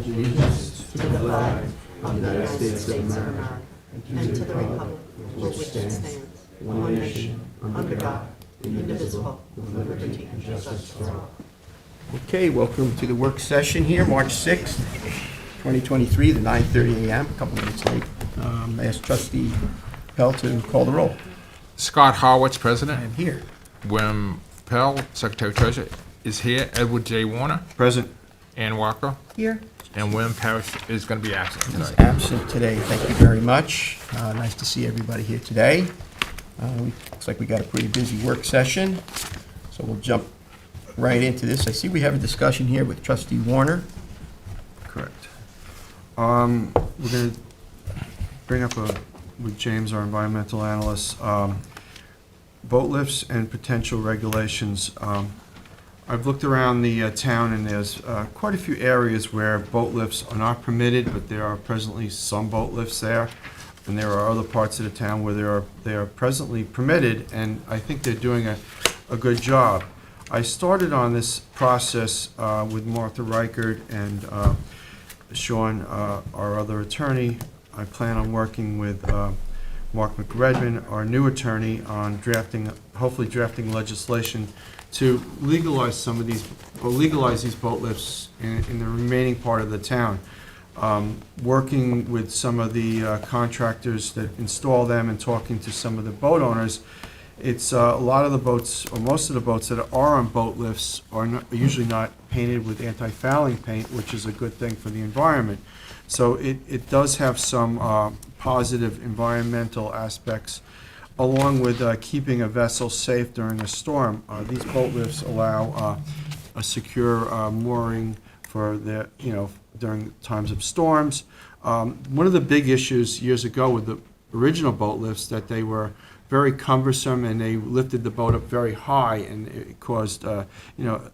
allegiance to the flag of the United States of America and to the republic for which it stands, one nation, under God, indivisible, with liberty and justice for all. Okay, welcome to the work session here, March 6th, 2023, the 9:30 a.m., a couple minutes late. I ask Trustee Pell to call the roll. Scott Harwitz, President. I'm here. Wim Pell, Secretary Treasurer, is here. Edward J. Warner. Present. Ann Walker. Here. And William Parrish is going to be absent He's tonight. absent today. Thank you very much. Nice to see everybody here today. Looks like we got a pretty busy work session, so we'll jump right into this. I see we have a discussion here with Trustee Warner. Correct. We're going to bring up with James, our environmental analyst, boat lifts and potential regulations. I've looked around the town, and there's quite a few areas where boat lifts are not permitted, but there are presently some boat lifts there. And there are other parts of the town where they are presently permitted, and I think they're doing a good job. I started on this process with Martha Reichert and Sean, our other attorney. I plan on working with Mark McRedmond, our new attorney, on hopefully drafting legislation to legalize some of these, or legalize these boat lifts in the remaining part of the town. Working with some of the contractors that install them and talking to some of the boat owners, it's a lot of the boats, or most of the boats that are on boat lifts are usually not painted with anti-fouling paint, which is a good thing for the environment. So it does have some positive environmental aspects, along with keeping a vessel safe during a storm. These boat lifts allow a secure mooring for during times of storms. One of the big issues years ago with the original boat lifts, that they were very cumbersome and they lifted the boat up very high, and it caused,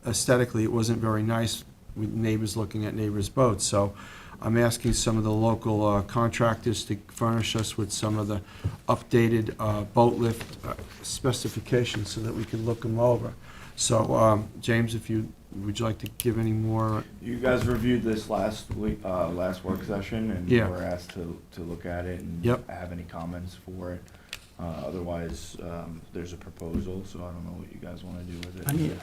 aesthetically it wasn't very nice with neighbors looking at neighbors' boats. So I'm asking some of the local contractors to furnish us with some of the updated boat lift specifications so that we can look them over. So, James, would you like to give any more? You guys reviewed this last week, last work session, and Yeah. were asked to look at it and Yep. have any comments for it. Otherwise, there's a proposal, so I don't know what you guys want to do with it. I mean,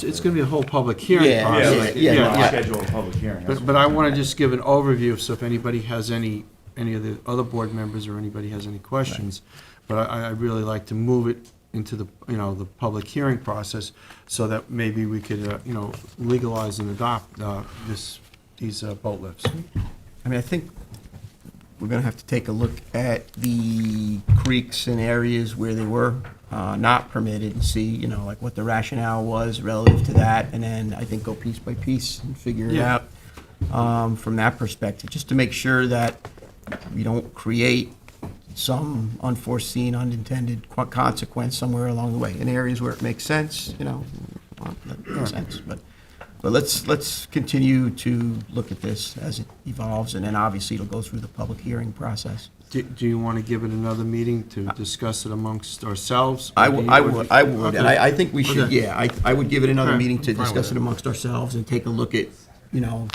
It's going to be a whole public hearing Yeah, process. yeah. Schedule a public hearing. that's But what I I'm want to saying. just give an overview, so if anybody has any of the other board members or anybody has any questions. But I'd really like to move it into the, the public hearing process, so that maybe we could, legalize and adopt these boat lifts. I mean, I think we're going to have to take a look at the creeks and areas where they were not permitted and see, like what the rationale was relative to that, and then I think go piece by piece and figure it Yeah. out from that perspective, just to make sure that we don't create some unforeseen, unintended consequence somewhere along the way. In areas where it makes sense, that makes sense. But let's continue to look at this as it evolves, and then obviously it'll go through the public hearing process. Do you want to give it another meeting to discuss it amongst ourselves? I would, Okay. and I think we should, Okay. yeah, I would give it another All right, meeting to I'm fine discuss with it it. amongst ourselves and take a look at, All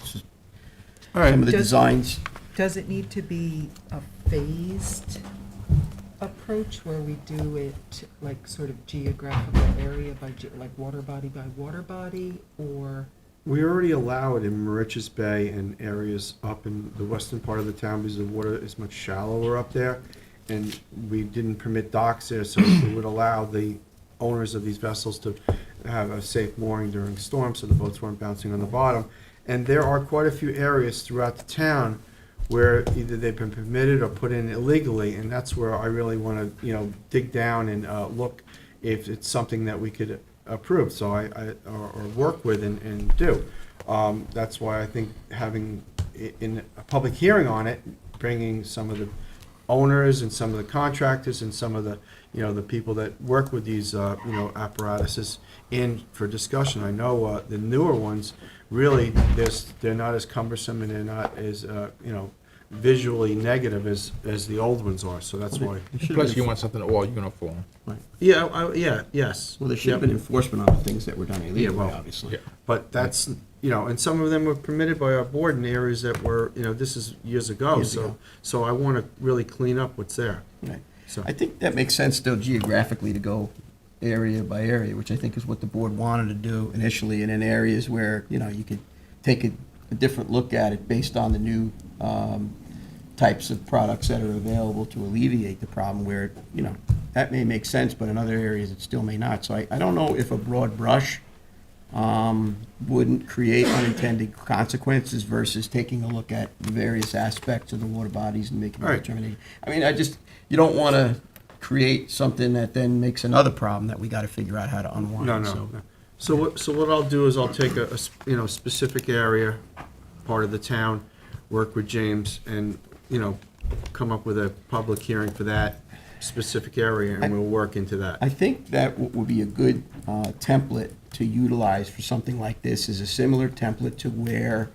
right. some of the Does- designs. Does it need to be a phased approach where we do it like sort of geographical area by, like water body by water body, or? We already allow it in Mauritius Bay and areas up in the western part of the town, because the water is much shallower up there. And we didn't permit docks there, so we would allow the owners of these vessels to have a safe mooring during storms, so the boats weren't bouncing on the bottom. And there are quite a few areas throughout the town where either they've been permitted or put in illegally, and that's where I really want to, dig down and look if it's something that we could approve, so or work with and do. That's why I think having in a public hearing on it, bringing some of the owners and some of the contractors and some of the, the people that work with these, apparatuses in for discussion. I know the newer ones, really, they're not as cumbersome and they're not as, visually negative as the old ones are, so that's why. Plus, you want something all uniform. Yeah, yes. Well, there should have been enforcement on the things that were done illegally, well, obviously. Yeah. But that's you know, and some of them were permitted by our board in areas that were, you know, this is years ago, Years ago. so I want to really clean up what's there. Right. So, I think that makes sense still geographically to go area by area, which I think is what the board wanted to do initially, and in areas where, you know, you could take a different look at it based on the new types of products that are available to alleviate the problem where, you know, that may make sense, but in other areas it still may not. So I don't know if a broad brush wouldn't create unintended consequences versus taking a look at the various aspects of the water bodies and making a Right. determination. I mean, you don't want to create something that then makes another problem that we got to figure out how to unwind. no, no, So- no. So what I'll do is I'll take a you know, specific area, part of the town, work with James and, you know, come up with a public hearing for that specific area, and we'll work into that. I think that what would be a good template to utilize for something like this is a similar template to where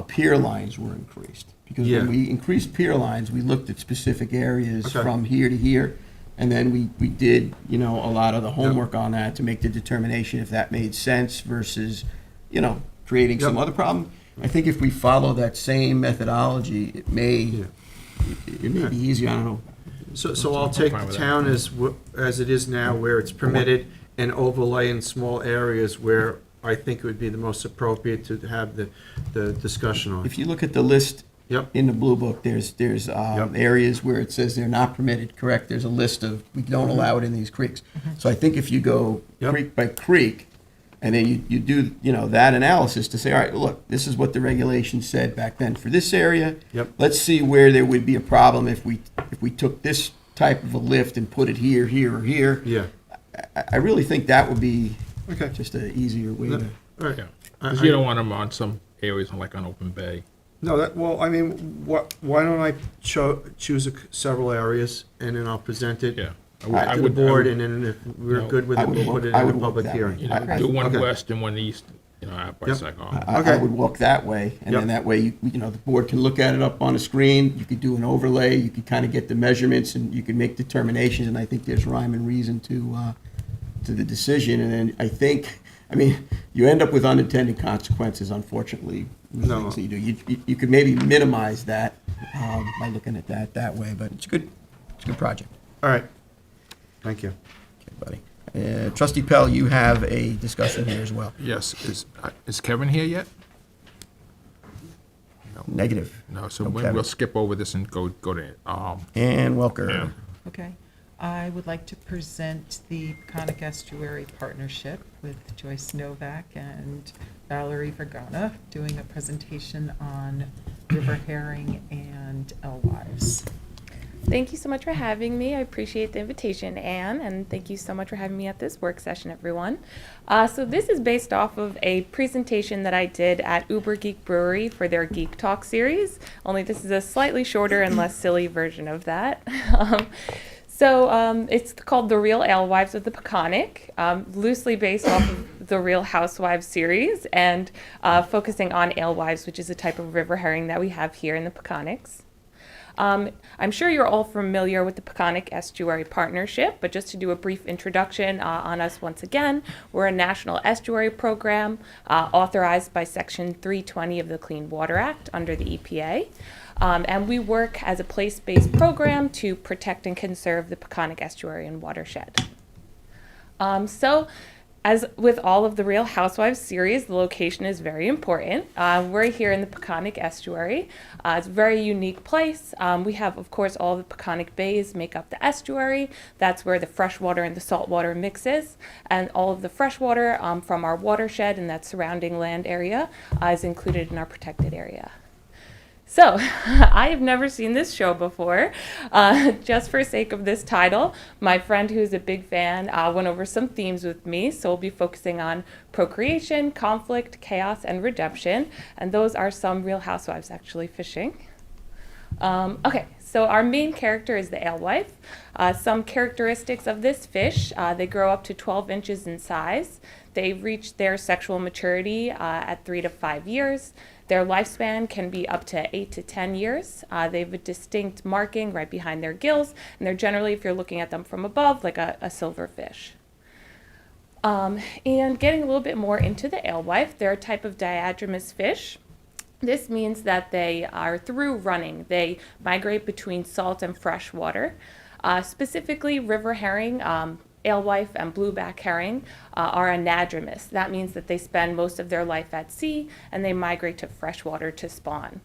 pier lines were increased. Because Yeah. when we increased pier lines, we looked at specific areas Okay. from here to here, and then we did, you know, a lot of the homework on that to make the determination if that made sense versus, you know, creating some Yep. other problem. I think if we follow that same methodology, it may be easier, I don't know. So I'll take fine the with that. town as it is now, where it's permitted, and overlay in small areas where I think it would be the most appropriate to have the discussion on. If you look at the list Yep, in the blue book, there's areas where it says they're not permitted, correct? There's a list of, we don't allow it in these creeks. So I think if you go Yep. creek by creek, and then you do, you know, that analysis to say, all right, look, this is what the regulations said back then for this area. Yep. Let's see where there would be a problem if we took this type of a lift and put it here, here, or here. yeah, I really think that would be okay. just an easier way No, to. All right. Yeah, I- because you don't want them on some areas like on open bay. No, well, I mean, why don't I choose several areas, and then I'll present it Yeah. to the board, and then if we're No, good with I it, would we'll walk- put it I in would a walk public that hearing. way. You know, do one Okay. west and one east, you know, out by Yep. Saigon. I Okay. would walk that way, and then Yep. that way, you know, the board can look at it up on a screen, you could do an overlay, you could kind of get the measurements, and you could make determinations, and I think there's rhyme and reason to the decision, and then I think, I mean, you end up with unintended consequences, unfortunately, with No. things that you do. You could maybe minimize that by looking at that way, but it's a good project. All right, thank you. Okay, buddy. Trustee Pell, you have a discussion here as well. Yes, is Kevin here yet? Negative. No, so No, we'll Kevin. skip over this and go to, And Welker. Yeah. Okay. I would like to present the Peconic Estuary Partnership with Joyce Novak and Valerie Vergara doing a presentation on river herring and alewives. Thank you so much for having me. I appreciate the invitation, Anne, and thank you so much for having me at this work session, everyone. So this is based off of a presentation that I did at Uber Geek Brewery for their Geek Talk series, only this is a slightly shorter and less silly version of that. It's called The Real Alewives of the Peconic, loosely based off of the Real Housewives series and focusing on alewives, which is a type of river herring that we have here in the Peconics. I'm sure you're all familiar with the Peconic Estuary Partnership, but just to do a brief introduction on us once again, we're a national estuary program authorized by Section 320 of the Clean Water Act under the EPA. And we work as a place-based program to protect and conserve the Peconic Estuary and watershed. As with all of the Real Housewives series, the location is very important. We're here in the Peconic Estuary. It's a very unique place. We have, of course, all the Peconic bays make up the estuary. That's where the freshwater and the saltwater mixes. And all of the freshwater from our watershed and that surrounding land area is included in our protected area. So, I have never seen this show before. Just for sake of this title, my friend who's a big fan went over some themes with me. So we'll be focusing on procreation, conflict, chaos, and redemption. And those are some Real Housewives actually fishing. Okay, so our main character is the alewife. Some characteristics of this fish, they grow up to 12 inches in size. They reach their sexual maturity at 3 to 5 years. Their lifespan can be up to 8 to 10 years. They have a distinct marking right behind their gills, and they're generally, if you're looking at them from above, like a silverfish. And getting a little bit more into the alewife, they're a type of diadromous fish. This means that they are through running. They migrate between salt and fresh water. Specifically, river herring, alewife, and blueback herring are anadromous. That means that they spend most of their life at sea and they migrate to freshwater to spawn.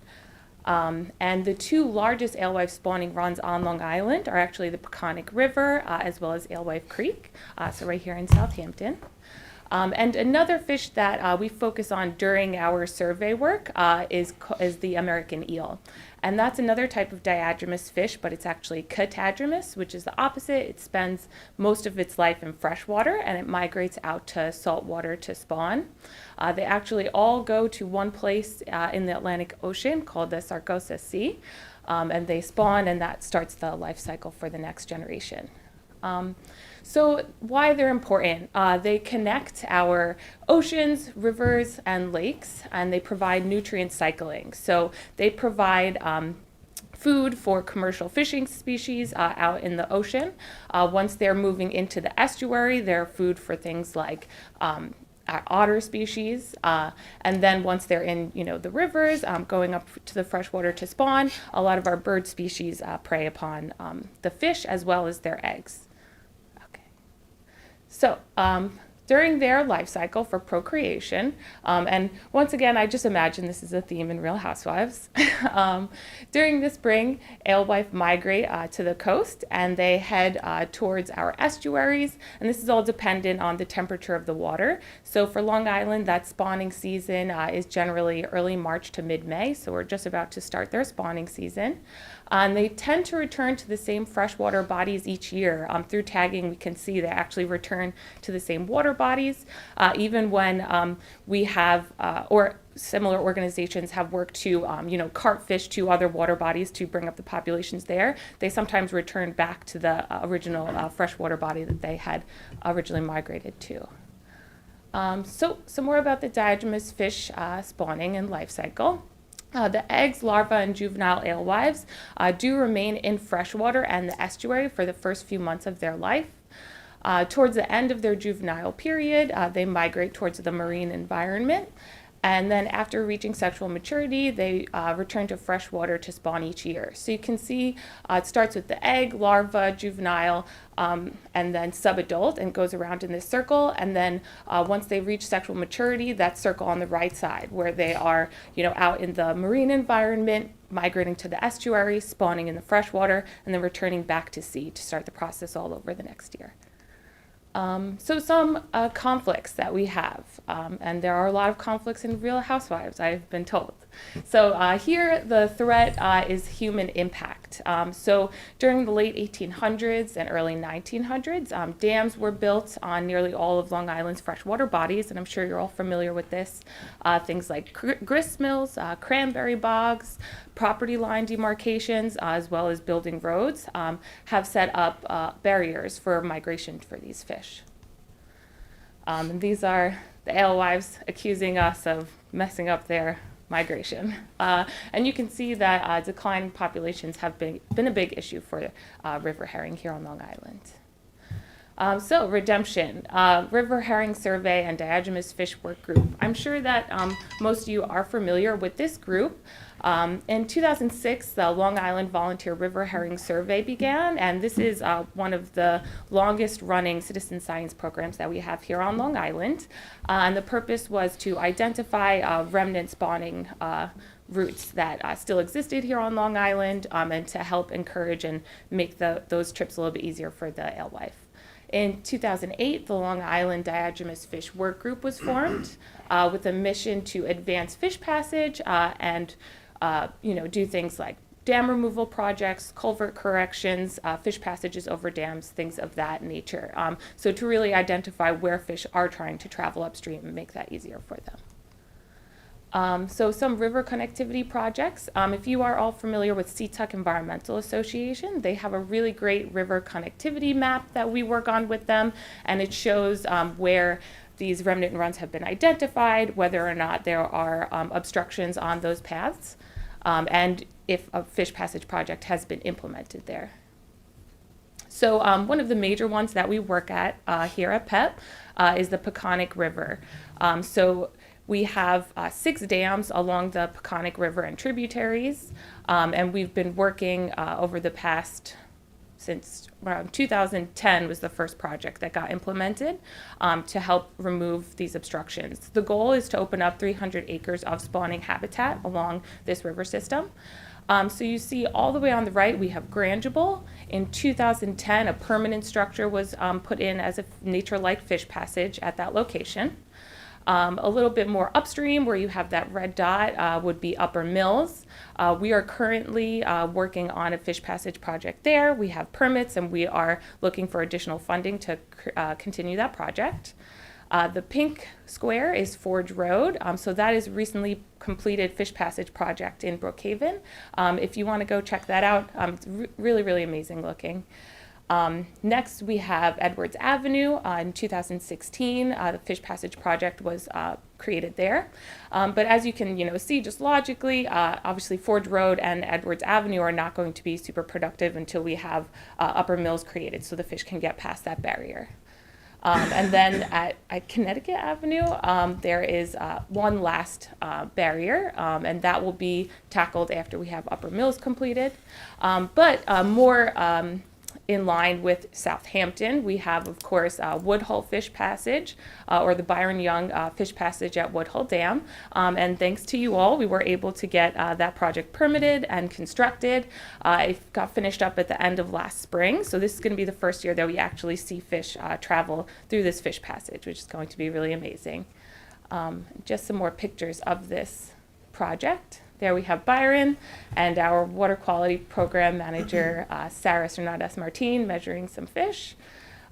And the two largest alewife spawning runs on Long Island are actually the Peconic River as well as Alewife Creek, so right here in Southampton. And another fish that we focus on during our survey work is the American eel. And that's another type of diadromous fish, but it's actually catadromous, which is the opposite. It spends most of its life in freshwater, and it migrates out to saltwater to spawn. They actually all go to one place in the Atlantic Ocean called the Sargasso Sea, and they spawn, and that starts the life cycle for the next generation. So why they're important? They connect our oceans, rivers, and lakes, and they provide nutrient cycling. So they provide food for commercial fishing species out in the ocean. Once they're moving into the estuary, they're food for things like otter species, and then once they're in, the rivers, going up to the freshwater to spawn, a lot of our bird species prey upon the fish as well as their eggs. So during their life cycle for procreation, and once again, I just imagine this is a theme in Real Housewives. During the spring, alewife migrate to the coast and they head towards our estuaries, and this is all dependent on the temperature of the water. So for Long Island, that spawning season is generally early March to mid-May, so we're just about to start their spawning season. And they tend to return to the same freshwater bodies each year. Through tagging, we can see they actually return to the same water bodies, even when we have, or similar organizations have worked to, cart fish to other water bodies to bring up the populations there. They sometimes return back to the original freshwater body that they had originally migrated to. So some more about the diadromous fish spawning and life cycle. The eggs, larvae, and juvenile alewives do remain in freshwater and the estuary for the first few months of their life. Towards the end of their juvenile period, they migrate towards the marine environment. And then after reaching sexual maturity, they return to freshwater to spawn each year. So you can see it starts with the egg, larva, juvenile, and then subadult, and goes around in this circle. And then once they reach sexual maturity, that circle on the right side, where they are, out in the marine environment, migrating to the estuary, spawning in the freshwater, and then returning back to sea to start the process all over the next year. So some conflicts that we have, and there are a lot of conflicts in Real Housewives, I've been told. So here the threat is human impact. So during the late 1800s and early 1900s, dams were built on nearly all of Long Island's freshwater bodies, and I'm sure you're all familiar with this. Things like grist mills, cranberry bogs, property line demarcations, as well as building roads, have set up barriers for migration for these fish. And these are the alewives accusing us of messing up their migration. And you can see that declining populations have been a big issue for river herring here on Long Island. So redemption, River Herring Survey and Diadromous Fish Work Group. I'm sure that most of you are familiar with this group. In 2006, the Long Island Volunteer River Herring Survey began, and this is one of the longest running citizen science programs that we have here on Long Island. And the purpose was to identify remnant spawning routes that still existed here on Long Island, and to help encourage and make those trips a little bit easier for the alewife. In 2008, the Long Island Diadromous Fish Work Group was formed with a mission to advance fish passage and do things like dam removal projects, culvert corrections, fish passages over dams, things of that nature. So to really identify where fish are trying to travel upstream and make that easier for them. So some river connectivity projects. If you are all familiar with Seatuck Environmental Association, they have a really great river connectivity map that we work on with them, and it shows where these remnant runs have been identified, whether or not there are obstructions on those paths, and if a fish passage project has been implemented there. So one of the major ones that we work at here at PEP is the Peconic River. So we have 6 dams along the Peconic River and tributaries, and we've been working over the past, since around 2010 was the first project that got implemented to help remove these obstructions. The goal is to open up 300 acres of spawning habitat along this river system. So you see all the way on the right, we have Grangeable. In 2010, a permanent structure was put in as a nature-like fish passage at that location. A little bit more upstream, where you have that red dot, would be Upper Mills. We are currently working on a fish passage project there. We have permits, and we are looking for additional funding to continue that project. The pink square is Forge Road. So that is recently completed fish passage project in Brookhaven. If you want to go check that out, it's really, really amazing looking. Next, we have Edwards Avenue. In 2016, the fish passage project was created there. But as you can see, just logically, obviously Forge Road and Edwards Avenue are not going to be super productive until we have Upper Mills created, so the fish can get past that barrier. And then at Connecticut Avenue, there is one last barrier, and that will be tackled after we have Upper Mills completed. But more in line with Southampton, we have, of course, Woodhull Fish Passage, or the Byron Young Fish Passage at Woodhull Dam. And thanks to you all, we were able to get that project permitted and constructed. It got finished up at the end of last spring, so this is going to be the first year that we actually see fish travel through this fish passage, which is going to be really amazing. Just some more pictures of this project. There we have Byron and our water quality program manager, Sarah Cernadas Martin, measuring some fish.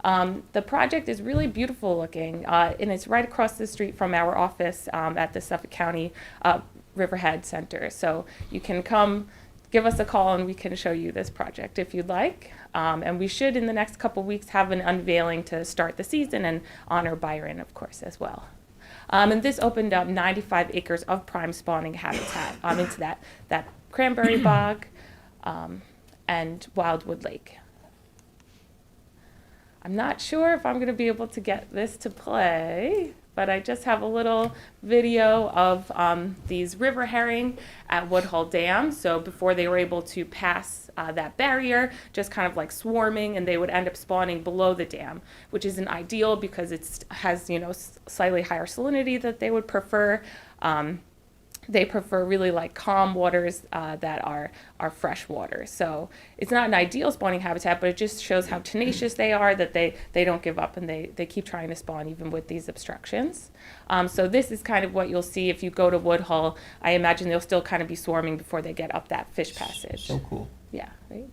The project is really beautiful looking, and it's right across the street from our office at the Suffolk County Riverhead Center. So you can come, give us a call, and we can show you this project if you'd like. And we should, in the next couple weeks, have an unveiling to start the season and honor Byron, of course, as well. And this opened up 95 acres of prime spawning habitat into that cranberry bog and Wildwood Lake. I'm not sure if I'm going to be able to get this to play, but I just have a little video of these river herring at Woodhull Dam. So before they were able to pass that barrier, just kind of like swarming, and they would end up spawning below the dam, which isn't ideal because it has, slightly higher salinity that they would prefer. They prefer really like calm waters that are fresh water. So it's not an ideal spawning habitat, but it just shows how tenacious they are, that they don't give up, and they keep trying to spawn even with these obstructions. So this is kind of what you'll see if you go to Woodhull. I imagine they'll still kind of be swarming before they get up that fish passage. So cool. Yeah, right?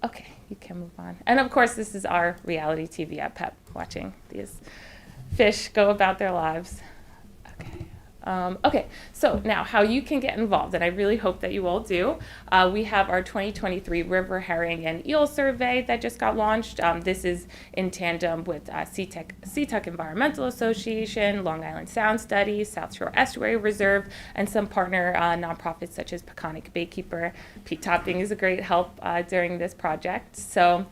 Okay, you can move on. And of course, this is our reality TV at PEP, watching these fish go about their lives. Okay. Okay, so now how you can get involved, and I really hope that you all do. We have our 2023 River Herring and Eel Survey that just got launched. This is in tandem with SeaTech Environmental Association, Long Island Sound Studies, South Shore Estuary Reserve, and some partner nonprofits such as Peconic Baykeeper. Pete Topping is a great help during this project. So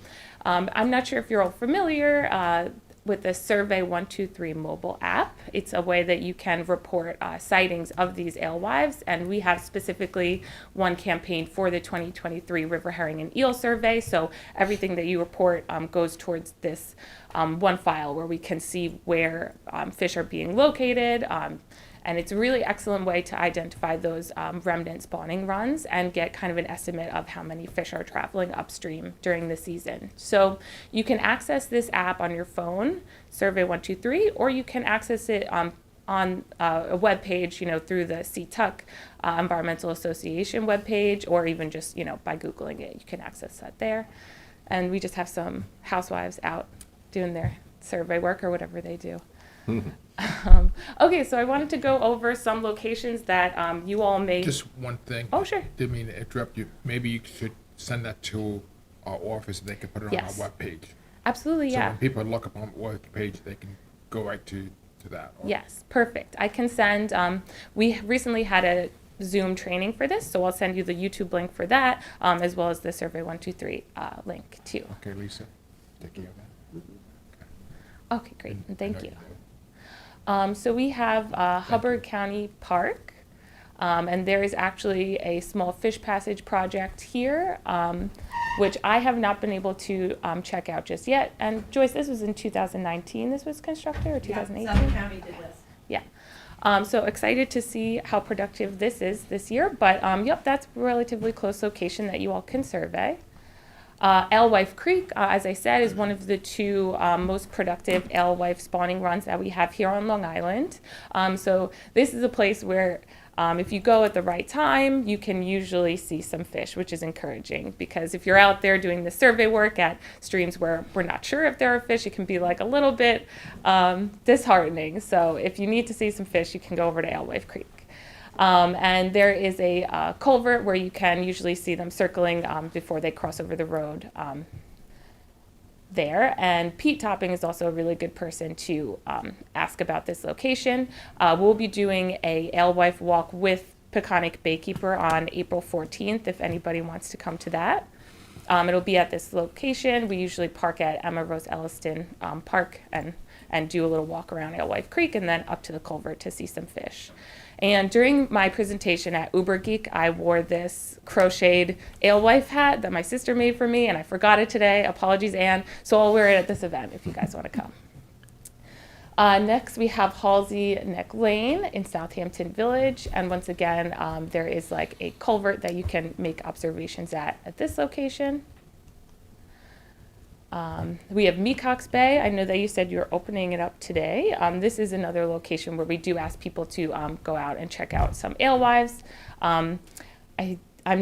I'm not sure if you're all familiar with the Survey 123 mobile app. It's a way that you can report sightings of these alewives, and we have specifically one campaign for the 2023 River Herring and Eel Survey, so everything that you report goes towards this one file where we can see where fish are being located, and it's a really excellent way to identify those remnant spawning runs and get kind of an estimate of how many fish are traveling upstream during the season. So you can access this app on your phone, Survey 123, or you can access it on a web page, through the SeaTech Environmental Association webpage, or even just, by Googling it, you can access that there. And we just have some housewives out doing their survey work or whatever they do. Okay, so I wanted to go over some locations that you all may... Just one thing. Oh, sure. Didn't mean to interrupt you. Maybe you should send that to our office and they can put it Yes. on our webpage. Absolutely, So yeah. when people look up on the webpage, they can go right to that. Yes, perfect. I can send, we recently had Zoom training for this, so I'll send you the YouTube link for that, as well as the Survey 123 link too. Okay, Lisa, take care of that. Okay, great, and thank you. So we have Hubbard County Park, and there is actually a small fish passage project here, which I have not been able to check out just yet. And Joyce, this was in 2019 this was constructed, or 2018? Suffolk County did this. Yeah. So excited to see how productive this is this year, but yep, that's a relatively close location that you all can survey. Alewife Creek, as I said, is one of the two most productive alewife spawning runs that we have here on Long Island. So this is a place where if you go at the right time, you can usually see some fish, which is encouraging, because if you're out there doing the survey work at streams where we're not sure if there are fish, it can be like a little bit disheartening. So if you need to see some fish, you can go over to Alewife Creek. And there is a culvert where you can usually see them circling before they cross over the road there. And Pete Topping is also a really good person to ask about this location. We'll be doing a alewife walk with Peconic Baykeeper on April 14th, if anybody wants to come to that. It'll be at this location. We usually park at Emma Rose Elliston Park and do a little walk around Alewife Creek and then up to the culvert to see some fish. And during my presentation at Uber Geek, I wore this crocheted alewife hat that my sister made for me, and I forgot it today. Apologies, Anne. So I'll wear it at this event if you guys want to come. Next, we have Halsey Neck Lane in Southampton Village. And once again, there is like a culvert that you can make observations at this location. We have Mecox Bay. I know that you said you're opening it up today. This is another location where we do ask people to go out and check out some alewives. I'm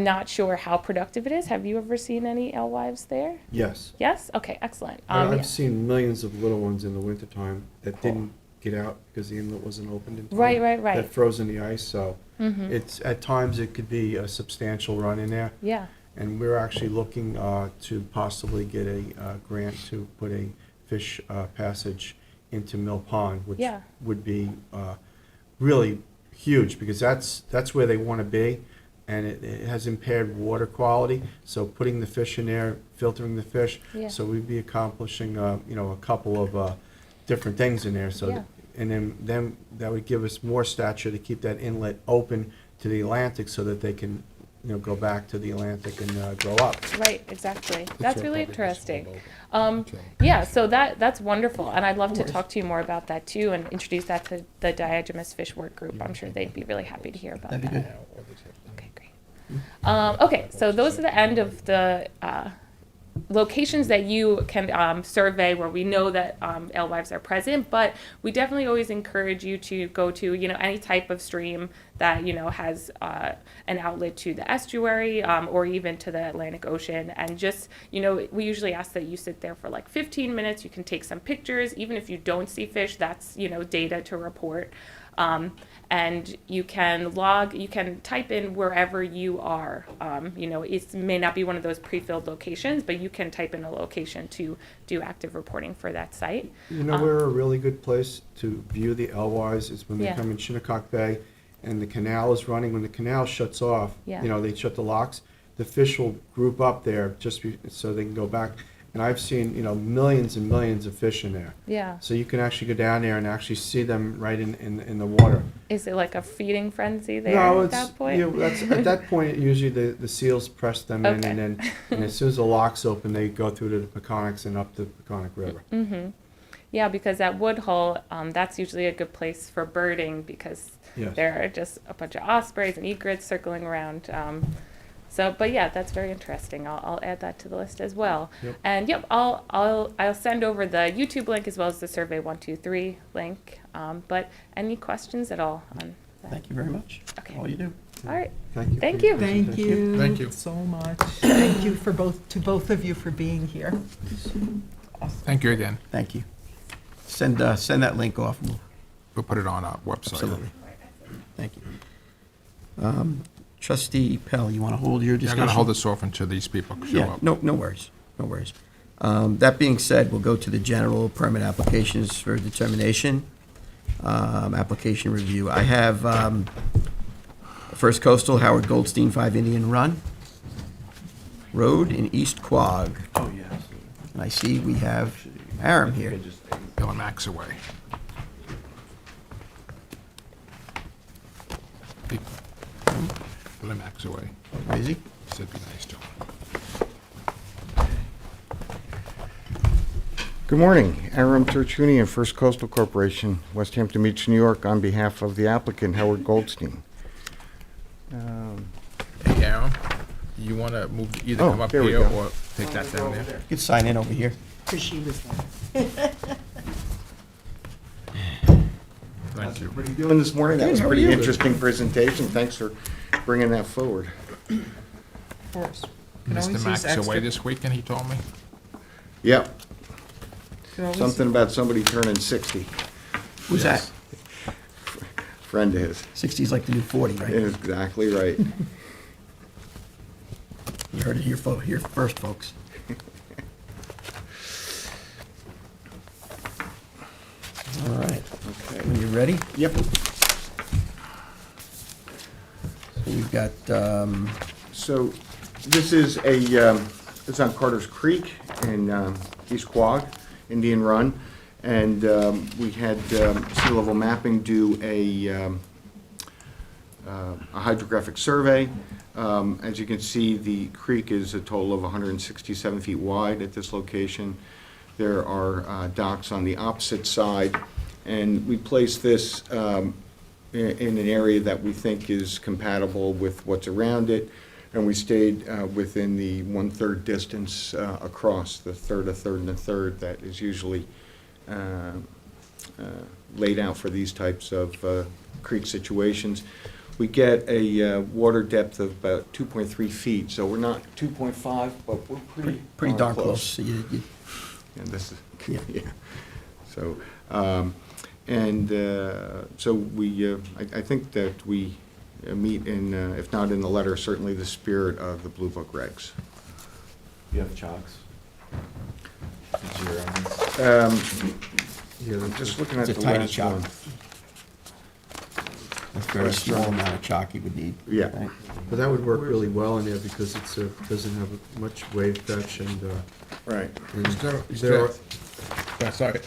not sure how productive it is. Have you ever seen any alewives there? Yes. Yes? Okay, excellent. I've Yeah. seen millions of little ones in the wintertime that Cool. didn't get out because the inlet wasn't opened in time. Right. That froze in the ice, so Mm-hmm. it's, at times, it could be a substantial run in there. Yeah. And we're actually looking to possibly get a grant to put a fish passage into Mill Pond, which Yeah. would be really huge, because that's where they want to be, and it has impaired water quality, so putting the fish in there, filtering the fish, Yeah. so we'd be accomplishing, a couple of different things in there, so, Yeah. and then that would give us more stature to keep that inlet open to the Atlantic so that they can go back to the Atlantic and grow up. Right, exactly. That's really interesting. Yeah, so that's wonderful, and I'd love to talk to you more about that too, and introduce that to the Diogenes Fish Work Group. I'm sure they'd be really happy to hear about That'd be that. good. Okay, great. Okay, so those are the end of the locations that you can survey where we know that alewives are present, but we definitely always encourage you to go to any type of stream that has an outlet to the estuary or even to the Atlantic Ocean, and just we usually ask that you sit there for like 15 minutes. You can take some pictures. Even if you don't see fish, that's data to report. And you can type in wherever you are. It may not be one of those pre-filled locations, but you can type in a location to do active reporting for that site. Where a really good place to view the alewives is when they Yeah. come in Shinnecock Bay and the canal is running. When the canal shuts off, Yeah. they shut the locks, the fish will group up there so they can go back. And I've seen, millions and millions of fish in there. Yeah. So you can actually go down there and actually see them right in the water. Is it like a feeding frenzy there No, at it's, that point? that's, at that point, usually the seals press them in, Okay. and as soon as the locks open, they go through to the Peconics and up the Peconic River. Mm-hmm. Yeah, because at Woodhull, that's usually a good place for birding, because Yes. there are just a bunch of ospreys and egrets circling around. But yeah, that's very interesting. I'll add that to the list as well. Yep. And yep, I'll send over the YouTube link as well as the Survey 123 link. But any questions at all on that? Thank you very much. Okay. All you do. All right. Thank you. Thank for your you. Thank presentation. you. Thank you. So much. Thank you for both of you for being here. Thank you again. Thank you. Send that link off. We'll put it on our website. Absolutely. Thank you. Trustee Pell, you want to hold your Yeah, I'm discussion? gonna hold this off until these people show Yeah, up. no worries, no worries. That being said, we'll go to the general permit applications for determination, application review. I have a First Coastal, Howard Goldstein, 5 Indian Run Road in East Quogue. Oh, yeah. And I see we have Aram here. Bill Max away. Bill Max away. Is he? Said be nice to him. Good morning. Aram Tertuni and First Coastal Corporation, West Hampton Beach, New York, on behalf of the applicant, Howard Goldstein. Hey, Aaron, you want to move, either Oh, come up there we here go. or take that down there? You could sign in over here. Because she was there. Thank you. What are you doing this morning? That was a Good, how are pretty you? interesting presentation. Thanks for bringing that forward. Of course. Can always Mr. use Max extra- away this weekend, he told me. Yep, can always- something about somebody turning 60. Who's that? Friend of his. 60 is like the new 40, right? Exactly right. You heard it here, here first, folks. All right. Okay. When you're ready, Yep. so we've got, So this is it's on Carter's Creek in East Quogue, Indian Run. And we had sea level mapping do a hydrographic survey. As you can see, the creek is a total of 167 feet wide at this location. There are docks on the opposite side, and we placed this in an area that we think is compatible with what's around it, and we stayed within the 1/3 distance across, the third, a third, and a third that is usually laid out for these types of creek situations. We get a water depth of about 2.3 feet, so we're not 2.5, but we're pretty darn close. So And this is, Yeah. yeah. So, so we, I think that we meet in, if not in the letter, certainly the spirit of the Blue Book regs. You have chalks? Zero. Yeah, I'm just looking at It's the a tiny last chalk. one. That's a very small amount of chalk you would need. Yeah. right? But that would work really well in there because it's doesn't have much wave fetch and Right. Sorry.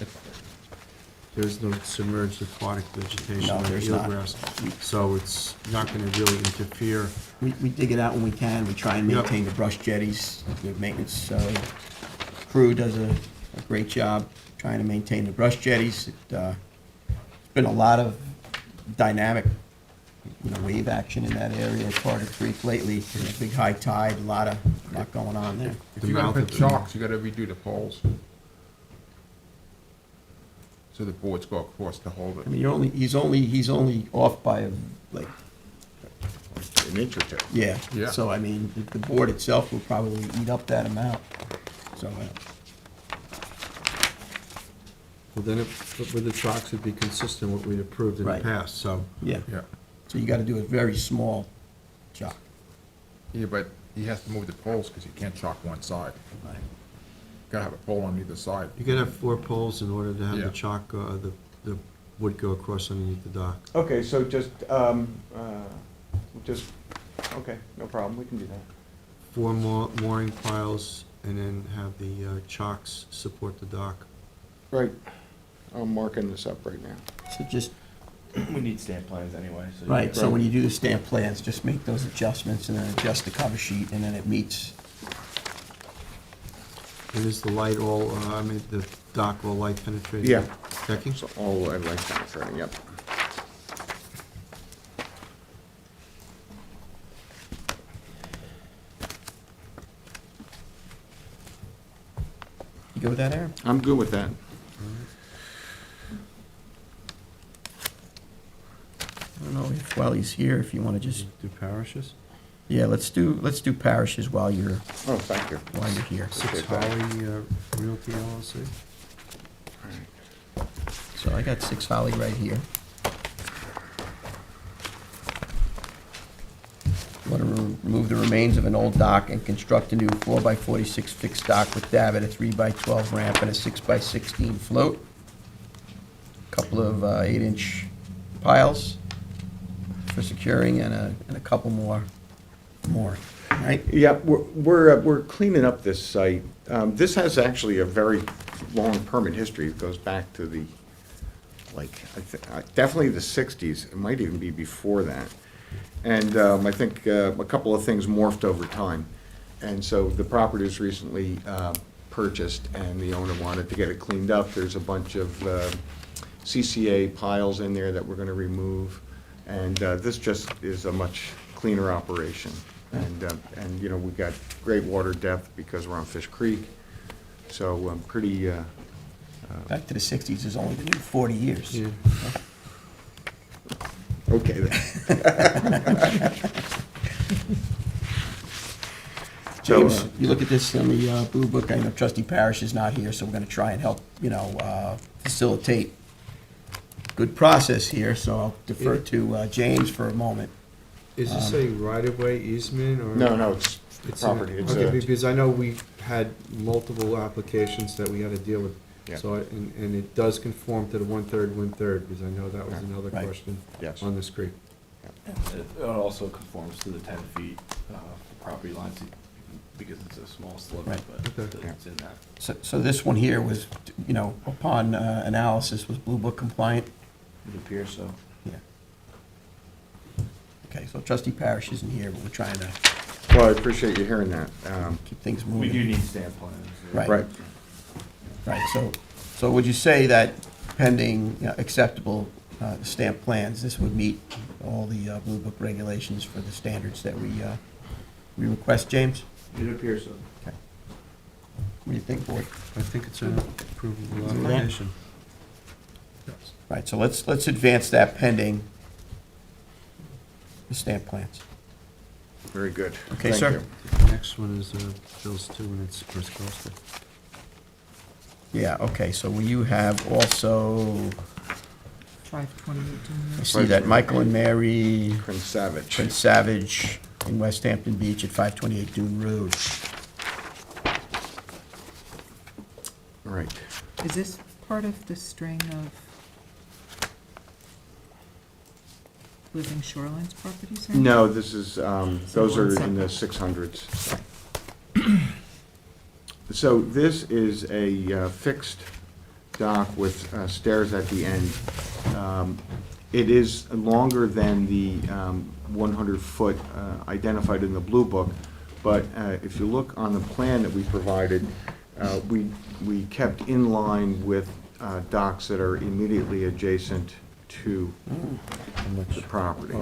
there's no submerged aquatic vegetation No, like there's not. eelgrass. So it's not gonna really interfere. We dig it out when we can. We try and Yep. maintain the brush jetties. The maintenance crew does a great job trying to maintain the brush jetties. It's been a lot of dynamic, wave action in that area at Carter Creek lately. Big high tide, a lot going on there. If you're gonna put chalks, you gotta redo the poles. So the boards go across to hold I it. mean, he's only off by like, An inch or two. yeah. Yeah. So, I mean, the board itself will probably eat up that amount. So, Well, then with the chalks, it'd be consistent with what we'd approved in the Right. past, so. yeah. Yeah. So you gotta do a very small chalk. Yeah, but he has to move the poles because you can't chalk one side. Gotta have a pole on either side. You gotta have 4 poles in order to have Yeah. the chalk, the wood go across underneath the dock. Okay, so just, okay, no problem, we can do that. 4 mooring piles, and then have the chocks support the dock. Right. I'm marking this up right now. So just, We need stamp plans anyway, so. right, so when you do the stamp plans, just make those adjustments and then adjust the cover sheet and then it meets. And is the light all, the dock all light penetrating? Yeah. Decking? So all I like that, yep. You good with that, Aaron? I'm good with that. I don't know if, while he's here, if you wanna just, Do parishes? yeah, let's do parishes while you're Oh, thank you. here. 6 Holly Realty LLC? So I got 6 Holly right here. Want to remove the remains of an old dock and construct a new 4x46 fixed dock with davit, a 3x12 ramp, and a 6x16 float. Couple of 8-inch piles, for securing and a couple more, right? Yeah, we're cleaning up this site. This has actually a very long permit history. It goes back to the, definitely the 60s. It might even be before that. And I think a couple of things morphed over time. And so the property was recently purchased, and the owner wanted to get it cleaned up. There's a bunch of CCA piles in there that we're going to remove. And this just is a much cleaner operation. And you know, we've got great water depth because we're on Fish Creek. So I'm pretty, Back to the 60s is only the new 40 years. Yeah. okay then. James, So, you look at this in the Blue Book, I know Trustee Parrish is not here, so we're gonna try and help, facilitate good process here, so I'll defer to James for a moment. Is this a right-of-way easement, or? No, it's It's property. It's Okay, a, because I know we had multiple applications that we had to deal with. Yeah. So, and it does conform to the 1/3, 1/3, because I know that was another Right. question yes. on this creek. It also conforms to the 10 feet property lines, because it's a small sliver, Right. but Okay. it's in that. So this one here was, upon analysis, was Blue Book compliant? It appears so. Yeah. Okay, so Trustee Parrish isn't here, but we're trying to Well, I appreciate you hearing that. keep things We moving. do need stamp plans. Right. Right. Right, so would you say that pending acceptable stamp plans, this would meet all the Blue Book regulations for the standards that we request, James? It appears so. Okay. What do you think, board? I think it's an approvable Is it that? application. Right, so let's advance that pending the stamp plans. Very good. Okay, Thank sir. you. Next one is Bill's 2, and it's Chris Costa. Yeah, okay, so you have also, 528 I see that Michael and Mary Prince Savage. Prince Savage in West Hampton Beach at 528 Dune Road. All right. Is this part of the string of living shorelines properties? or- No, this is, those are in the 600s. So this is a fixed dock with stairs at the end. It is longer than the 100-foot identified in the Blue Book, but if you look on the plan that we provided, we kept in line with docks that are immediately adjacent to the property.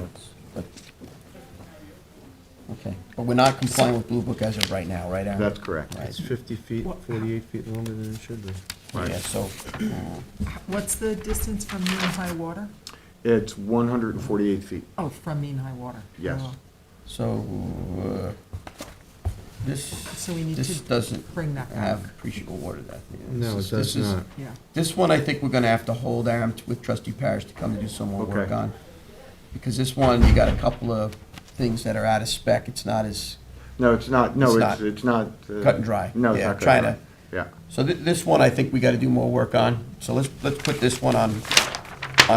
Okay, but we're not complying with Blue Book as of right now, right, Aaron? That's correct. Right. It's 50 feet, 48 feet longer than it should be. Yeah, so, What's the distance from mean high water? It's 148 feet. Oh, from mean high water. Yes. Oh, so, this, So we need this to doesn't bring that back. have appreciable water depth. No, it This does is- not. Yeah. This one, I think we're gonna have to hold, Aaron, with Trustee Parrish to come and do some more work Okay. on. Because this one, you got a couple of things that are out of spec, it's not as, No, it's not, no, It's it's not. cut and dry. No, it's Yeah, not cut trying and to- dry. Yeah. so this one, I think we gotta do more work on. So let's put this one on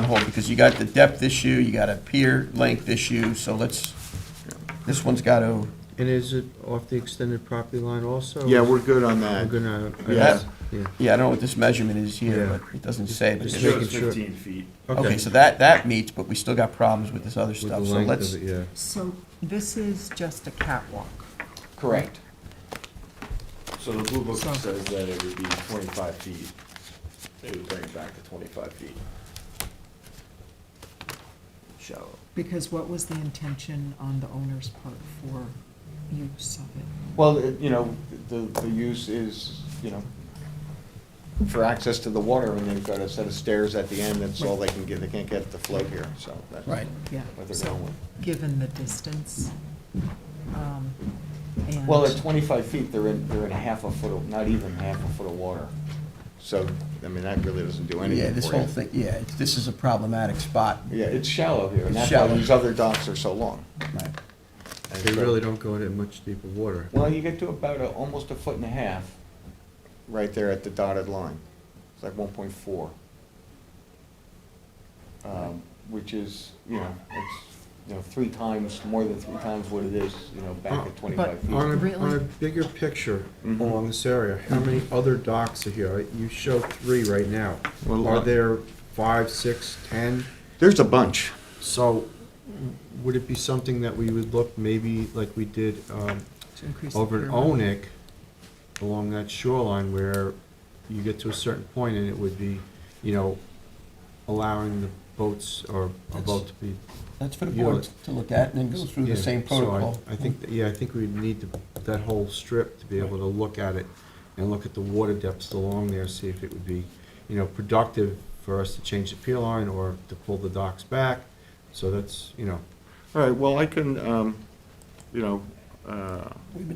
hold, because you got the depth issue, you got a pier length issue, so this one's gotta, And is it off the extended property line also? Yeah, we're good on We're that. gonna, Yeah. yeah. yeah, I don't know what this measurement is here, Yeah. but it doesn't say, but Just It there's- making shows sure. 15 feet. okay, so that meets, but we still got problems with this other With the stuff, so length let's. of it, yeah. So this is just a catwalk. Correct. So the Blue Book So- says that it would be 25 feet. It would bring it back to 25 feet. Shallow. Because what was the intention on the owner's part for use of it? Well, the use is, for access to the water, and they've got a set of stairs at the end, that's all they can get, they can't get the flow here, so that's Right. Yeah. what they're So, going with. given the distance, and. Well, at 25 feet, they're in half a foot, not even half a foot of water. So, I mean, that really doesn't do anything Yeah, this for you. whole thing, yeah, this is a problematic spot. Yeah, it's shallow here, and It's that's why shallow. these other docks are so long. Right. And They so- really don't go into much deeper water. Well, you get to about almost a foot and a half, right there at the dotted line. It's like 1.4. Which is, 3 times, more than 3 times what it is, back at 25 feet. On a Really? bigger picture Mhm. along this area, how many other docks are here? You show 3 right now. Well, Are there 5, 6, 10? There's a bunch. So would it be something that we would look maybe like we did To increase the over at pyramid. Onik, along that shoreline where you get to a certain point and it would be, allowing the boats or a boat to be. That's for the You know, board to look at and then go through the Yeah, same so protocol. I think, I think we need that whole strip to be able to look at it and look at the water depths along there, see if it would be, productive for us to change the pier line or to pull the docks back. So that's, All right, well, I can, We've been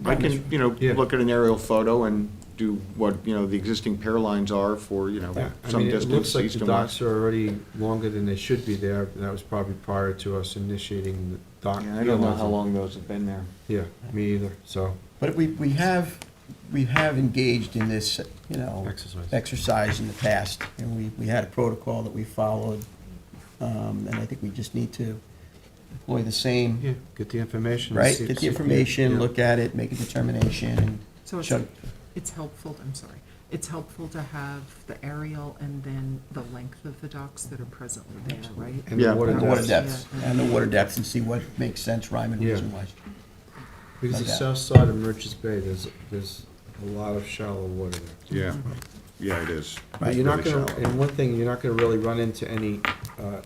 I down this can, Yeah. look at an aerial photo and do what, the existing pier lines are for, Yeah, I some mean, it distance looks like east the and west. docks are already longer than they should be there. That was probably prior to us initiating the dock. Yeah, I don't know how long those have been there. Yeah, me either, so, But we have engaged in this, exercise in the past, and we had a protocol that we followed, and I think we just need to employ the same, yeah, get the information. and right? see- Get the see- information, yeah. look at it, make a determination, So and it's, shut, it's helpful, I'm sorry, it's helpful to have the aerial and then the length of the docks that are presently there, right? And the Yeah. water and the water depths. depths, and the water depths, and see what makes sense, rhyme and Yeah. reason wise. Because like the that. south side of Merchants Bay, there's a lot of shallow water there. Yeah, yeah, it is. But you're not Really gonna, shallow. and one thing, you're not gonna really run into any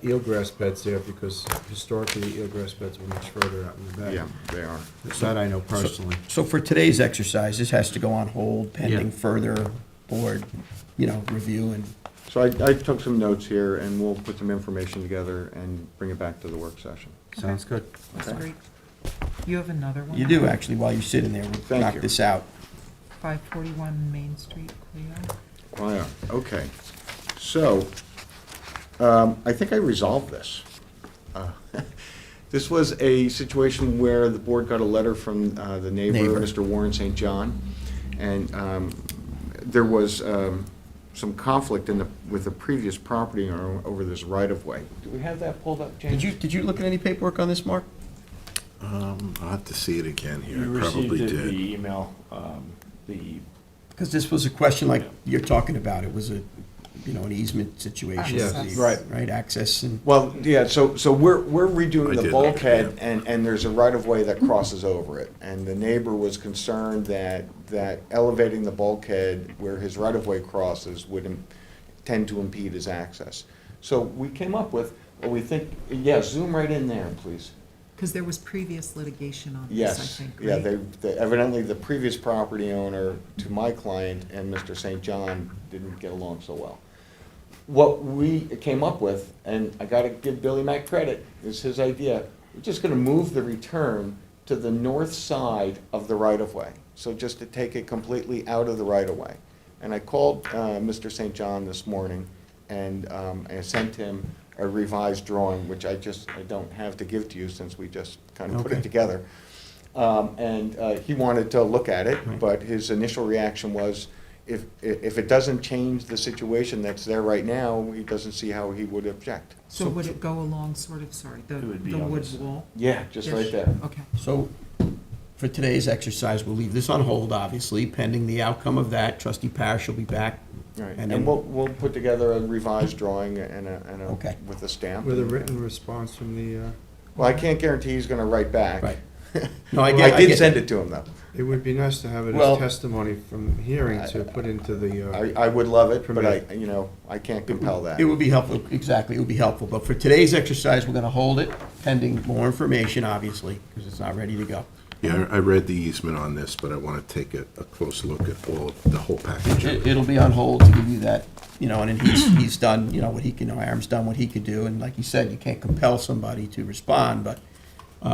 eelgrass beds there, because historically, the eelgrass beds were much further out in the back. Yeah, they are. That I know personally. So for today's exercise, this has to go on hold pending Yeah. further board, review and, So I took some notes here, and we'll put some information together and bring it back to the work session. Sounds good. That's Okay. great. You have another one? you do actually, while you're sitting there, we'll Thank knock you. this out. 541 Main Street, Cleo. Oh, yeah, okay. So, I think I resolved this. Uh, This was a situation where the board got a letter from the neighbor, Neighbor. Mr. Warren St. John, and there was some conflict with the previous property owner over this right-of-way. Do we have that pulled up, James? Did you look at any paperwork on this, Mark? I'll have to see it again here. You I probably received it did. via email, the, Because this was a question like you're talking about, it was an easement situation. Access. Right. Right, access and, Well, yeah, so we're redoing I the did, bulkhead, yeah. and there's a right-of-way that crosses over it. And the neighbor was concerned that elevating the bulkhead where his right-of-way crosses would tend to impede his access. So we came up with, what we think, zoom right in there, please. Because there was previous litigation on this, I Yes, think, yeah, right? evidently the previous property owner to my client and Mr. St. John didn't get along so well. What we came up with, and I gotta give Billy Mack credit, is his idea, we're just gonna move the return to the north side of the right-of-way. So just to take it completely out of the right-of-way. And I called Mr. St. John this morning, and I sent him a revised drawing, which I don't have to give to you since we just kind of put Okay. it together. And he wanted to look at it, Right. but his initial reaction was, if it doesn't change the situation that's there right now, he doesn't see how he would object. So would it go along sort of, sorry, the It would be the on wood this- wall? Yeah, just right Ish? there. Okay. so for today's exercise, we'll leave this on hold, obviously, pending the outcome of that. Trustee Parish will be back. Right, And and then- we'll put together a revised drawing and Okay. with a stamp. With a written response from the, Well, I can't guarantee he's gonna write back. Right. No, I I get did send it to him, though. it would be nice to have it Well- as testimony from hearing to put into the, I would love it, but Permit. I can't compel that. It would be helpful, exactly, it would be helpful. But for today's exercise, we're gonna hold it pending more information, obviously, because it's not ready to go. Yeah, I read the easement on this, but I want to take a close look at the whole package. of it. It'll be on hold to give you that, and then he's done, what he can, Hiram's done what he could do. And like you said, you can't compel somebody to respond, but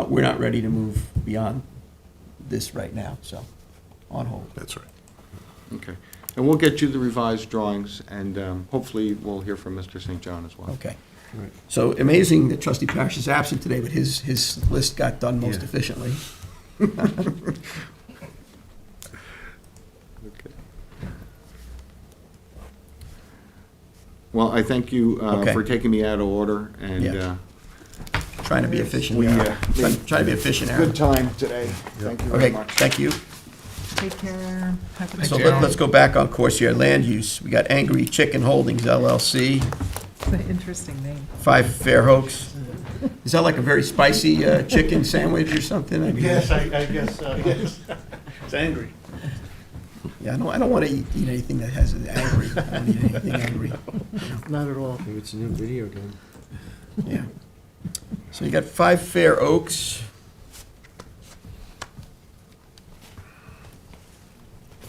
we're not ready to move beyond this right now, so on hold. That's right. Okay, and we'll get you the revised drawings, and hopefully we'll hear from Mr. St. John as well. Okay. Right. So amazing that Trustee Parish is absent today, but his list got done most Yeah. efficiently. Okay. Well, I thank you Okay. for taking me out of order, and Yeah. trying to be efficient We, here. made Trying to be efficient, Aaron. good time today. Thank you very Okay, much. thank you. Take care. Have a nice So day. let's go back on course here. Land use, we got Angry Chicken Holdings LLC, It's an interesting name. 5 Fairhoaks. Is that like a very spicy chicken sandwich or something? I mean, Yes, I guess so, yes. It's angry. Yeah, I don't want to eat anything that has it angry. I don't eat anything angry. Not at all. Maybe it's a new video game. Yeah. So you got 5 Fair Oaks.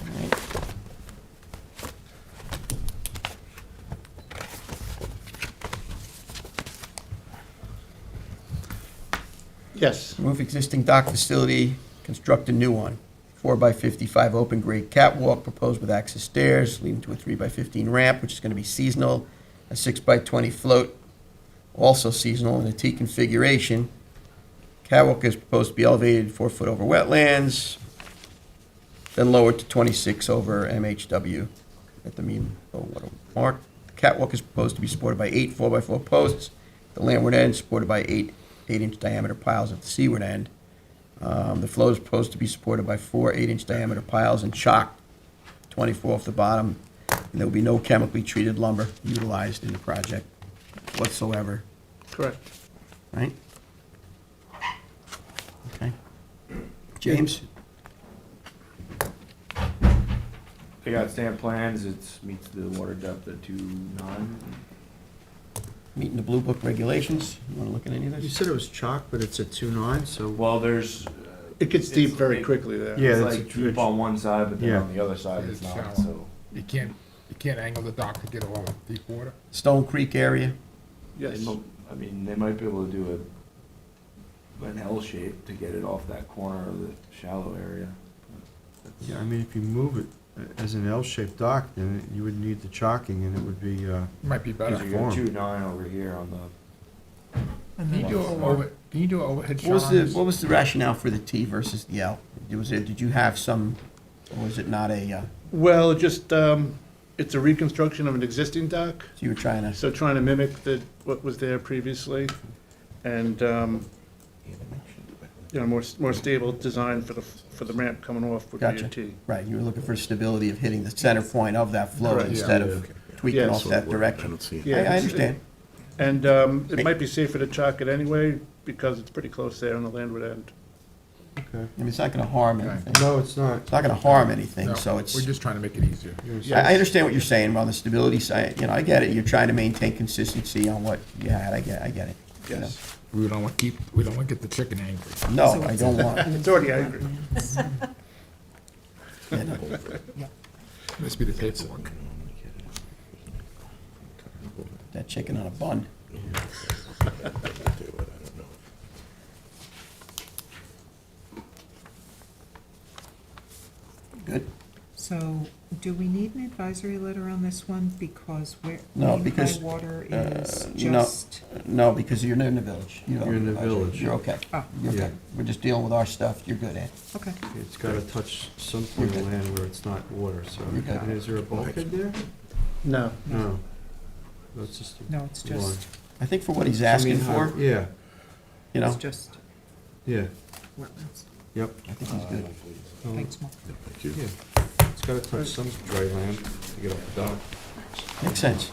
All right. Yes, Remove existing dock facility, construct a new one. 4x55 open grade catwalk proposed with access stairs, leading to a 3x15 ramp, which is going to be seasonal. A 6x20 float, also seasonal in a T configuration. Catwalk is proposed to be elevated 4 foot over wetlands, then lowered to 26 over MHW at the mean low water mark. The catwalk is proposed to be supported by 8 4x4 posts. The landward end supported by 8 8-inch diameter piles at the seaward end. The flow is proposed to be supported by 4 8-inch diameter piles and chock, 24 off the bottom. And there will be no chemically treated lumber utilized in the project whatsoever, correct. right? Okay. James? I got stamp plans, it meets the water depth at 2.9. Meeting the Blue Book regulations? You want to look at any of You this? said it was chalk, but it's at 2.9, so. Well, there's. It gets deep very quickly there. Yeah, It's that's like a- deep on one side, but then Yeah. on the other side it's It's not, shallow. so. You can't angle the dock to get all the deep water. Stone Creek area? Yes, I mean, they might be able to do an L shape to get it off that corner of the shallow area. Yeah, I mean, if you move it as an L-shaped dock, then you would need the chalking, and it would be, Might be better. Because you got 2.9 over here on the. Can you do an overhead shot What was on the, this? what was the rationale for the T versus the L? Did you have some, or was it not a, well, just, it's a reconstruction of an existing dock, so you were trying to? so trying to mimic what was there previously, and, more stable design for the ramp coming off would be Gotcha. a T. Right, you were looking for stability of hitting the center point of that flow Right. instead of tweaking Yes. off that I direction. don't see it. Yeah, I it's- understand. And it might be safer to chalk it anyway, because it's pretty close there on the landward end. I mean, it's not gonna harm anything. no, it's not. It's not gonna harm anything, No, so it's, We're just trying to make it easier. I understand what you're saying on the stability side, I get it, you're trying to maintain consistency on what you had, I get it. you know. Yes. We don't want to get the chicken angry. No, I don't want, It's already angry. you know. Must be the paperwork. That chicken on a bun. Good. So, do we need an advisory letter on this one? Because No, Main because, High Water is no. just, No, because you're in the village. You don't- You're in the village. You're okay. Oh. You're Yeah. okay. We're just dealing with our stuff. You're good, Ed. okay. It's gotta touch some point of land where it's not water, so. You're good. And is there a bulkhead there? No. No. That's just. a No, it's line. just, I think for what he's I mean, asking for, Yeah, you know, it's just yeah, wetlands. yep. I think he's good. Oh, Thanks, Mark. Yeah, it's gotta touch some dry land to get off the dock. Makes sense.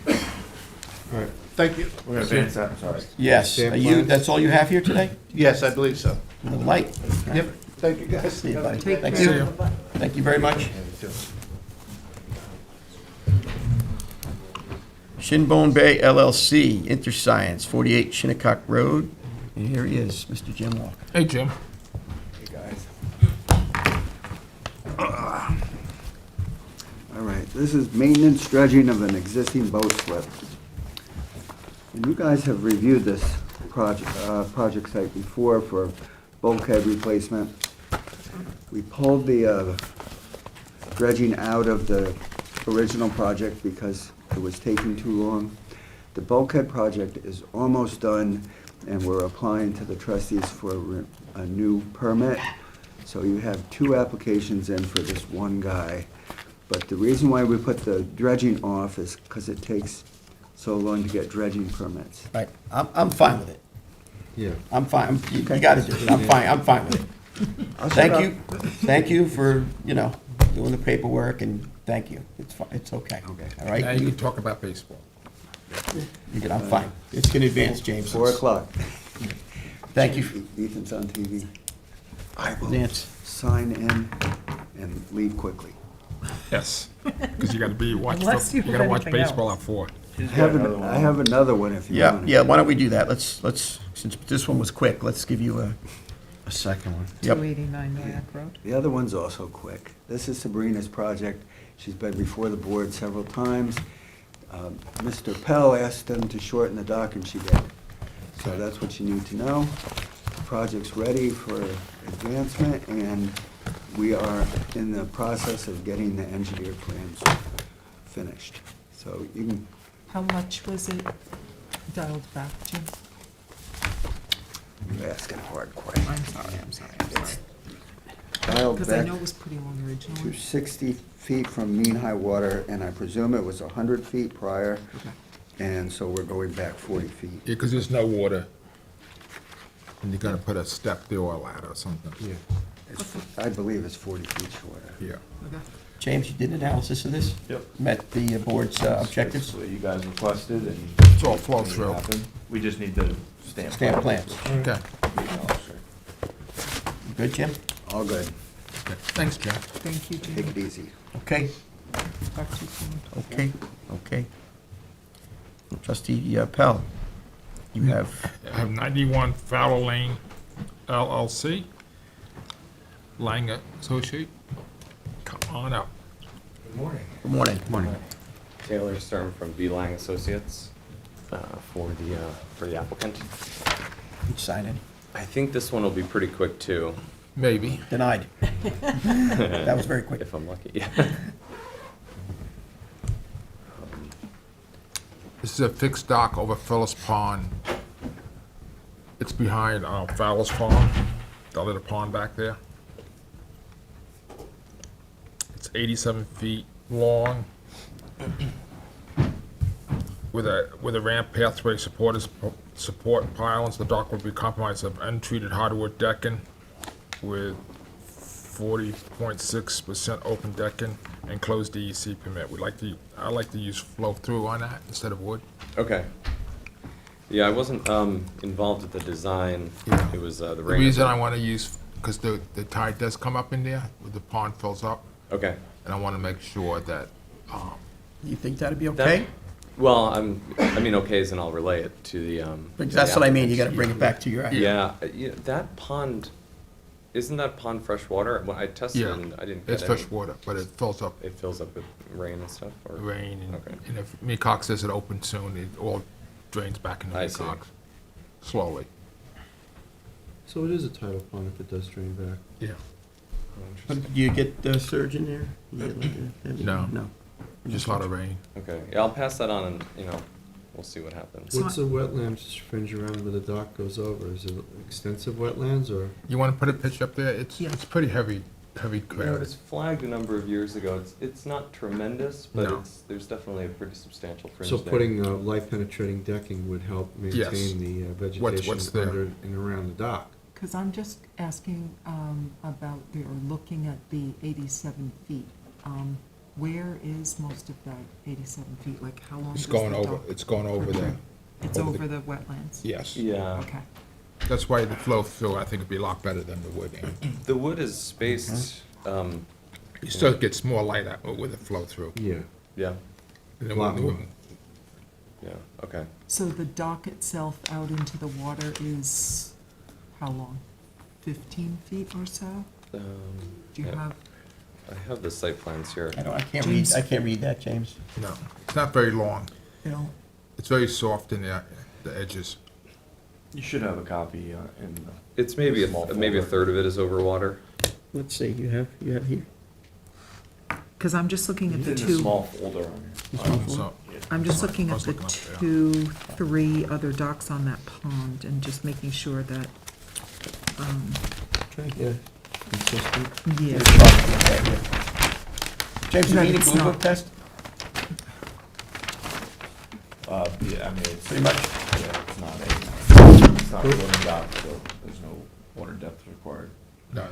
All right, Thank you. We're gonna advance that, I'm sorry. Yes. Stamp Are you, plans? that's all you have here today? Yes, I believe so. With a light? Yep, thank you, guys. See you, buddy. Take Thank care. you. Thank you very much. Shinbone Bay LLC, Interscience, 48 Shinnecock Road. And here he is, Mr. Jim Walker. Hey, Jim. All right, this is maintenance dredging of an existing boat slip. And you guys have reviewed this project site before for bulkhead replacement. We pulled the dredging out of the original project because it was taking too long. The bulkhead project is almost done, and we're applying to the trustees for a new permit. So you have 2 applications in for this one guy. But the reason why we put the dredging off is because it takes so long to get dredging permits. Right, I'm fine with it. Yeah. I'm fine, you gotta do it, I'm fine with it. I'll shut up. Thank you for, doing the paperwork, and thank you. It's okay. Okay. All Now right? you can talk about baseball. I'm fine. It's gonna advance, James. 4 o'clock. Thank you, Ethan's on TV. I will Nance. sign in and leave quickly. Yes, because you gotta Unless you you have gotta watch anything baseball else. at 4. I have another one if you want it. Yeah, why don't we do that? Let's, since this one was quick, let's give you A second one. Yep. 289 Noyak Road. The other one's also quick. This is Sabrina's project. She's been before the board several times. Mr. Pell asked them to shorten the dock, and she did. So that's what you need to know. The project's ready for advancement, and we are in the process of getting the engineered plans finished. So you can, How much was it dialed back, Jim? you're asking a hard question. I'm sorry. Dialed Because I back know it was pretty long to originally. 60 feet from mean high water, and I presume it was 100 feet prior, and so we're going back 40 feet. Yeah, because there's no water. And you gotta put a step there or a ladder or something. Yeah. I believe it's 40 feet shorter. Yeah. Okay. James, you did an analysis of this? Yep. Met the board's objectives? That's what you guys requested, and. It's all flow made it through. happen. We just need the stamp. Stamp plans. Okay. You good, Jim? All good. Okay. Thanks, Jack. Thank you, Take Jim. it easy. Okay, Talk to you soon. okay. Trustee Pell, you have, I have 91 Fowler Lane LLC. Lang Associate. Come on up. good morning. Morning. Taylor Stern from B. Lang Associates for the applicant. You sign in. I think this one will be pretty quick too, Maybe. Denied. That was very quick. if I'm lucky. Yeah. This is a fixed dock over Phyllis Pond. It's behind Fowler's Farm, the little pond back there. It's 87 feet long with a ramp pathway support pylons. The dock will be comprised of untreated hardwood decking with 40.6% open decking and closed DEC permit. I like to use flow through on that instead of wood. Okay. Yeah, I wasn't involved with the design. Yeah. It was the The rain. reason I want to use, because the tide does come up in there, where the pond fills up, Okay. and I want to make sure that, You think that'd be That- okay? Well, I mean, okays, and I'll relay it to the. Because the that's what I mean, you applicants. gotta bring it back to your. Yeah, that pond, isn't that pond fresh water? When I tested yeah, and I didn't get it's any. fresh water, but it fills up It fills up with rain and stuff, or? rain, Okay. and if Mecox says it opens soon, it all drains back into I see. Mecox, slowly. So it is a tidal pond if it does drain back. Yeah. But do you get the surge in there? You get like a heavy- No. No. Just a lot of rain. Okay, yeah, I'll pass that on and, we'll see what happens. So- What's the wetlands fringe around where the dock goes over? Is it extensive wetlands or? You want to put a picture up there? It's pretty heavy You know, it was flagged a number of years ago. It's not tremendous, but No. there's definitely a pretty substantial fringe So there. putting light penetrating decking would help Yes. maintain the What's vegetation there? under and around the dock. Because I'm just asking about, or looking at the 87 feet. Where is most of that 87 feet? Like, how long It's does going the over, dock- it's going over there. It's over the- over the wetlands? Yes. Yeah, Okay. That's why the flow through, I think, would be a lot better than the wood. the wood is spaced, You still get more light out with the flow through. Yeah. yeah, And A then lot when- more. yeah, okay. So the dock itself out into the water is how long? 15 feet or so? Do you Yeah. have, I have the site plans here. I can't James- read, I can't read that, James. No, it's not very long. you know, It's very soft in the edges. You should have a copy in the. It's maybe Small maybe a folder. third of it is over water. Let's see, you have here? because I'm just looking at It's the in the two, small folder on here. So, I'm just looking I at was the looking up there. 3 other docks on that pond and just making sure that, Yeah. Consistent. yeah. James, you That need a it's Google not- test, Yeah, I mean, it's. pretty much? Yeah, it's not a. It's not a floating dock, so there's no water depth required. No,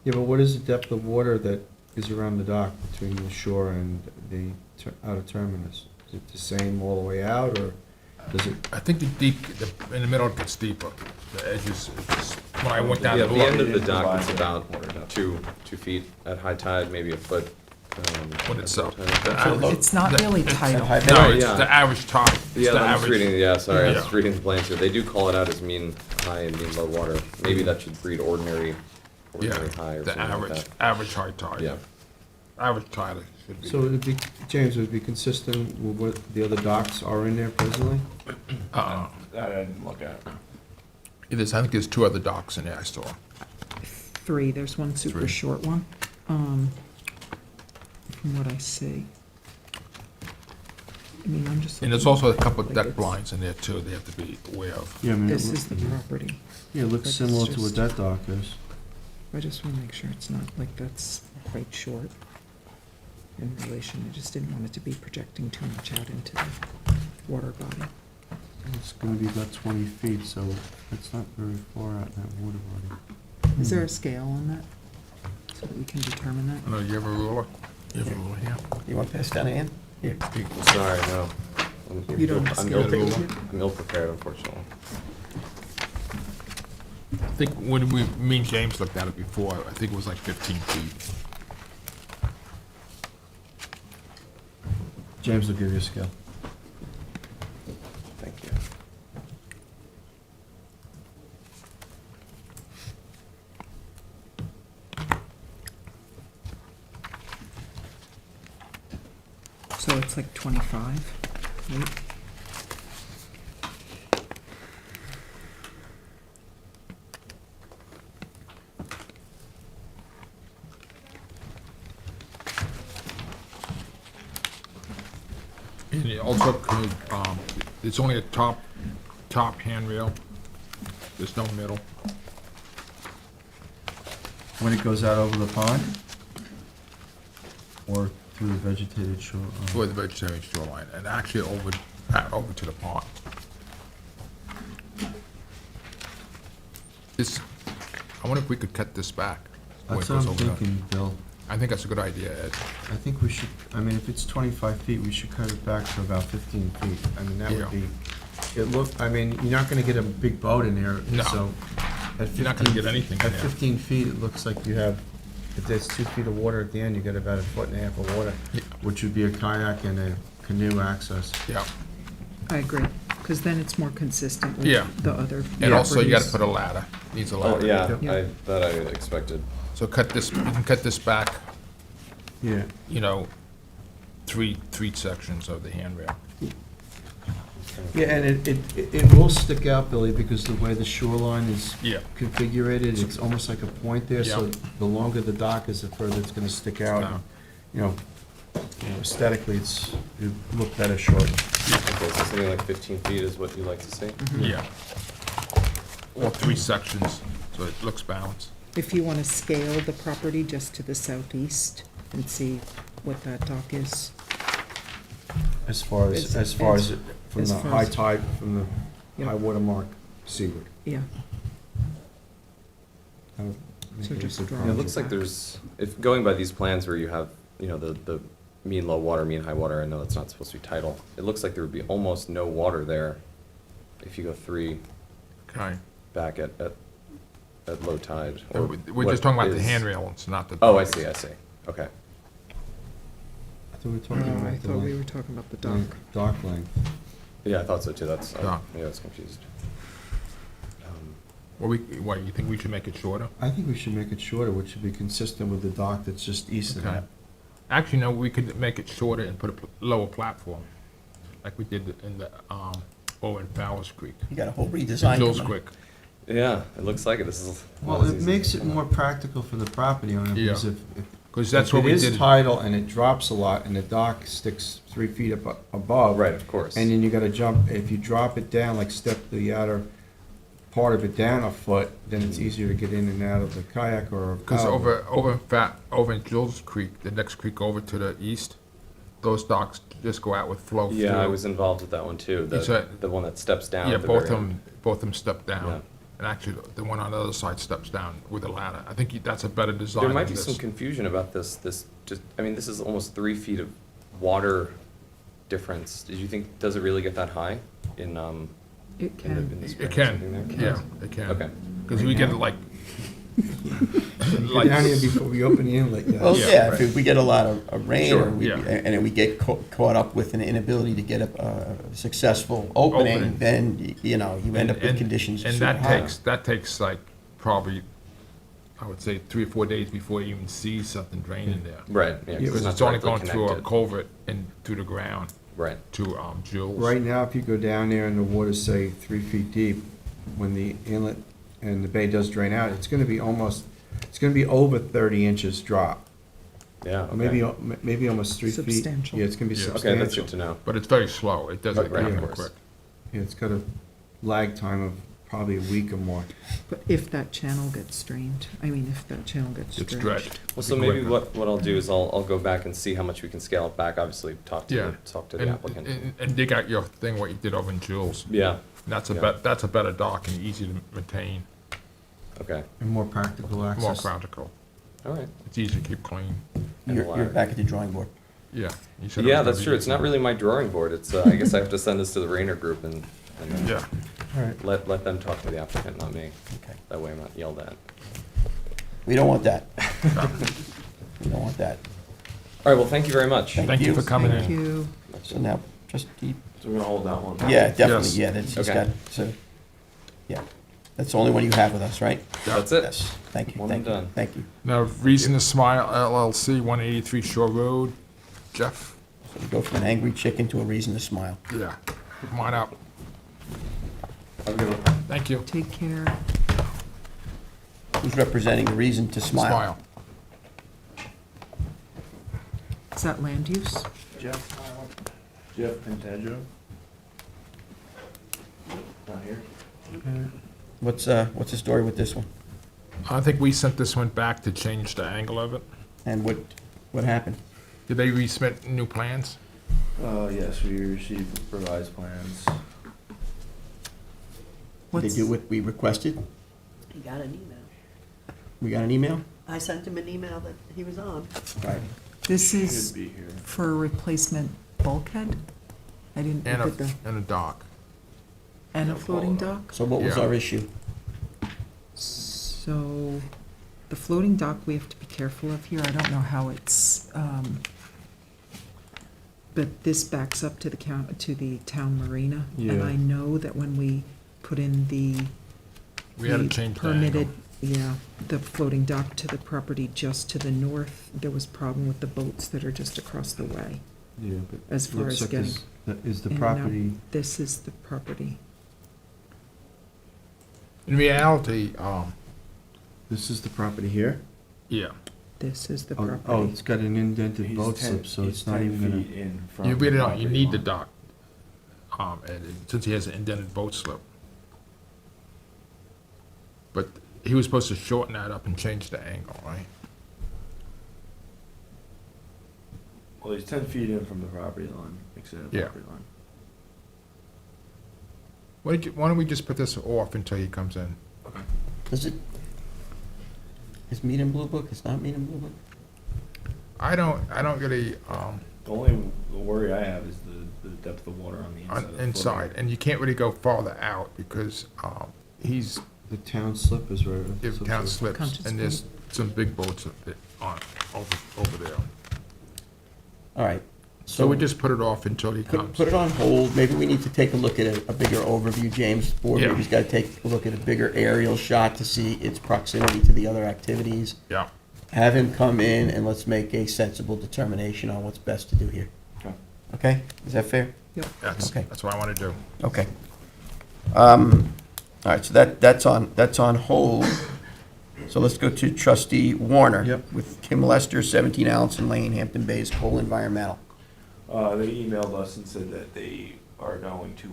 Yeah, but what is the depth of water that is around the dock between the shore and the outer terminus? Is it the same all the way out, or does it? I think in the middle it gets deeper. The edges, when I went down Yeah, to the end look, of the dock is Provide about water depth. 2 feet at high tide, maybe a foot. when at it's low up. tide. The average- It's not the- really it's- tidal. No, it's Yeah. the average tide. It's Yeah, the I'm just average. reading, sorry, I was Yeah. reading the plans here. They do call it out as mean high and mean low water. Maybe that should read ordinary high Yeah, or the something like average, that. average high tide. Yeah. Average tide should be. So it'd be, James, would it be consistent with what the other docks are in there presently? Uh, That I didn't look at. I think there's 2 other docks in there I saw. 3, there's one super 3. short one, from what I see. I mean, I'm just. And there's looking- also a couple of like deck it's- blinds in there too, they have to be aware of. Yeah, I mean, This is the property. yeah, it looks It's similar to what just- that dock is. I just want to make sure it's not like that's quite short in relation. I just didn't want it to be projecting too much out into the water body. It's gonna be about 20 feet, so it's not very far out in that water body. Is there a scale on that? So that we can determine that? No, you have a ruler? You have a ruler here? You want to pass down a hand? Here. Sorry, no. You don't have I'm scale ill- tape? I'm ill-prepared, unfortunately. I think when me and James looked at it before, I think it was like 15 feet. James will give you a scale. Thank you. So it's like 25, right? And it also could, it's only a top handrail. There's no middle. When it goes out over the pond? Or through the vegetated shore? For the vegetarian shoreline, and actually over to the pond. This, I wonder if we could cut this back. where That's it what goes I'm over the- thinking, Bill. I think that's a good idea, Ed. I think we should, I mean, if it's 25 feet, we should cut it back to about 15 feet. I mean, that Yeah. would be, I mean, you're not gonna get a big boat in there, No. so. at You're not gonna 15 get anything in At there. 15 feet, it looks like you have, if there's 2 feet of water at the end, you get about 1.5 foot of water, Yeah. which would be a kayak and a canoe access. Yeah, I agree, because then it's more consistent with Yeah. the other and also you gotta properties. put a ladder, needs a Oh, ladder. yeah, Yeah. that I expected. So cut this, you can cut this back, Yeah. you know, three sections of the handrail. Yeah, and it will stick out, Billy, because the way the shoreline is Yeah. configured, it's almost like a point there, so Yeah. the longer the dock is, the further it's gonna stick out. Yeah. You know, aesthetically, it look better short. Okay, so something like 15 feet is what you like to see? Yeah. All 3 sections, so it looks balanced. If you want to scale the property just to the southeast and see what that dock is. As far As- as far as- as, from as the far high as- tide, from the Yeah. high water mark seaward. Yeah, That would make So it a just good draw Yeah, it project. looks like there's, if going by these plans where you have, you know, the mean low water, mean high water, I know that's not supposed to be tidal. It looks like there would be almost no water there if you go 3 Okay. back at low tide. or We're what just talking about the is- handrail, it's not the. Oh, I see, okay. I thought we were talking no, about I the thought we length- were talking about the dock. Dock length. Yeah, I thought so too, that's, Yeah. yeah, I was confused. What, you think we should make it shorter? I think we should make it shorter, which should be consistent with the dock that's just east of Okay. that. Actually, no, we could make it shorter and put a lower platform, like we did in the, over in Fowler's Creek. You got a whole redesign Jules coming. Creek. Yeah, it looks like it, this is. Well, it makes it more practical for the property owner, Yeah. because if Because that's what we If it did. is tidal and it drops a lot, and the dock sticks 3 feet above. Right, of course. And then you gotta jump, if you drop it down, like step the outer part of it down a foot, then it's easier to get in and out of the kayak or. Because paddleboat. over in Jules Creek, the next creek over to the east, those docks just go out with flow through. Yeah, I was involved with that one too, Is that- the one that steps down. Yeah, at the both of very end. them, both of them step Yeah. down. And actually, the one on the other side steps down with a ladder. I think that's a better design There might than be some this. confusion about this, this is almost 3 feet of water difference. Did you think, does it really get that high in, It in can. the It spring or can, something there? yeah, it can. Okay. Because we get it like, Get down here before we open the inlet, yeah. Well, Yeah, yeah, right. if we get a lot of rain, Sure, or we- yeah. and then we get caught up with an inability to get a successful opening, Opening. then, you know, you end up with and- conditions. and super that high. takes like probably, I would say, 3 or 4 days before you even see something draining there. Right, yeah. Because not it's only directly going through a connected. culvert and through the ground Right. to Jules. Right now, if you go down there and the water's, say, 3 feet deep, when the inlet and the bay does drain out, it's gonna be over 30 inches drop. Yeah. Or maybe, okay. maybe almost 3 feet. Substantial. Yeah, it's gonna be Yeah. Okay, that's substantial. good to know. But it's very slow. It doesn't Right, of happen course. quick. Yeah, it's got a lag time of probably a week or more. But if that channel gets strained, if that channel gets It's stretched. dredged. Well, so maybe what I'll do is I'll go back and see how much we can scale it back, obviously, talk to Yeah. the And- applicant. And dig out your thing, what you did over in Jules. Yeah, That's Yeah. that's a better dock and easy to maintain, okay, And more practical more access. practical. all right. It's easy to keep clean. And You're ladder. back at the drawing board. Yeah. You said it Yeah, was that's gonna true. be It's not easy. really my drawing board. It's, I guess I have to send this to the Rayner group and Yeah. All right. let them talk to the applicant, not me. Okay. That way I'm not yelled at. We don't want that. We don't want that. All right, well, thank you very much. Thank Thank you you. for coming Thank in. you. So now, trustee, So we're gonna hold that one. yeah, definitely, Yes. yeah, that's, he's Okay. got, so, yeah. That's the only one you have with us, right? That's it. Yes, thank you, One thank and you, done. thank you. Now, Reason to Smile LLC, 183 Shore Road. Jeff? So we go from an angry chicken to a reason to smile. Yeah. Come on up. Have a good one. Thank you. Take care. Who's representing the reason to smile? Smile. Is that land use? Jeff Pentejo? Not here? What's the story with this one? I think we sent this one back to change the angle of it. And what happened? Did they resubmit new plans? Yes, we received revised plans. Did they What's- do what we requested? He got an email. We got an email? I sent him an email that he was on. Right. This is Should be here. for a replacement bulkhead? I didn't And look at the, a dock. and a floating dock? So what was Yeah. our issue? So, the floating dock, we have to be careful of here. I don't know how it's, but this backs up to the town marina. And Yeah. I know that when we put in We had to the change the permitted, angle. yeah, the floating dock to the property just to the north, there was problem with the boats that are just across the way. Yeah, but As far looks as like getting- this- that is the And now property, This is the property. In reality, this is the property here? yeah. This is the Oh, property. it's got an indented He's boat 10 slip, so he's it's not 10 even gonna. feet in from You really the don't, you property need the line. dock. Since he has an indented boat slip. But he was supposed to shorten that up and change the angle, right? Well, he's 10 feet in from the property line, extended Yeah. property line. Why don't we just put this off until he comes in? Does it, is meet in Blue Book, it's not meet in Blue Book? I don't really, The only worry I have is the depth of water on the inside. on of the inside, floating. and you can't really go farther out because, he's, The town slip is right. if town slips, Conscious and there's some big boats on, over there. All right. So we just put it off until he comes. Put it on hold, maybe we need to take a look at a bigger overview, James. Board Yeah. maybe's gotta take a look at a bigger aerial shot to see its proximity to the other activities. Yeah, Have him come in and let's make a sensible determination on what's best to do here. Okay. Okay, is that fair? Okay. that's what I want to do. Okay. All right, so that's on hold. So let's go to trustee Warner. Yep. With Kim Lester, 17 Allenson Lane, Hampton Bays, Cole Environmental. They emailed us and said that they are going to,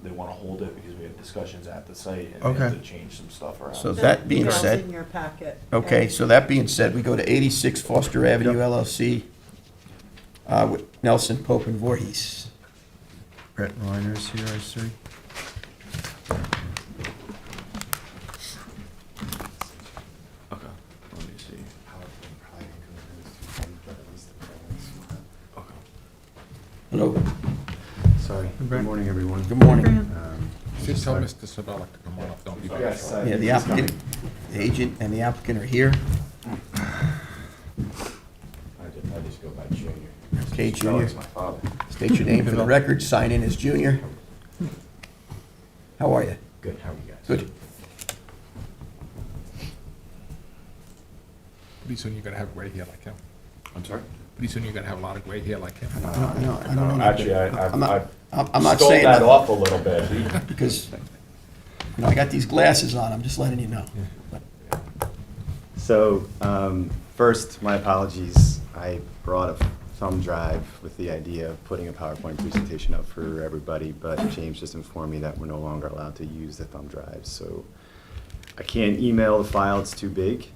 they want to hold it because we have discussions at the site and they have Okay. to change some stuff around. So that being Email's said, in your packet. okay, so that being said, we go to 86 Foster Avenue Yep. LLC. with Nelson, Pope, and Voorhees. Brett Reiner's here, I see. Okay, let me see. Hello, Sorry, good morning, everyone. good morning. Just tell Mr. Sabella to come on up, don't be bashful. Yes, Yeah, the applicant, the agent, and the applicant are here. I just go by Junior. Okay, Junior. my father. State your name for the record, sign in as Junior. How are you? Good, how are you guys? Good. Pretty soon you're gonna have gray hair like him. I'm sorry? Pretty soon you're gonna have a lot of gray hair like him. I don't know. Actually, I'm not- I've I'm not stole saying that that off a little bit. because, I got these glasses on, I'm just letting you know. So, first, my apologies. I brought a thumb drive with the idea of putting a PowerPoint presentation up for everybody, but James just informed me that we're no longer allowed to use the thumb drive. So I can't email the file, it's too big.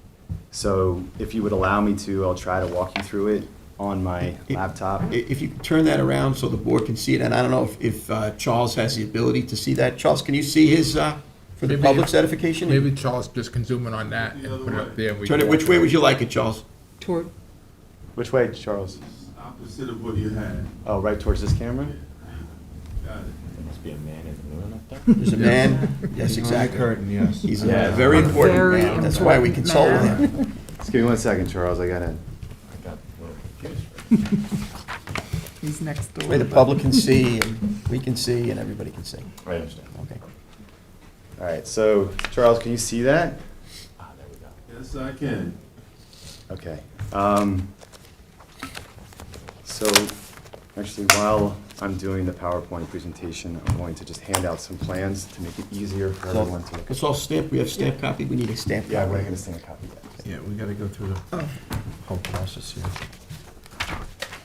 So if you would allow me to, I'll try to walk you through it on my laptop. If you could turn that around so the board can see it, and I don't know if Charles has the ability to see that. Charles, can you see his, for the Maybe- public's edification? Maybe Charles just can zoom in on that and put it up there. and we Turn it, can which watch way would you like it, Charles? Toward, Which way, Charles? Opposite of what you had. Oh, right towards this camera? Got it. There must be a man in the moon up there. There's a man, yes, Behind the exactly. curtain, yes. He's a Yeah. very important Very man, that's why we important consulted man. him. Just give me 1 second, Charles, I gotta. I got a little confused. he's next door. Way the public can see, and we can see, and everybody can see. I understand. Okay. All right, so, Charles, can you see that? Ah, there we go. Yes, I can. Okay. So, actually, while I'm doing the PowerPoint presentation, I'm going to just hand out some plans to make it easier for everyone to look at. It's all stamped, we have stamp copy, we need a stamp copy. Yeah, we're gonna send a copy. Yeah, we gotta go through the whole process here.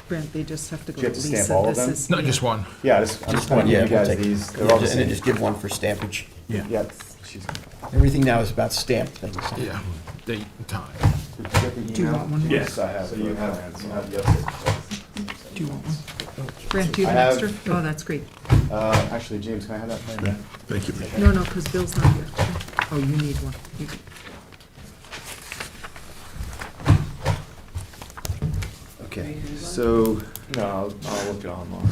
Brent, they just have to go Do you to have to stamp Lisa. all of This them? is- No, just one. Yeah, I'm just gonna Yeah, give you we'll guys take- these, they're all the And then same. just give one for stampage. Yeah. Yeah, she's. Everything now is about stamped things. Yeah, date and time. Did you get the Do you email? want one more? Yes, I have. So you have the updates. Do you want one? Brent, do you I have have- an extra? Oh, that's great. Actually, James, can I have that plan? Thank you. No, because Bill's not here. Oh, you need one. You- Okay, so No, I'll look it online.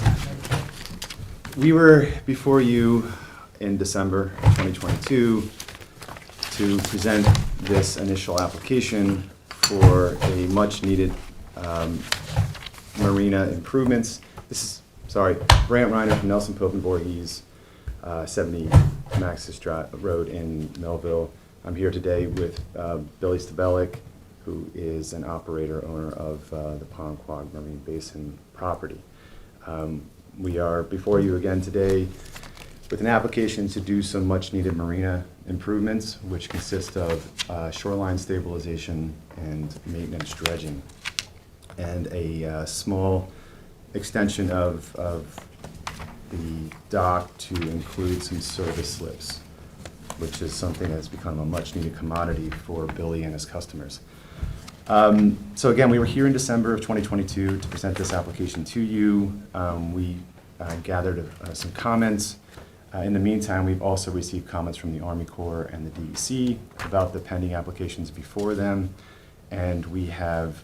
we were before you in December 2022 to present this initial application for a much-needed marina improvements. This is, sorry, Brant Reiner from Nelson Pope and Voorhees, 70 Maxis Road in Melville. I'm here today with Billy Stabelic, who is an operator, owner of the Ponquag Marine Basin property. We are before you again today with an application to do some much-needed marina improvements, which consist of shoreline stabilization and maintenance dredging, and a small extension of the dock to include some service slips, which is something that's become a much-needed commodity for Billy and his customers. So again, we were here in December of 2022 to present this application to you. We gathered some comments. In the meantime, we've also received comments from the Army Corps and the DEC about the pending applications before them, and we have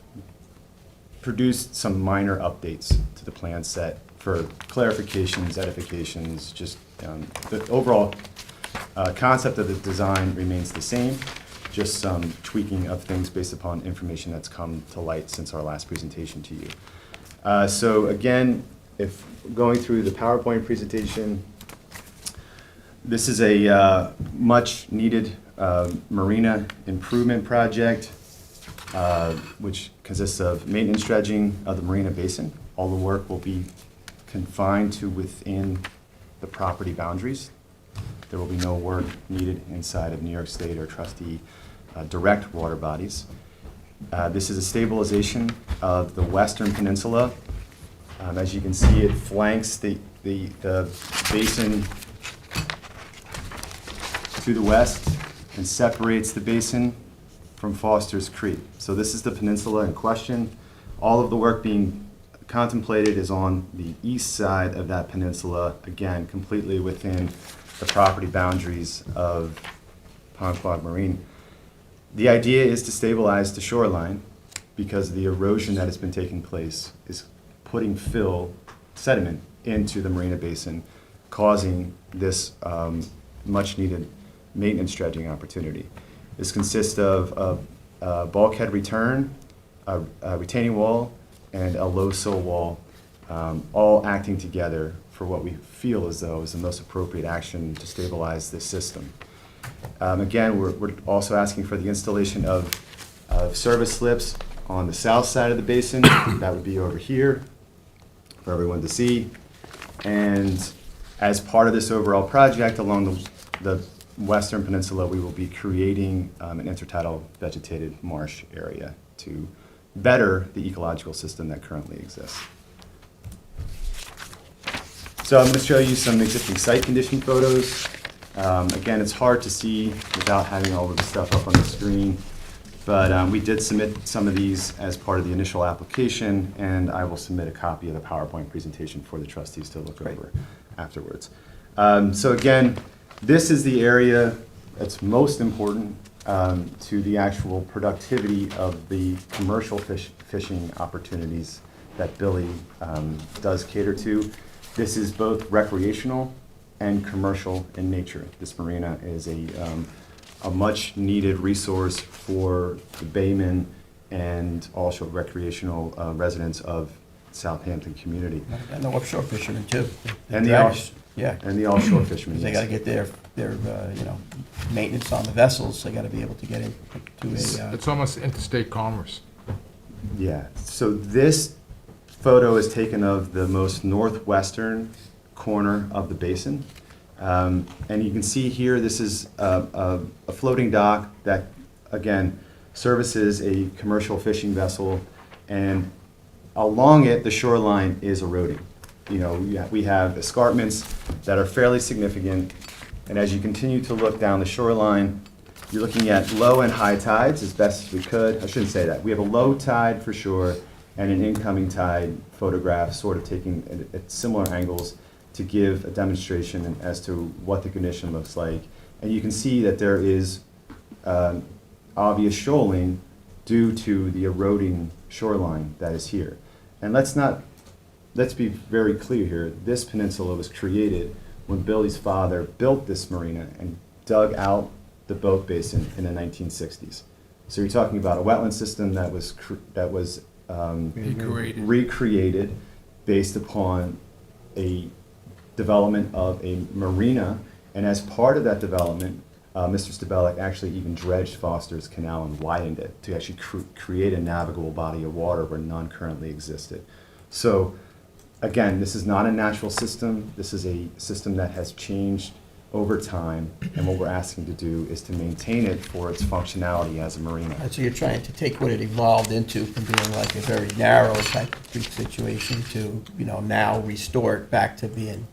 produced some minor updates to the plan set for clarifications, edifications, just the overall concept of the design remains the same, just some tweaking of things based upon information that's come to light since our last presentation to you. So again, if going through the PowerPoint presentation, this is a much-needed marina improvement project, which consists of maintenance dredging of the marina basin. All the work will be confined to within the property boundaries. There will be no work needed inside of New York State or trustee direct water bodies. This is a stabilization of the western peninsula. As you can see, it flanks the basin to the west and separates the basin from Foster's Creek. So this is the peninsula in question. All of the work being contemplated is on the east side of that peninsula, again, completely within the property boundaries of Ponquag Marine. The idea is to stabilize the shoreline because the erosion that has been taking place is putting sediment into the marina basin, causing this much-needed maintenance dredging opportunity. This consists of a bulkhead return, a retaining wall, and a low sill wall, all acting together for what we feel as though is the most appropriate action to stabilize this system. Again, we're also asking for the installation of service slips on the south side of the basin. That would be over here for everyone to see. And as part of this overall project along the western peninsula, we will be creating an intertidal vegetated marsh area to better the ecological system that currently exists. So I'm going to show you some existing site condition photos. Again, it's hard to see without having all of the stuff up on the screen, but we did submit some of these as part of the initial application, and I will submit a copy of the PowerPoint presentation for the trustees to look over afterwards. So again, this is the area that's most important to the actual productivity of the commercial fishing opportunities that Billy does cater to. This is both recreational and commercial in nature. This marina is a much-needed resource for the baymen and also recreational residents of Southampton community. And the offshore fishermen too. And the offshore fishermen. They yes. gotta get their maintenance on the vessels, they gotta be able to get into It's almost interstate commerce. Yeah, so this photo is taken of the most northwestern corner of the basin. And you can see here, this is a floating dock that, again, services a commercial fishing vessel, and along it, the shoreline is eroding. You know, we have escarpments that are fairly significant, and as you continue to look down the shoreline, you're looking at low and high tides as best as we could. I shouldn't say that. We have a low tide for sure, and an incoming tide photograph sort of taking at similar angles to give a demonstration as to what the condition looks like. And you can see that there is obvious shoaling due to the eroding shoreline that is here. And let's be very clear here. This peninsula was created when Billy's father built this marina and dug out the boat basin in the 1960s. So you're talking about a wetland system that was recreated based upon a development of a marina, and as part of that development, Mr. Stabelek actually even dredged Foster's Canal and widened it to actually create a navigable body of water where none currently existed. So again, this is not a natural system. This is a system that has changed over time, and what we're asking to do is to maintain it for its functionality as a marina. And so you're trying to take what it evolved into from being like a very narrow type of creek situation to, now restore it back to being,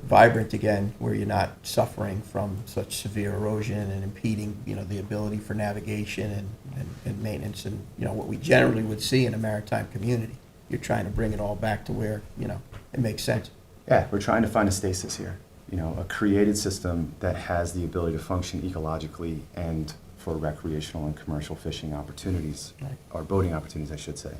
vibrant again, where you're not suffering from such severe erosion and impeding, the ability for navigation and maintenance and, what we generally would see in a maritime community. You're trying to bring it all back to where, it makes sense. Yeah, we're trying to find a stasis here. A created system that has the ability to function ecologically and for recreational and commercial fishing opportunities, or boating opportunities, I should say.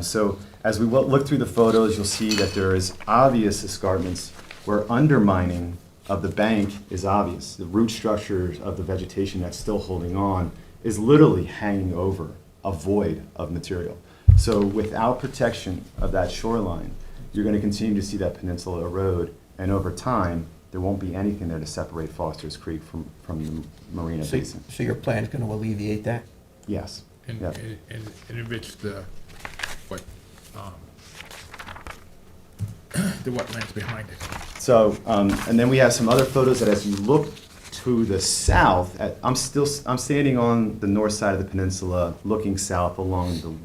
So as we look through the photos, you'll see that there is obvious escarpments where undermining of the bank is obvious. The root structure of the vegetation that's still holding on is literally hanging over a void of material. So without protection of that shoreline, you're going to continue to see that peninsula erode. And over time, there won't be anything there to separate Foster's Creek from the marina basin. So your plan is going to alleviate that? Yes. And Yep. enrich the wetlands behind it. So, and then we have some other photos that as you look to the south, I'm standing on the north side of the peninsula, looking south along the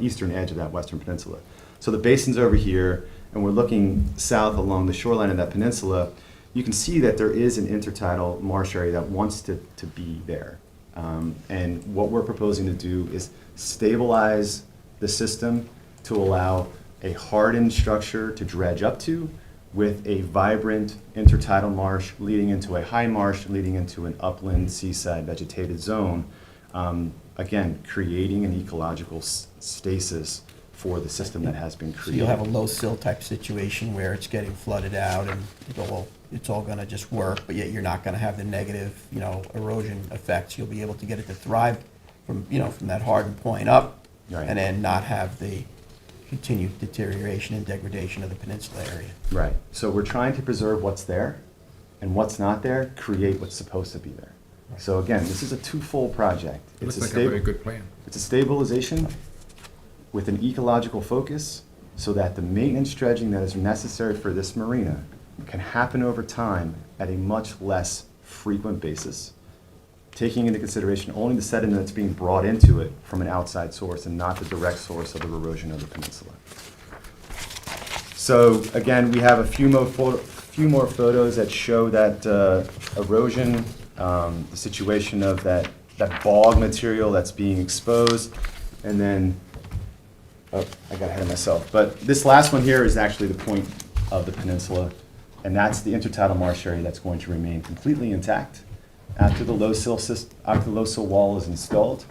eastern edge of that western peninsula. So the basin's over here, and we're looking south along the shoreline of that peninsula. You can see that there is an intertidal marsh area that wants to be there. And what we're proposing to do is stabilize the system to allow a hardened structure to dredge up to, with a vibrant intertidal marsh leading into a high marsh, leading into an upland seaside vegetated zone. Again, creating an ecological stasis for the system that has been So created. you'll have a low sill type situation where it's getting flooded out and you go, well, it's all gonna just work, but yet you're not gonna have the negative, erosion effects. You'll be able to get it to thrive from, from that hardened point up, Right. and then not have the continued deterioration and degradation of the peninsula area. Right. So we're trying to preserve what's there, and what's not there, create what's supposed to be there. So again, this is a twofold project. It It's looks a like a very good plan. It's a stabilization with an ecological focus so that the maintenance dredging that is necessary for this marina can happen over time at a much less frequent basis, taking into consideration only the sediment that's being brought into it from an outside source and not the direct source of the erosion of the peninsula. So again, we have a few more photos that show that erosion, the situation of that bog material that's being exposed, and then, oh, I got ahead of myself. But this last one here is actually the point of the peninsula, and that's the intertidal marsh area that's going to remain completely intact. After the low sill wall is installed,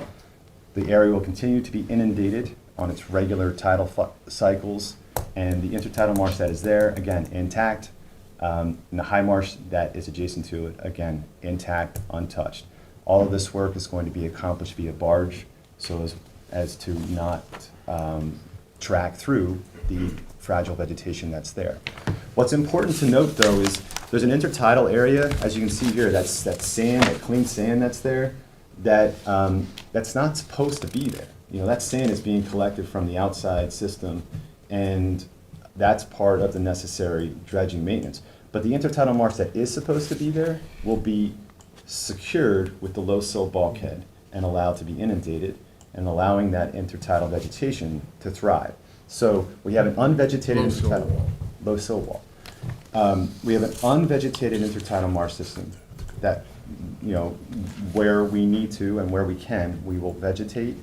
the area will continue to be inundated on its regular tidal cycles, and the intertidal marsh that is there, again, intact, and the high marsh that is adjacent to it, again, intact, untouched. All of this work is going to be accomplished via barge, so as to not track through the fragile vegetation that's there. What's important to note, though, is there's an intertidal area, as you can see here, that sand, that clean sand that's there, that's not supposed to be there. That sand is being collected from the outside system, and that's part of the necessary dredging maintenance. But the intertidal marsh that is supposed to be there will be secured with the low sill bulkhead and allowed to be inundated, and allowing that intertidal vegetation to thrive. So we have an unvegetated low sill wall. We have an unvegetated intertidal marsh system that, where we need to and where we can, we will vegetate,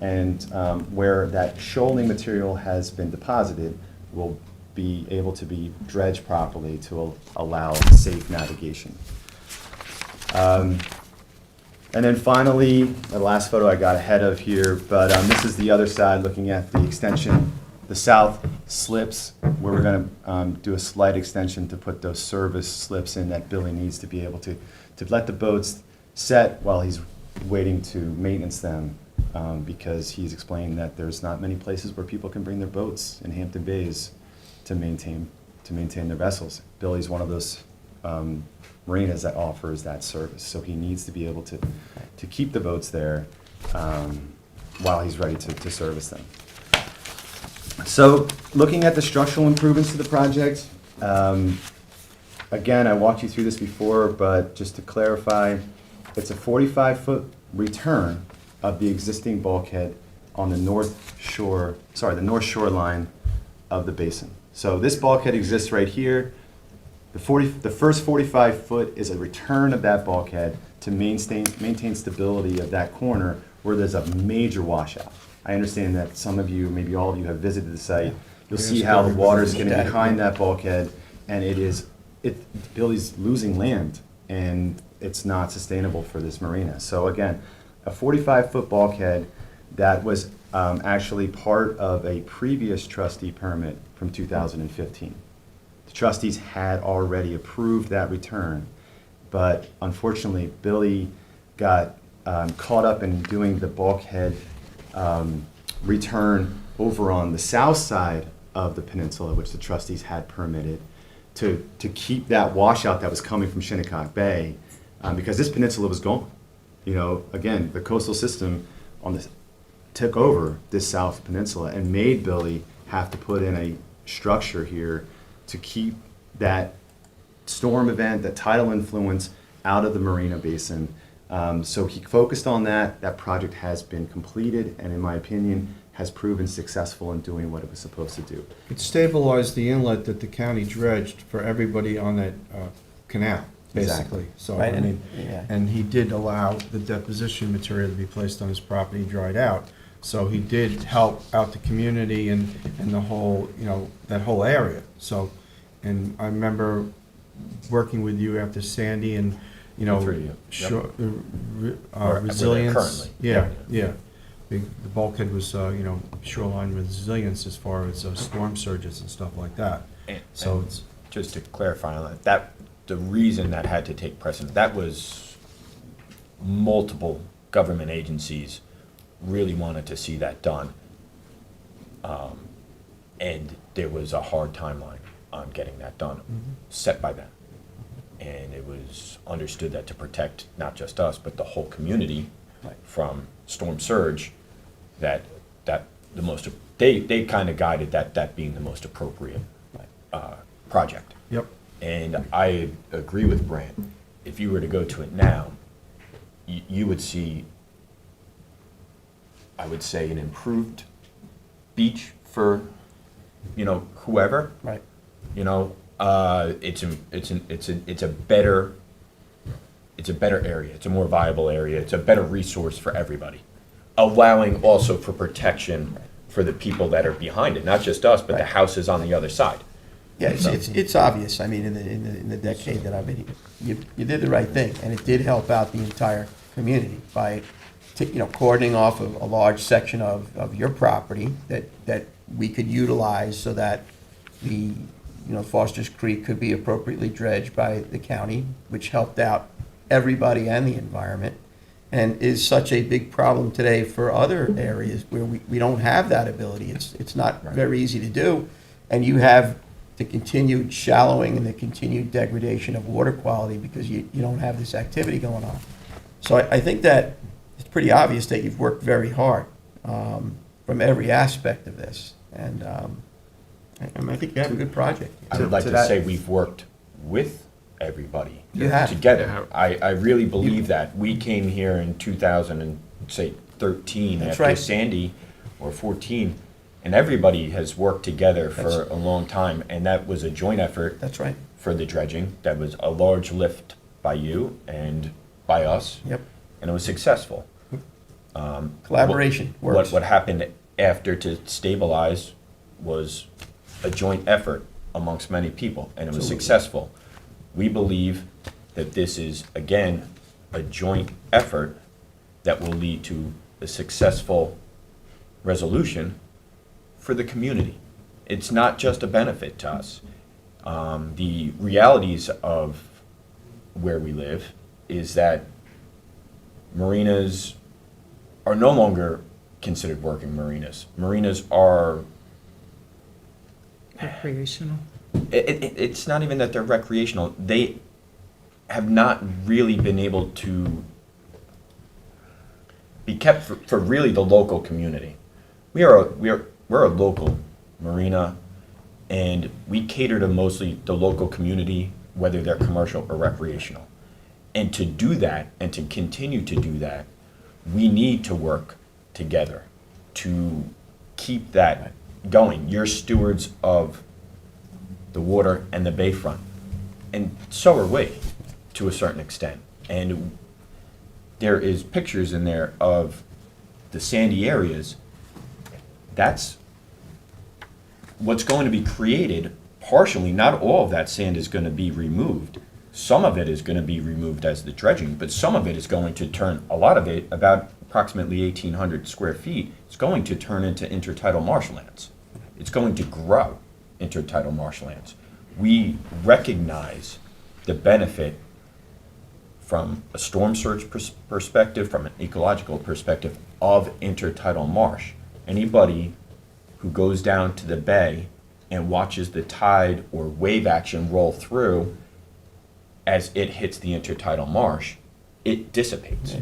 and where that shoaling material has been deposited, will be able to be dredged properly to allow safe navigation. And then finally, the last photo I got ahead of here, but this is the other side looking at the extension, the south slips, where we're going to do a slight extension to put those service slips in that Billy needs to be able to let the boats set while he's waiting to maintenance them, because he's explained that there's not many places where people can bring their boats in Hampton Bays to maintain their vessels. Billy's one of those marinas that offers that service, so he needs to be able to keep the boats there while he's ready to service them. So, looking at the structural improvements to the project, again, I walked you through this before, but just to clarify, it's a 45-foot return of the existing bulkhead on the north shoreline of the basin. So this bulkhead exists right here. The first 45 foot is a return of that bulkhead to maintain stability of that corner where there's a major washout. I understand that some of you, maybe all of you, have visited the site. You'll see how the water is getting behind that bulkhead, and Billy's losing land, and it's not sustainable for this marina. So again, a 45-foot bulkhead that was actually part of a previous trustee permit from 2015. The trustees had already approved that return, but unfortunately, Billy got caught up in doing the bulkhead return over on the south side of the peninsula, which the trustees had permitted, to keep that washout that was coming from Shinnecock Bay, because this peninsula was gone. Again, the coastal system took over this south peninsula and made Billy have to put in a structure here to keep that storm event, that tidal influence out of the marina basin. So he focused on that. That project has been completed, and in my opinion, has proven successful in doing what it was supposed to do. It stabilized the inlet that the county dredged for everybody on that canal, basically. Exactly. So, Right, I mean, yeah. and he did allow the deposition material to be placed on his property, dried out. So he did help out the community and the whole, that whole area. So, and I remember working with you after Sandy and, The three of you. sure, We're there resilience. currently. Yeah, yeah. The bulkhead was, shoreline resilience as far as storm surges and stuff like that. So it's, Just to clarify on that, the reason that had to take precedent, that was multiple government agencies really wanted to see that done. And there was a hard timeline on getting that done, set by them. And it was understood that to protect not just us, but the whole community from storm surge, that the most, they kind of guided that being the most appropriate project. yep. And I agree with Brant. If you were to go to it now, you would see, I would say, an improved beach for, whoever. Right. It's a better area. It's a more viable area. It's a better resource for everybody, allowing also for protection for the people that are behind it, not just us, but the houses on the other side. Yeah, it's obvious. I mean, in the decade that I've been here, you did the right thing, and it did help out the entire community by, cordoning off a large section of your property that we could utilize so that the, Foster's Creek could be appropriately dredged by the county, which helped out everybody and the environment, and is such a big problem today for other areas where we don't have that ability. It's not very easy to do, and you have the continued shallowing and the continued degradation of water quality because you don't have this activity going on. So I think that it's pretty obvious that you've worked very hard from every aspect of this, and I think you have a good project. I would like to to that- say we've worked with everybody You have. together. I really believe that. We came here in 2013 That's after right. Sandy, or 14, and everybody has worked together for a long time, and that was a joint effort That's right. for the dredging. That was a large lift by you and by us, Yep. and it was successful. Collaboration works. What happened after to stabilize was a joint effort amongst many people, and it was Absolutely. successful. We believe that this is, again, a joint effort that will lead to a successful resolution for the community. It's not just a benefit to us. The realities of where we live is that marinas are no longer considered working marinas. Marinas are, Recreational. it's not even that they're recreational. They have not really been able to be kept for really the local community. We're a local marina, and we cater to mostly the local community, whether they're commercial or recreational. And to do that, and to continue to do that, we need to work together to keep that going. You're stewards of the water and the bayfront, and so are we, to a certain extent. And there is pictures in there of the sandy areas. That's what's going to be created partially. Not all of that sand is going to be removed. Some of it is going to be removed as the dredging, but some of it is going to turn, a lot of it, about approximately 1,800 square feet, is going to turn into intertidal marshlands. It's going to grow intertidal marshlands. We recognize the benefit from a storm surge perspective, from an ecological perspective of intertidal marsh. Anybody who goes down to the bay and watches the tide or wave action roll through as it hits the intertidal marsh, it dissipates.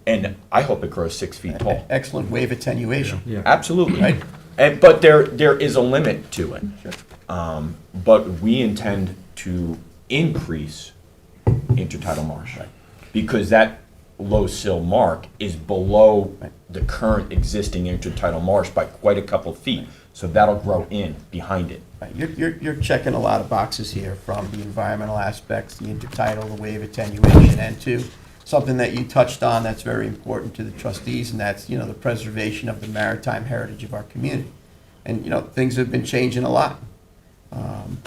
And I hope it grows 6 feet tall. Excellent wave attenuation. Yeah. Absolutely. Right. But there is a limit to it. But we intend to increase intertidal marsh, because that low sill mark is below the current existing intertidal marsh by quite a couple feet. So that'll grow in behind it. Right. You're checking a lot of boxes here, from the environmental aspects, the intertidal, the wave attenuation, and to something that you touched on that's very important to the trustees, and that's, you know, the preservation of the maritime heritage of our community. And, you know, things have been changing a lot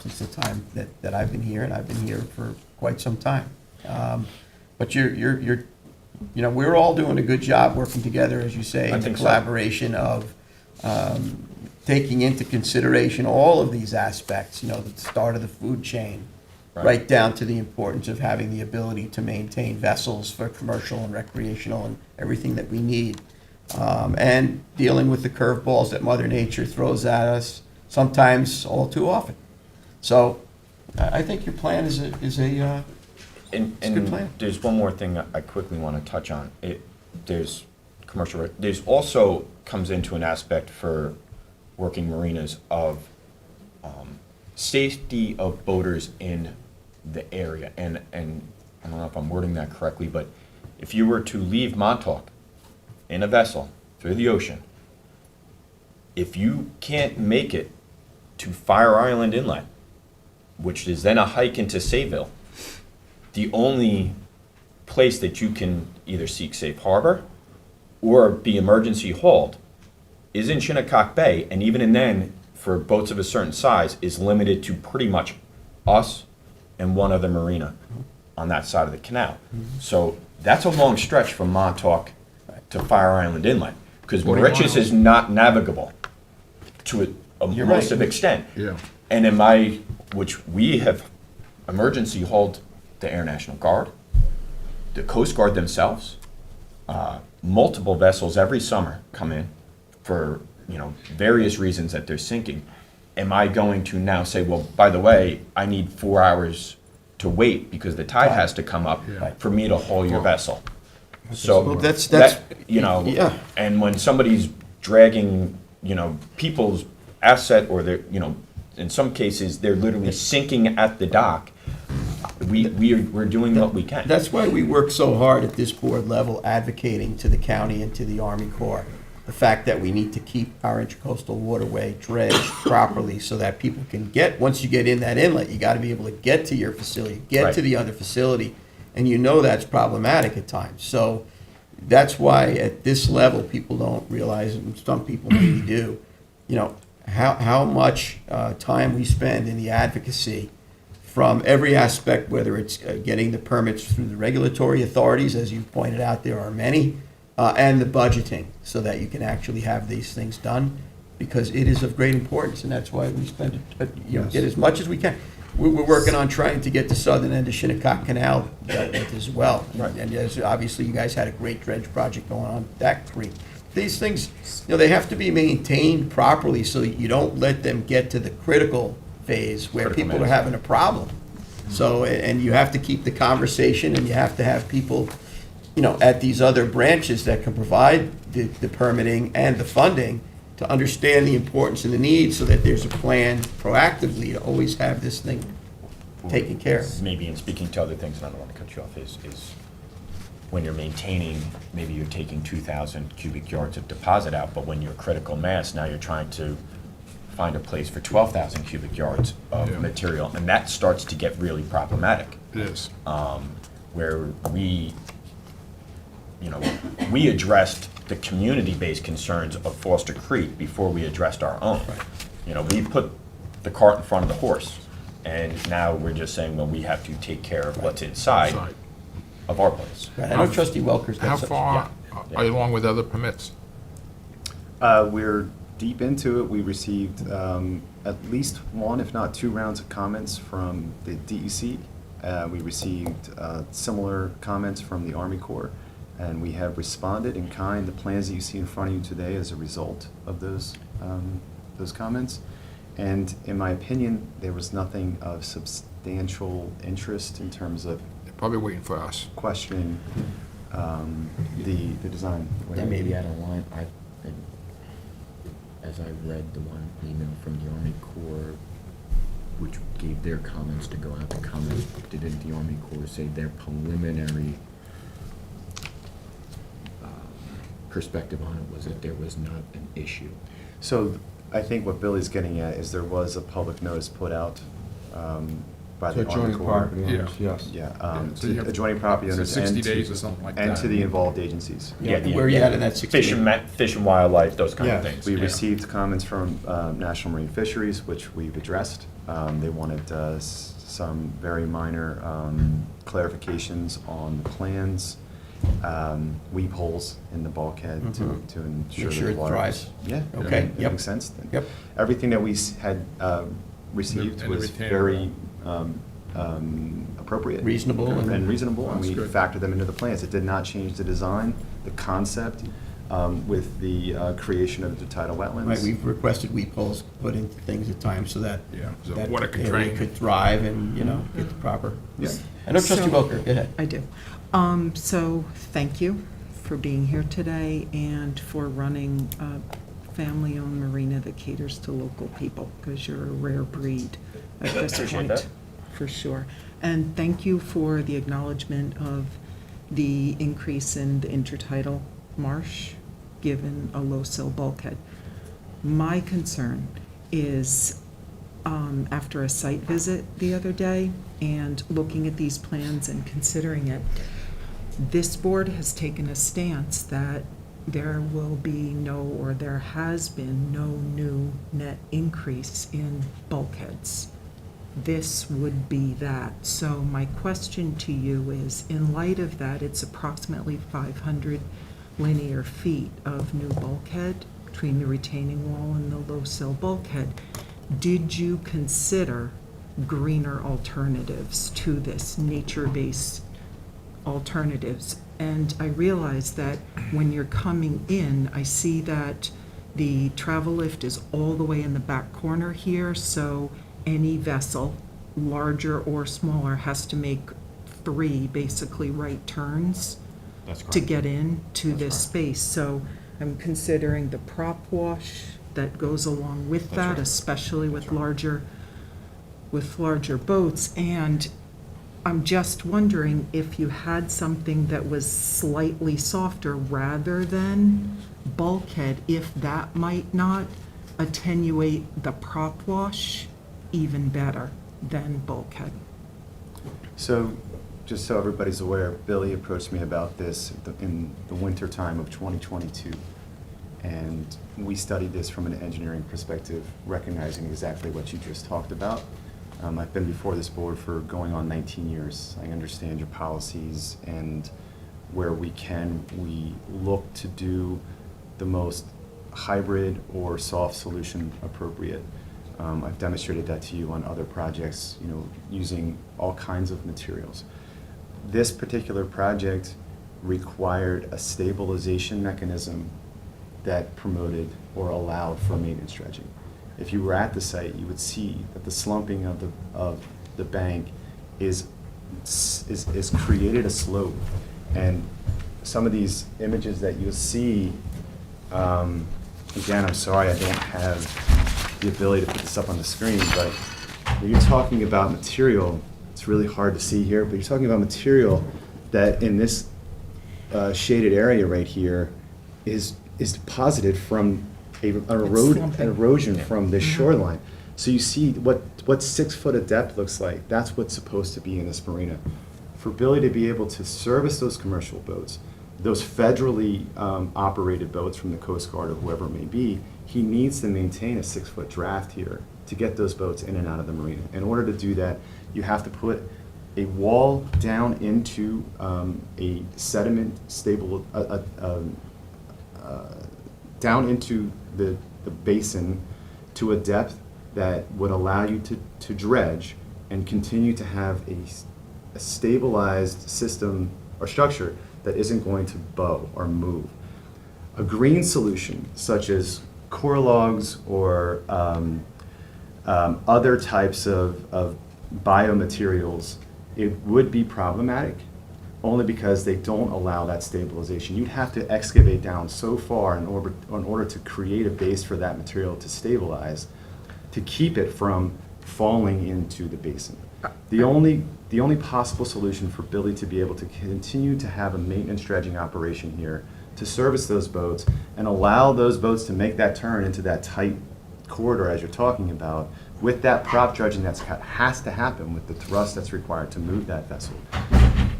since the time that I've been here, and I've been here for quite some time. But you know, we're all doing a good job working together, as you say, I in the think so. collaboration of taking into consideration all of these aspects, you know, the start of the food chain, right down to the importance of having the ability to maintain vessels for commercial and recreational and everything that we need. And dealing with the curveballs that Mother Nature throws at us, sometimes all too often. So I think your plan is a And, It's a good plan. there's one more thing I quickly want to touch on. There's commercial, there's also comes into an aspect for working marinas of safety of boaters in the area. And I don't know if I'm wording that correctly, but if you were to leave Montauk in a vessel through the ocean, if you can't make it to Fire Island Inlet, which is then a hike into Sayville, the only place that you can either seek safe harbor or be emergency hauled is in Shinnecock Bay, and even then, for boats of a certain size, is limited to pretty much us and one other marina on that side of the canal. So that's a long stretch from Montauk to Fire Island Inlet, because 40 Mauritius miles. is not navigable to a You're massive right. extent. Yeah. And which we have emergency hauled the Air National Guard, the Coast Guard themselves, multiple vessels every summer come in for, you know, various reasons that they're sinking. Am I going to now say, well, by the way, I need 4 hours to wait because the tide has to come up Yeah. for me to haul your vessel? So Well, that's- that, you know, yeah. and when somebody's dragging, you know, people's asset, or they're, you know, in some cases, they're literally sinking at the dock, we're doing what we can. That's why we work so hard at this board level advocating to the county and to the Army Corps. The fact that we need to keep our intercoastal waterway dredged properly so that people can get, once you get in that inlet, you gotta be able to get to your facility, get to Right. the other facility. And you know that's problematic at times. So that's why at this level, people don't realize, and some people maybe do, you know, how much time we spend in the advocacy from every aspect, whether it's getting the permits through the regulatory authorities, as you pointed out, there are many, and the budgeting, so that you can actually have these things done, because it is of great importance, and that's why we spend, you know, get as much as we can. We're working on trying to get the southern end of Shinnecock Canal dealt with as well. And as, obviously, you guys had a great dredge project going on that creek. These things, you know, they have to be maintained properly so you don't let them get to the critical phase where Critical people are mass. having a problem. So, and you have to keep the conversation, and you have to have people, you know, at these other branches that can provide the permitting and the funding to understand the importance and the need, so that there's a plan proactively to always have this thing taken care of. Maybe in speaking to other things, and I don't want to cut you off, is when you're maintaining, maybe you're taking 2,000 cubic yards of deposit out, but when you're critical mass, now you're trying to find a place for 12,000 cubic yards of Yeah. material, and that starts to get really problematic. It is. Where we, you know, we addressed the community-based concerns of Foster Creek before we addressed our own. You know, we put the cart in front of the horse, and now we're just saying, well, we have to take care of what's inside Side. of our place. Right, I know Trustee Welker's got How some- far yeah. are you along with other permits? We're deep into it. We received at least one, if not two rounds of comments from the DEC. We received similar comments from the Army Corps, and we have responded in kind. The plans that you see in front of you today as a result of those comments. And in my opinion, there was nothing of substantial interest in terms of They're probably waiting for us. questioning the design. That may be out of line. As I read the one email from the Army Corps, which gave their comments to go out to comment, didn't the Army Corps say their preliminary perspective on it was that there was not an issue? So I think what Billy's getting at is there was a public notice put out by by To the Army adjoining Corps. property owners, yes. Yeah, so you have- to adjoining property so owners 60 and days or to, something like and that. to the involved agencies. Where you at in that 60 Fish and, fish and wildlife, those kind of Yes. things. We Yeah. received comments from National Marine Fisheries, which we've addressed. They wanted some very minor clarifications on the plans, weep holes in the bulkhead to ensure Make sure that it water. dries. Yeah. Okay, That yep. makes sense. Yep. Everything that we had received And the was retainer very appropriate. Reasonable and- And reasonable, and That's we good. factored them into the plans. It did not change the design, the concept, with the creation of the tidal wetlands. Right, we've requested weep holes put into things at times so that Yeah, so that water can area drain. could thrive and, get the proper. Yeah. I know Trustee So- Welker, go ahead. I do. So thank you for being here today and for running a family-owned marina that caters to local people, because you're a rare breed at this Appreciate point, that. for sure. And thank you for the acknowledgement of the increase in the intertidal marsh, given a low sill bulkhead. My concern is, after a site visit the other day and looking at these plans and considering it, this board has taken a stance that there will be no, or there has been no new net increase in bulkheads. This would be that. So my question to you is, in light of that, it's approximately 500 linear feet of new bulkhead between the retaining wall and the low sill bulkhead. Did you consider greener alternatives to this, nature-based alternatives? And I realize that when you're coming in, I see that the travel lift is all the way in the back corner here, so any vessel, larger or smaller, has to make 3 basically right turns to get in to this space. So I'm considering the prop wash that goes along with that, especially with larger boats. And I'm just wondering if you had something that was slightly softer rather than bulkhead, if that might not attenuate the prop wash even better than bulkhead. So, just so everybody's aware, Billy approached me about this in the winter time of 2022. And we studied this from an engineering perspective, recognizing exactly what you just talked about. I've been before this board for going on 19 years. I understand your policies, and where we can, we look to do the most hybrid or soft solution appropriate. I've demonstrated that to you on other projects, using all kinds of materials. This particular project required a stabilization mechanism that promoted or allowed for maintenance dredging. If you were at the site, you would see that the slumping of the bank is created a slope. And some of these images that you'll see, again, I'm sorry I don't have the ability to put this up on the screen, but when you're talking about material, it's really hard to see here, but you're talking about material that in this shaded area right here is deposited from an erosion from the shoreline. So you see what 6 foot of depth looks like. That's what's supposed to be in this marina. For Billy to be able to service those commercial boats, those federally operated boats from the Coast Guard or whoever it may be, he needs to maintain a 6 foot draft here to get those boats in and out of the marina. In order to do that, you have to put a wall down into a sediment stable, down into the basin to a depth that would allow you to dredge and continue to have a stabilized system or structure that isn't going to bow or move. A green solution, such as core logs or other types of biomaterials, it would be problematic, only because they don't allow that stabilization. You'd have to excavate down so far in order to create a base for that material to stabilize, to keep it from falling into the basin. The only possible solution for Billy to be able to continue to have a maintenance dredging operation here, to service those boats and allow those boats to make that turn into that tight corridor as you're talking about, with that prop dredging has to happen with the thrust that's required to move that vessel.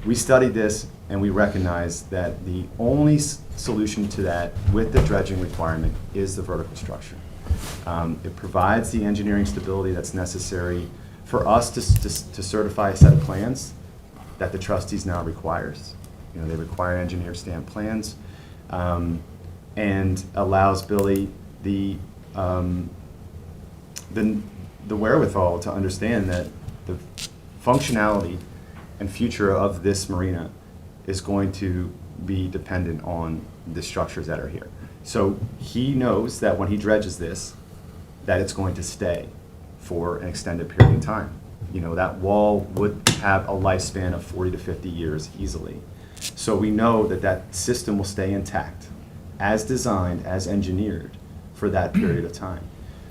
We studied this and we recognized that the only solution to that with the dredging requirement is the vertical structure. It provides the engineering stability that's necessary for us to certify a set of plans that the trustees now requires. You know, they require engineer stamp plans, and allows Billy the wherewithal to understand that the functionality and future of this marina is going to be dependent on the structures that are here. So he knows that when he dredges this, that it's going to stay for an extended period of time. You know, that wall would have a lifespan of 40 to 50 years easily. So we know that that system will stay intact, as designed, as engineered, for that period of time.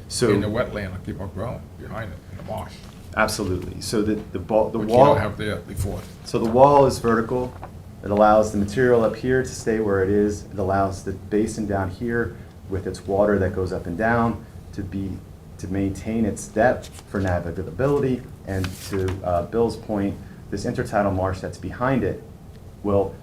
So In the wetland, will keep on growing behind it, in the marsh, absolutely. So the which wall. you don't have there before. So the wall is vertical. It allows the material up here to stay where it is. It allows the basin down here with its water that goes up and down to maintain its depth for navigability. And to Bill's point, this intertidal marsh that's behind it will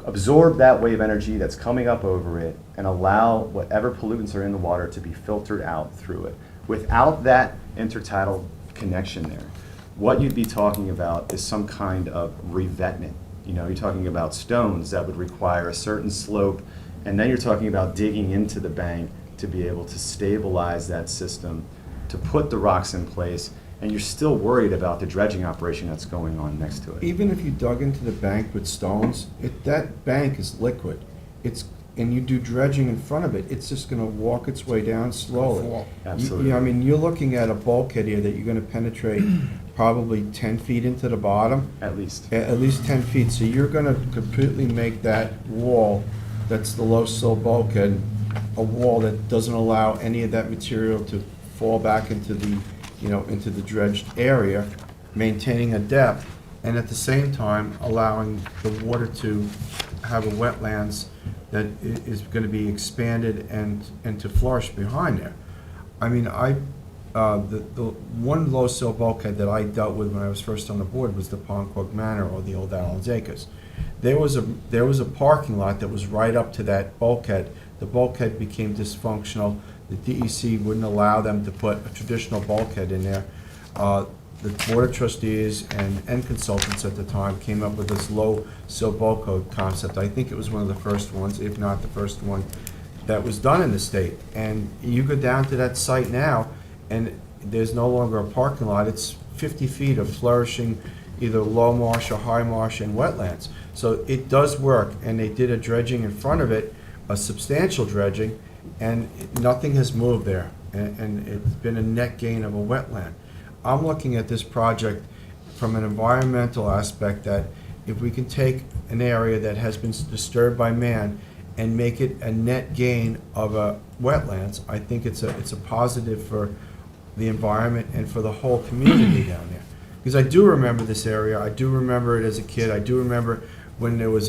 absorb that wave energy that's coming up over it and allow whatever pollutants are in the water to be filtered out through it. Without that intertidal connection there, what you'd be talking about is some kind of revetment. You know, you're talking about stones that would require a certain slope, and then you're talking about digging into the bank to be able to stabilize that system, to put the rocks in place, and you're still worried about the dredging operation that's going on next to it. Even if you dug into the bank with stones, that bank is liquid. And you do dredging in front of it, it's just gonna walk its way down slowly. Fall. Absolutely. I mean, you're looking at a bulkhead here that you're gonna penetrate probably 10 feet into the bottom. At least. At least 10 feet, so you're gonna completely make that wall, that's the low sill bulkhead, a wall that doesn't allow any of that material to fall back into the, into the dredged area, maintaining a depth, and at the same time allowing the water to have a wetlands that is gonna be expanded and to flourish behind there. I mean, the one low sill bulkhead that I dealt with when I was first on the board was the Ponquag Manor, or the old Allen's Acres. There was a parking lot that was right up to that bulkhead. The bulkhead became dysfunctional. The DEC wouldn't allow them to put a traditional bulkhead in there. The Board of Trustees and consultants at the time came up with this low sill bulkhead concept. I think it was one of the first ones, if not the first one, that was done in the state. And you go down to that site now, and there's no longer a parking lot. It's 50 feet of flourishing either low marsh or high marsh and wetlands. So it does work, and they did a dredging in front of it, a substantial dredging, and nothing has moved there. And it's been a net gain of a wetland. I'm looking at this project from an environmental aspect, that if we can take an area that has been disturbed by man and make it a net gain of a wetlands, I think it's a positive for the environment and for the whole community down there. Because I do remember this area, I do remember it as a kid, I do remember when there was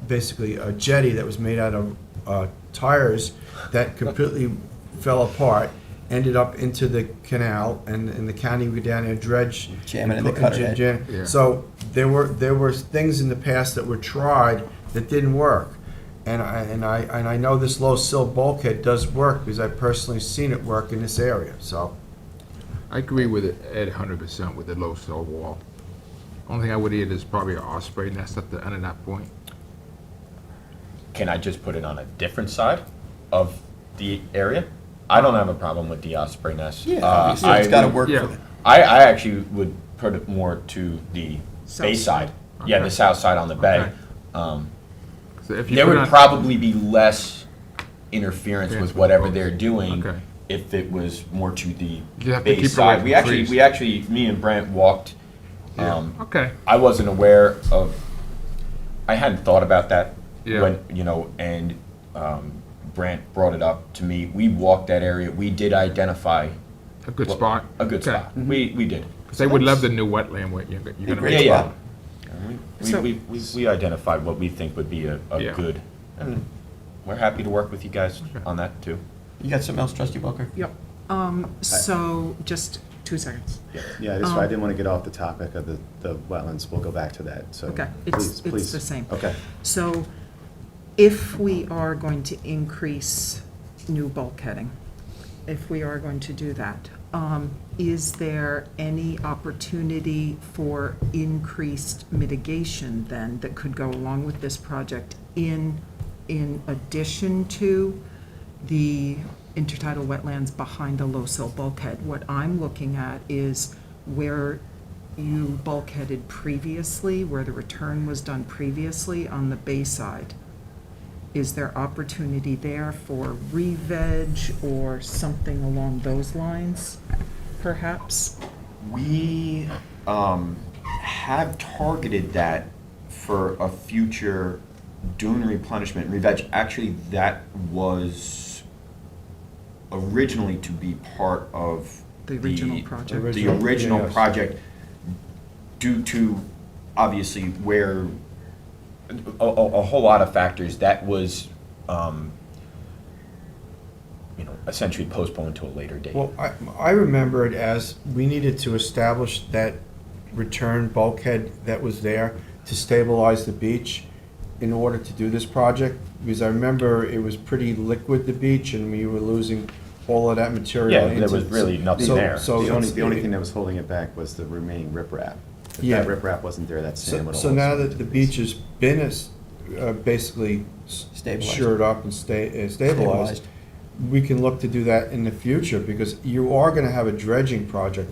basically a jetty that was made out of tires that completely fell apart, ended up into the canal, and the county would go down there and dredge. Jamming in the cutter head. Yeah. So there were things in the past that were tried that didn't work. And I know this low sill bulkhead does work, because I've personally seen it work in this area, so. I agree with it at 100% with the low sill wall. Only thing I would add is probably an osprey nest at the end of that point. Can I just put it on a different side of the area? I don't have a problem with the osprey nest. Yeah, obviously, it's gotta work yeah. for them. I actually would put it more to the South bay side. side. Yeah, the Okay. south side on the bay. Okay. So if you There put would on- probably be less interference Yeah, with whatever boats. they're doing Okay. if it was more to the You have to bay keep it away side. from We trees. actually, me and Brent walked. Yeah. Okay. I wasn't aware of, I hadn't thought about that Yeah. when, and Brent brought it up to me. We walked that area. We did identify A good spot. a good Okay. spot. We did. Because they would love the new wetland where you're gonna great make. Yeah, spot. yeah. We identified what we think would be a Yeah. good, and we're happy to work with you guys Okay. on that too. You got something else, Trustee Booker? Yep. So, just 2 seconds. Yeah, that's why I didn't want to get off the topic of the wetlands. We'll go back to that, so. Okay, please, it's please. the same. Okay. So, if we are going to increase new bulkheading, if we are going to do that, is there any opportunity for increased mitigation then that could go along with this project in addition to the intertidal wetlands behind the low sill bulkhead? What I'm looking at is where you bulkheaded previously, where the return was done previously on the bay side. Is there opportunity there for re-veg or something along those lines, perhaps? We have targeted that for a future dune replenishment, re-veg. Actually, that was originally to be part of The original project. The original Yes. project, due to obviously where a whole lot of factors, that was essentially postponed to a later date. Well, I remember it as we needed to establish that return bulkhead that was there to stabilize the beach in order to do this project, because I remember it was pretty liquid, the beach, and we were losing all of that material. Yeah, there into- was really nothing there. So The only thing that was holding it back was the remaining riprap. If Yeah. that riprap wasn't there, that sand would have. So now that the beach has been basically Stabilized. shored up and stabilized, we can look to do that in the future, because you are gonna have a dredging project.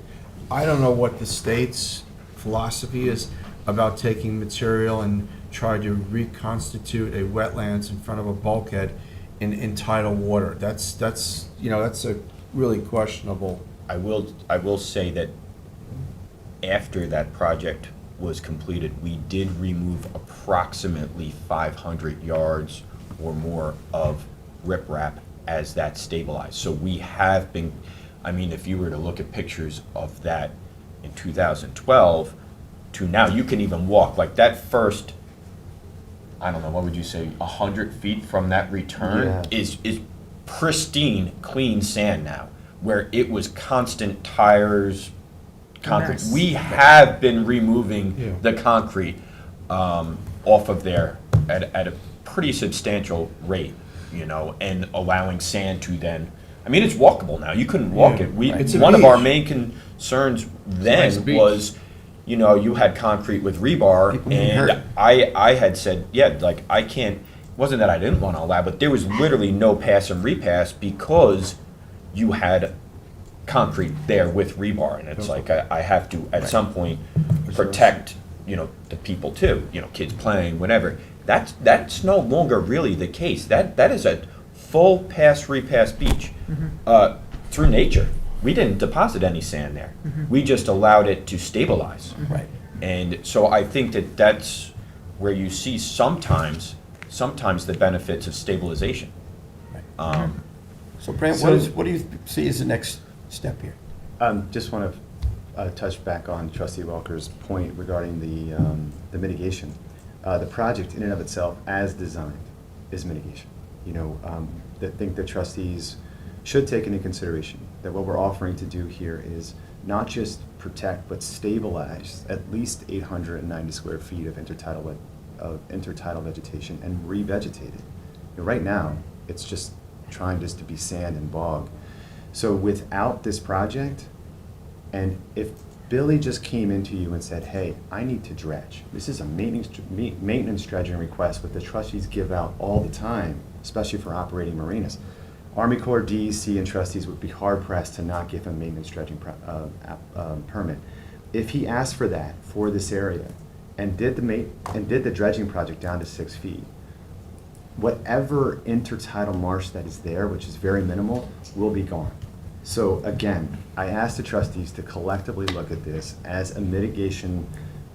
I don't know what the state's philosophy is about taking material and try to reconstitute a wetlands in front of a bulkhead in tidal water. That's a really questionable. I will say that after that project was completed, we did remove approximately 500 yards or more of riprap as that stabilized. So we have been, if you were to look at pictures of that in 2012 to now, you can even walk, like that first, I don't know, what would you say, 100 feet from that return Yeah. is pristine, clean sand now, where it was constant tires, concrete. Mess. We have been removing Yeah. the concrete off of there at a pretty substantial rate, and allowing sand to then, it's walkable now. You couldn't walk Yeah. it. It's a One of our beach. main concerns nice then beach. was, you had concrete with rebar, People getting hurt. and I had said, yeah, like, I can't, it wasn't that I didn't want to allow, but there was literally no pass and repass because you had concrete there with rebar, and it's like, I have to, at some point, protect, the people too, kids playing, whatever. That's no longer really the case. That is a full pass, repass beach, through nature. We didn't deposit any sand there. We just allowed it to stabilize. Right. And so I think that that's where you see sometimes the benefits of stabilization. So Brant, So- what do you see as the next step here? Just want to touch back on Trustee Walker's point regarding the mitigation. The project in and of itself, as designed, is mitigation. I think the trustees should take into consideration that what we're offering to do here is not just protect, but stabilize at least 890 square feet of intertidal vegetation and revegetate it. Right now, it's just trying just to be sand and bog. So without this project, and if Billy just came into you and said, hey, I need to dredge. This is a maintenance dredging request, what the trustees give out all the time, especially for operating marinas. Army Corps, DEC, and trustees would be hard-pressed to not give him a maintenance dredging permit. If he asked for that for this area and did the dredging project down to 6 feet, whatever intertidal marsh that is there, which is very minimal, will be gone. So again, I asked the trustees to collectively look at this as a mitigation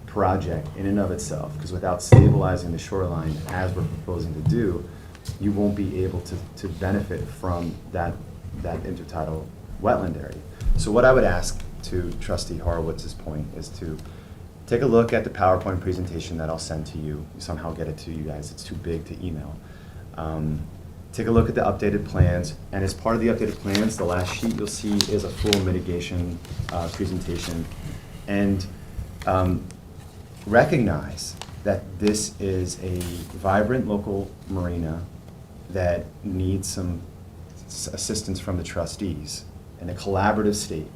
project in and of itself, because without stabilizing the shoreline as we're proposing to do, you won't be able to benefit from that intertidal wetland area. So what I would ask to Trustee Horowitz's point is to take a look at the PowerPoint presentation that I'll send to you. Somehow get it to you guys. It's too big to email. take a look at the updated plans, and as part of the updated plans, the last sheet you'll see is a full mitigation presentation. And recognize that this is a vibrant local marina that needs some assistance from the trustees in a collaborative state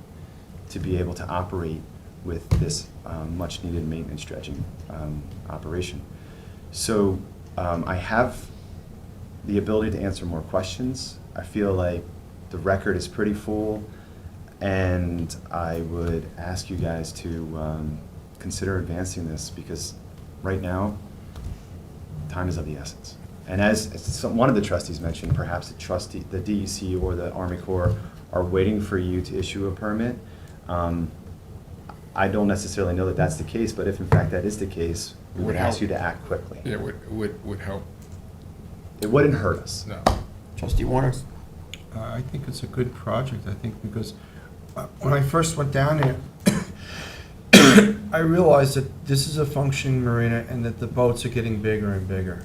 to be able to operate with this much-needed maintenance dredging operation. So I have the ability to answer more questions. I feel like the record is pretty full, and I would ask you guys to consider advancing this, because right now, time is of the essence. And as one of the trustees mentioned, perhaps the DEC or the Army Corps are waiting for you to issue a permit. I don't necessarily know that that's the case, but if in fact that is the case, we would ask you to act quickly. Yeah, would help. It wouldn't hurt us. No. Trustee Warner? I think it's a good project, I think, because when I first went down there, I realized that this is a functioning marina and that the boats are getting bigger and bigger.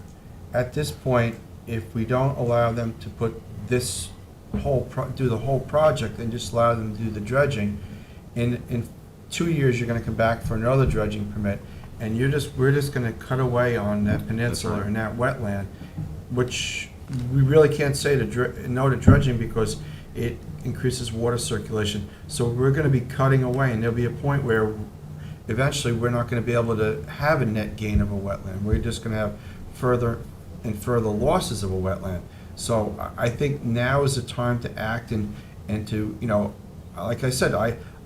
At this point, if we don't allow them to put this do the whole project and just allow them to do the dredging, in 2 years, you're gonna come back for another dredging permit, and we're just gonna cut away on that peninsula and that wetland, which we really can't say no to dredging because it increases water circulation. So we're gonna be cutting away, and there'll be a point where eventually we're not gonna be able to have a net gain of a wetland. We're just gonna have further and further losses of a wetland. So I think now is the time to act and to, like I said,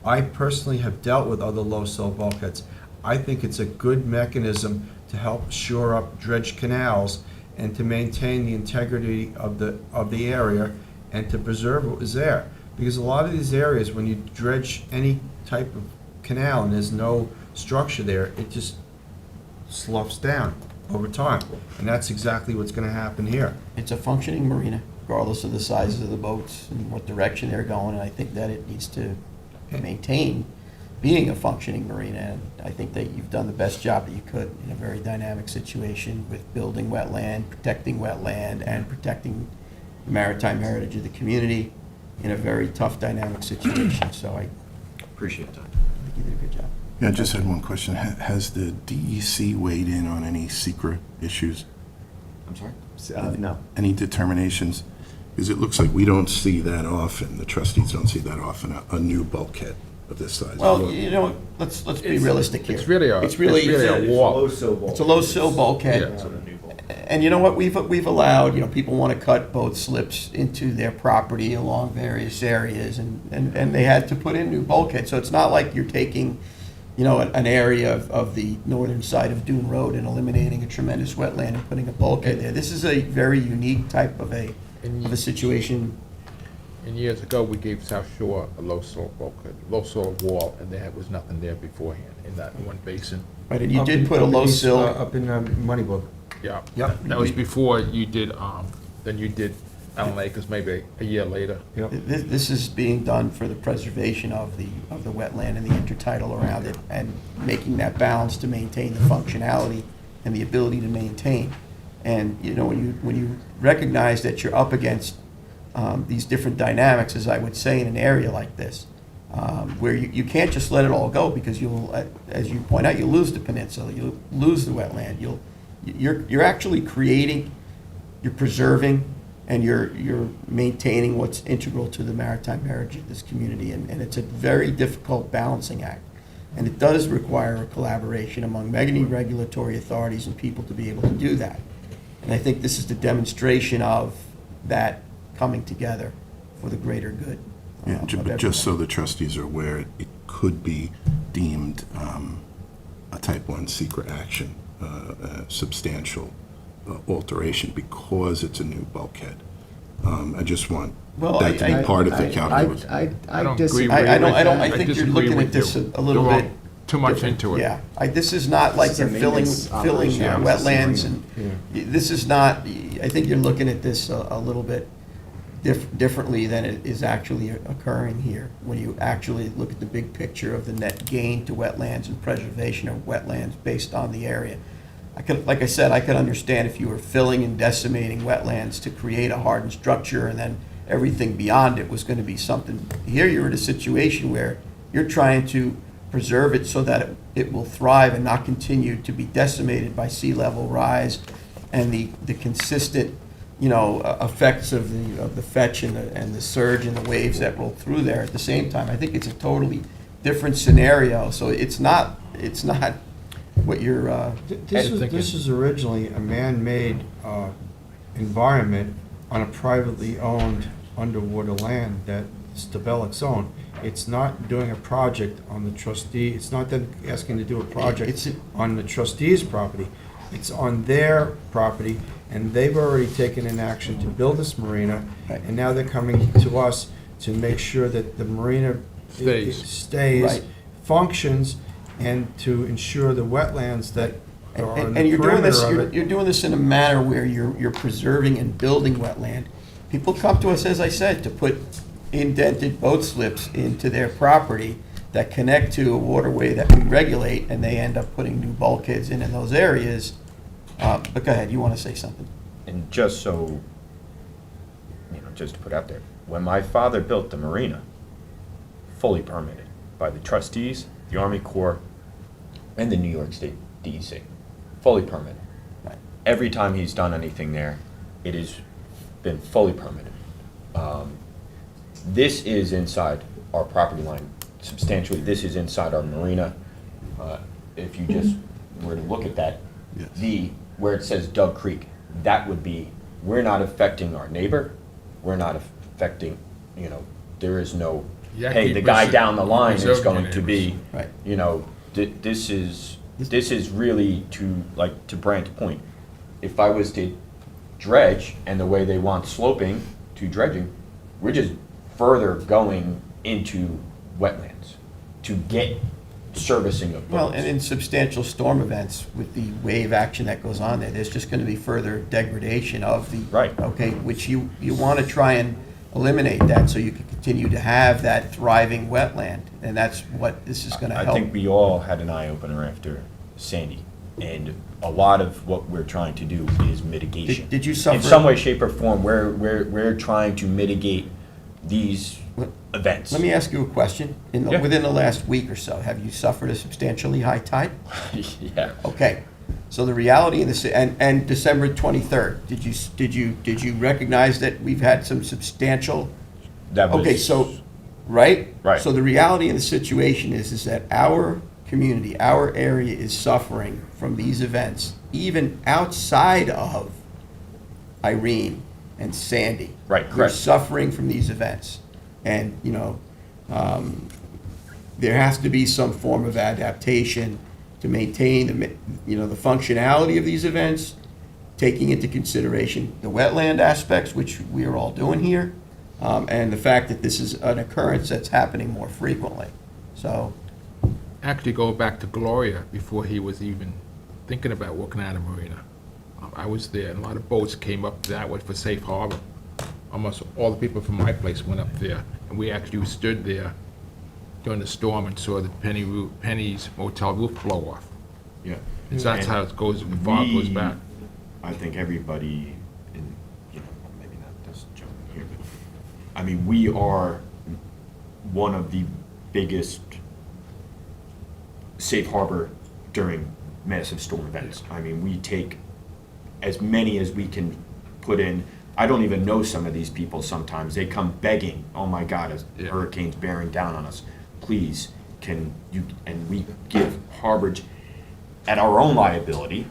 I personally have dealt with other low sill bulkheads. I think it's a good mechanism to help shore up dredged canals and to maintain the integrity of the area and to preserve what was there. Because a lot of these areas, when you dredge any type of canal and there's no structure there, it just sloughs down over time. And that's exactly what's going to happen here. It's a functioning marina, regardless of the sizes of the boats and what direction they're going, and I think that it needs to maintain being a functioning marina. And I think that you've done the best job that you could in a very dynamic situation with building wetland, and protecting the maritime heritage of the community in a very tough, dynamic situation. So I Appreciate that. think you did a good job. Yeah, I just had one question. Has the DEC weighed in on any secret issues? I'm sorry? No. Any determinations? Because it looks like we don't see that often, the trustees don't see that often, a new bulkhead of this size. Well, let's be realistic here. It's really a wall. Low sill bulkhead. It's a low sill bulkhead. Yeah. And you know what, we've allowed, people want to cut boat slips into their property along various areas, and they had to put in new bulkheads. So it's not like you're taking, an area of the northern side of Dune Road and eliminating a tremendous wetland and putting a bulkhead there. This is a very unique type of a situation. And years ago, we gave South Shore a low soil bulkhead, low soil wall, and there was nothing there beforehand in that one basin. Right, and you did put a low sill. Up in Moneybrook. Yeah. Yep. That was before you did, then you did Allen Acres maybe a year later. Yep. This is being done for the preservation of the wetland and the intertidal around it, and making that balance to maintain the functionality and the ability to maintain. And, when you recognize that you're up against these different dynamics, as I would say, in an area like this, where you can't just let it all go, because you'll, as you point out, you'll lose the peninsula, you'll lose the wetland, you're actually creating, you're preserving, and you're maintaining what's integral to the maritime heritage of this community, and it's a very difficult balancing act. And it does require a collaboration among many regulatory authorities and people to be able to do that. And I think this is the demonstration of that coming together for the greater good. Yeah, of but everyone. just so the trustees are aware, it could be deemed a type 1 secret action, a substantial alteration, because it's a new bulkhead. I just want that to be part of the calculus. I don't disagree. agree with you. I think you're disagree looking with at this you. a little You're bit too much different. into it. Yeah, this is not like This is a you're filling maintenance operation. Yeah, wetlands, this and this is not, I think you're looking at this a little bit differently than it is actually occurring here, when you actually look at the big picture of the net gain to wetlands and preservation of wetlands based on the area. like I said, I could understand if you were filling and decimating wetlands to create a hardened structure, and then everything beyond it was gonna be something. Here, you're in a situation where you're trying to preserve it so that it will thrive and not continue to be decimated by sea level rise and the consistent, effects of the fetch and the surge and the waves that roll through there at the same time. I think it's a totally different scenario, so it's not what you're, This is originally a man-made environment on a privately owned underwater land that Stabelecs own. It's not doing a project on the trustee, it's not them asking to do a project on the trustee's property. It's on their property, and they've already taken an action to build this marina, and now they're coming to us to make sure that the marina stays, Right. functions, and to ensure the wetlands that are on and the you're doing this, perimeter of it. you're doing this in a manner where you're preserving and building wetland. People come to us, as I said, to put indented boat slips into their property that connect to a waterway that we regulate, and they end up putting new bulkheads in those areas. But go ahead, you want to say something? And just so, just to put out there, when my father built the marina, fully permitted by the trustees, the Army Corps, and the New York State DEC, fully permitted. Right. Every time he's done anything there, it has been fully permitted. This is inside our property line substantially. This is inside our marina. If you just were to look at that, where it says Dug Creek, that would be, we're not affecting our neighbor. We're not affecting, there is no, Yeah, hey, keep the guy preser- down the line is preserving going your to be, Right. this is really to Brandt's point. If I was to dredge, and the way they want sloping to dredging, we're just further going into wetlands to get servicing of boats. Well, and in substantial storm events, with the wave action that goes on there's just going to be further degradation of the. Right. Okay, which you want to try and eliminate that so you can continue to have that thriving wetland, and that's what this is going to help. I think we all had an eye-opener after Sandy, and a lot of what we're trying to do is mitigation. Did you suffer? In some way, shape, or form, we're trying to mitigate these events. Let me ask you a question. Yeah. Within the last week or so, have you suffered a substantially high tide? Yeah. Okay, so the reality in this, and December 23rd, did you recognize that we've had some substantial? That was. Okay, so, right? Right. So the reality in the situation is that our community, our area is suffering from these events, even outside of Irene and Sandy. Right, We're correct. suffering from these events. And, there has to be some form of adaptation to maintain the functionality of these events, taking into consideration the wetland aspects, which we are all doing here, and the fact that this is an occurrence that's happening more frequently. So, Actually, go back to Gloria before he was even thinking about working at a marina. I was there, and a lot of boats came up that way for safe harbor. Almost all the people from my place went up there, and we actually stood there during the storm and saw the Penny's motel roof blow off. Yeah. And that's how it goes, the fog goes back. I think everybody, maybe not this gentleman here, but, I mean, we are one of the biggest safe harbor during massive storm events. I mean, we take as many as we can put in. I don't even know some of these people sometimes. They come begging, oh my God, a hurricane's bearing down on us. Please, can you, and we give harborage at our own liability,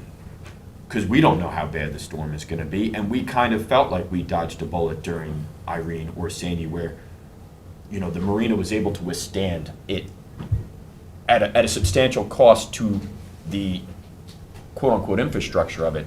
because we don't know how bad the storm is gonna be, and we kind of felt like we dodged a bullet during Irene or Sandy, where, the marina was able to withstand it at a substantial cost to the quote-unquote infrastructure of it.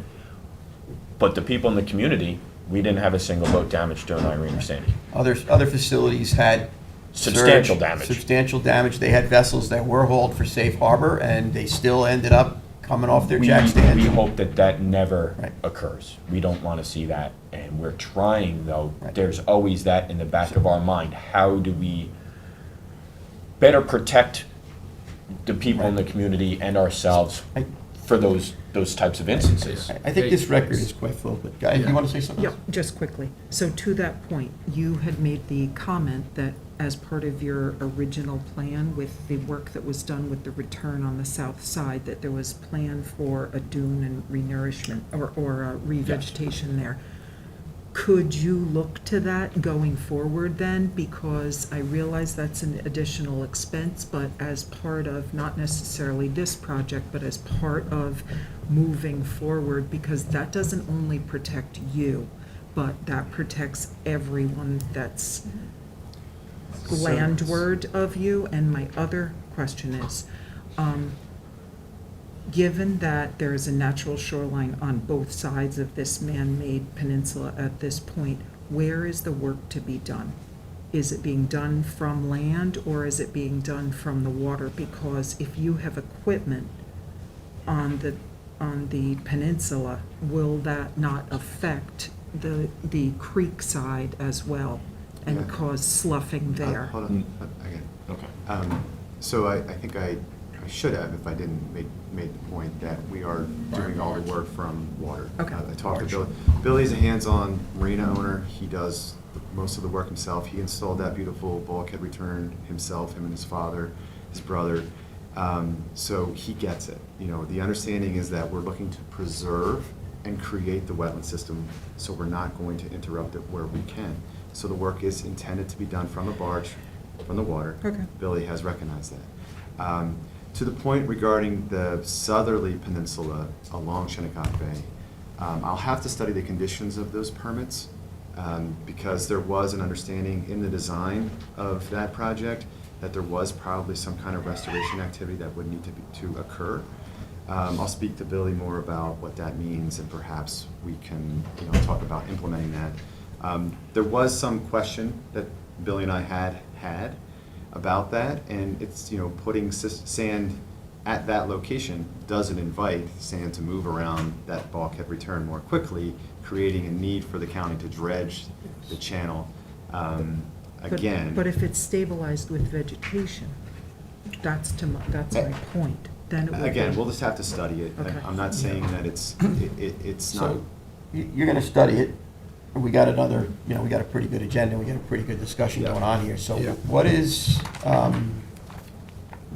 But the people in the community, we didn't have a single boat damaged during Irene or Sandy. other facilities had Substantial surge, damage. Substantial damage. They had vessels that were hauled for safe harbor, and they still ended up coming off their jack stands. We hope that never Right. occurs. We don't want to see that, and we're trying, though. Right. There's always that in the back of our mind. How do we better protect the people in the community and ourselves for those types of instances. I think this record is quite full, but guys, you want to say something? Yeah, just quickly. So to that point, you had made the comment that as part of your original plan with the work that was done with the return on the south side, that there was plan for a dune and renourishment or a revegetation there. Could you look to that going forward then? Because I realize that's an additional expense, but as part of, not necessarily this project, but as part of moving forward, because that doesn't only protect you, but that protects everyone that's landward of you. And my other question is, given that there is a natural shoreline on both sides of this man-made peninsula at this point, where is the work to be done? Is it being done from land or is it being done from the water? Because if you have equipment on the peninsula, will that not affect the creek side as well and Yeah. cause sloughing there? Hold on, again. Okay. So I think I should have, if I didn't made the point, that we are doing all the work from water. Okay. I talked to Billy. Billy's a hands-on marina owner. He does most of the work himself. He installed that beautiful bulkhead return himself, him and his father, his brother. So he gets it. You know, the understanding is that we're looking to preserve and create the wetland system, so we're not going to interrupt it where we can. So the work is intended to be done from a barge, from the water. Okay. Billy has recognized that. To the point regarding the southerly peninsula along Shinnecock Bay, I'll have to study the conditions of those permits, because there was an understanding in the design of that project that there was probably some kind of restoration activity that would need to occur. I'll speak to Billy more about what that means, and perhaps we can, talk about implementing that. There was some question that Billy and I had about that, and it's, putting sand at that location doesn't invite sand to move around that bulkhead return more quickly, creating a need for the county to dredge the channel again. But if it's stabilized with vegetation, that's my point, then it would be. Again, we'll just have to study it. Okay. I'm not saying that it's not. So you're going to study it. We got another, we got a pretty good agenda. We got a pretty good discussion going on here. So what is,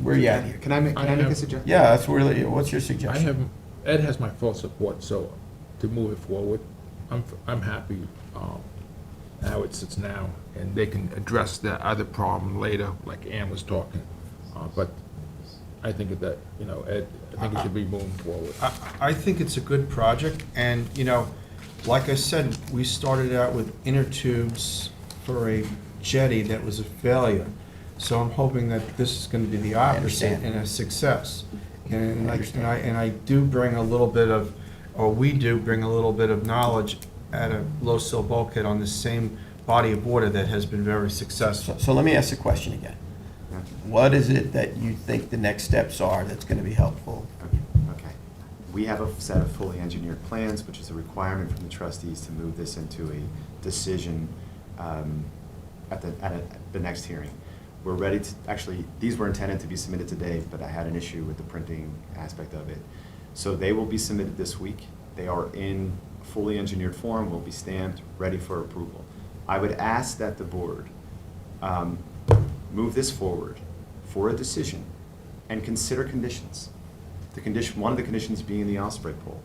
where are you at here? Can I make a suggestion? Yeah, that's really, what's your suggestion? Ed has my full support, so to move it forward, I'm happy how it sits now, and they can address that other problem later, like Ann was talking. But I think that, Ed, I think it should be moving forward. I think it's a good project, and, like I said, we started out with inner tubes for a jetty that was a failure. So I'm hoping that this is going to be the opposite and a success. And I do bring a little bit of, or we do bring a little bit of knowledge at a low sill bulkhead on the same body of water that has been very successful. So let me ask the question again. What is it that you think the next steps are that's going to be helpful? Okay. We have a set of fully engineered plans, which is a requirement from the trustees to move this into a decision at the next hearing. We're ready to, actually, these were intended to be submitted today, but I had an issue with the printing aspect of it. So they will be submitted this week. They are in fully engineered form, will be stamped, ready for approval. I would ask that the board move this forward for a decision and consider conditions. One of the conditions being the osprey pole.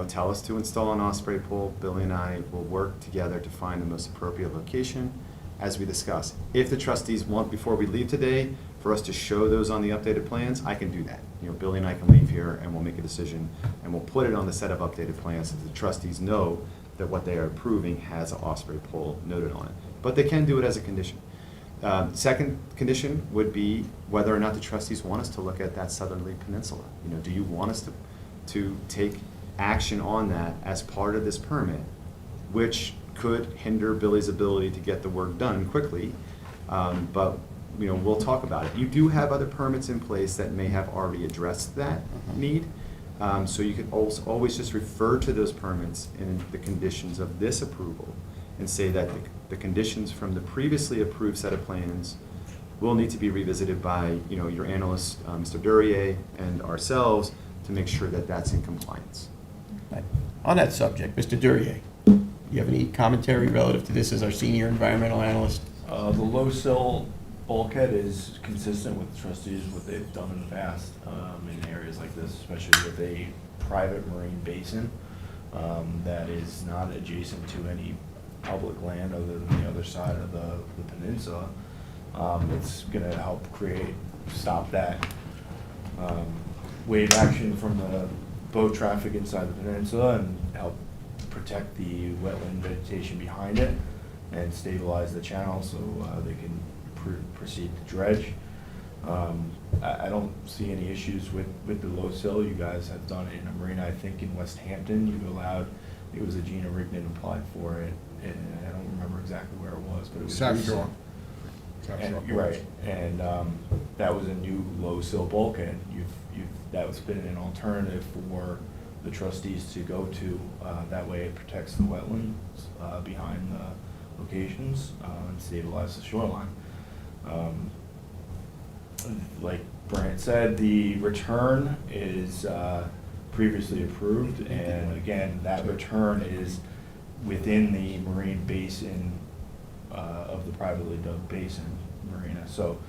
Tell us to install an osprey pole. Billy and I will work together to find the most appropriate location as we discuss. If the trustees want, before we leave today, for us to show those on the updated plans, I can do that. Billy and I can leave here and we'll make a decision and we'll put it on the set of updated plans so the trustees know that what they are approving has an osprey pole noted on it. But they can do it as a condition. Second condition would be whether or not the trustees want us to look at that southerly peninsula. Do you want us to take action on that as part of this permit, which could hinder Billy's ability to get the work done quickly, but we'll talk about it. You do have other permits in place that may have already addressed that need, so you could always just refer to those permits in the conditions of this approval and say that the conditions from the previously approved set of plans will need to be revisited by your analyst, Mr. Duryea, and ourselves to make sure that that's in compliance. Right. On that subject, Mr. Duryea, you have any commentary relative to this as our senior environmental analyst? The low sill bulkhead is consistent with trustees, what they've done in the past in areas like this, especially with a private marine basin that is not adjacent to any public land other than the other side of the peninsula. It's going to help stop that wave action from the boat traffic inside the peninsula and help protect the wetland vegetation behind it and stabilize the channel so they can proceed to dredge. I don't see any issues with the low sill. You guys have done it in a marina, I think in West Hampton, you allowed, it was a Gina Rignan applied for it, and I don't remember exactly where it was, but it was South recent. Shore. South Shore. And, right, and that was a new low sill bulkhead. That was been an alternative for the trustees to go to. That way it protects the wetlands behind the locations and stabilizes the shoreline. Like Brant said, the return is previously approved, and again, that return is within the marine basin of the privately dubbed basin marina. So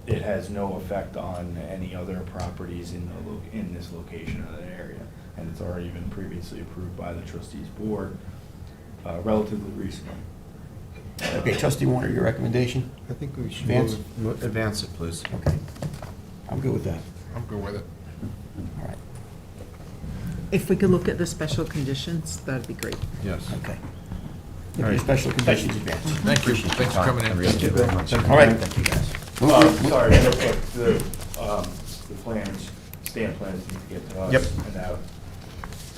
it has no effect on any other properties in this location or that area, and it's already been previously approved by the trustees board relatively recently. Okay, Trustee Warner, your recommendation? I think we should Advance? advance it, please. Okay. I'm good with that. I'm good with it. All right. If we could look at the special conditions, that'd be great. Yes. Okay. All right. Your special conditions advance. Thank you. Thanks for coming in. Thank you very much. All right. Thank you, guys. Sorry, real quick, the plans, stamp plans need to get to us. Yep. And now,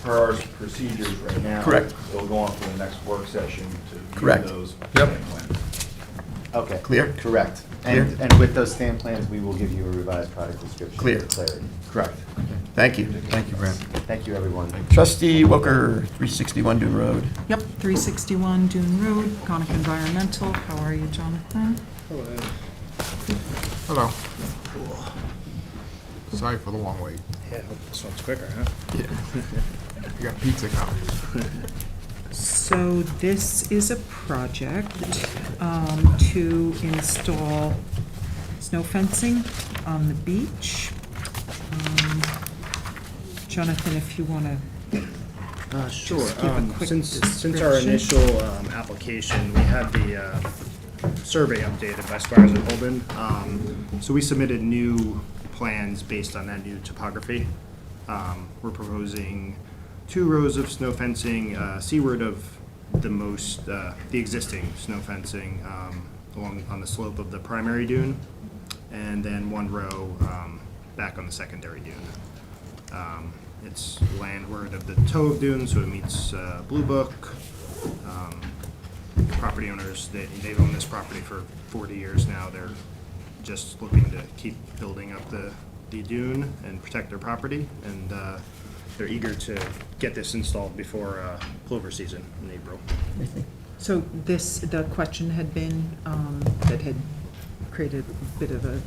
per our procedures right now. Correct. It'll go on for the next work session to view Correct. those Yep. stamp plans. Okay. Clear? Correct. Clear? And with those stamp plans, we will give you a revised product description. Clear. For clarity. Correct. Thank you. Thank you, Brant. Thank you, everyone. Trustee Wilker, 361 Dune Road. Yep, 361 Dune Road, Conic Environmental. How are you, Jonathan? Hello. Sorry for the long wait. Yeah, hope this one's quicker, huh? You got pizza coming. So this is a project to install snow fencing on the beach. Jonathan, if you want to Sure. Just give a quick Since our description. initial application, we had the survey updated by Squires and Holden. So we submitted new plans based on that new topography. We're proposing 2 rows of snow fencing seaward of the existing snow fencing along on the slope of the primary dune, and then 1 row back on the secondary dune. It's landward of the toe of dune, so it meets Blue Book. Property owners, they've owned this property for 40 years now. They're just looking to keep building up the dune and protect their property, and they're eager to get this installed before clover season in April. So the question had been, that had created a bit of a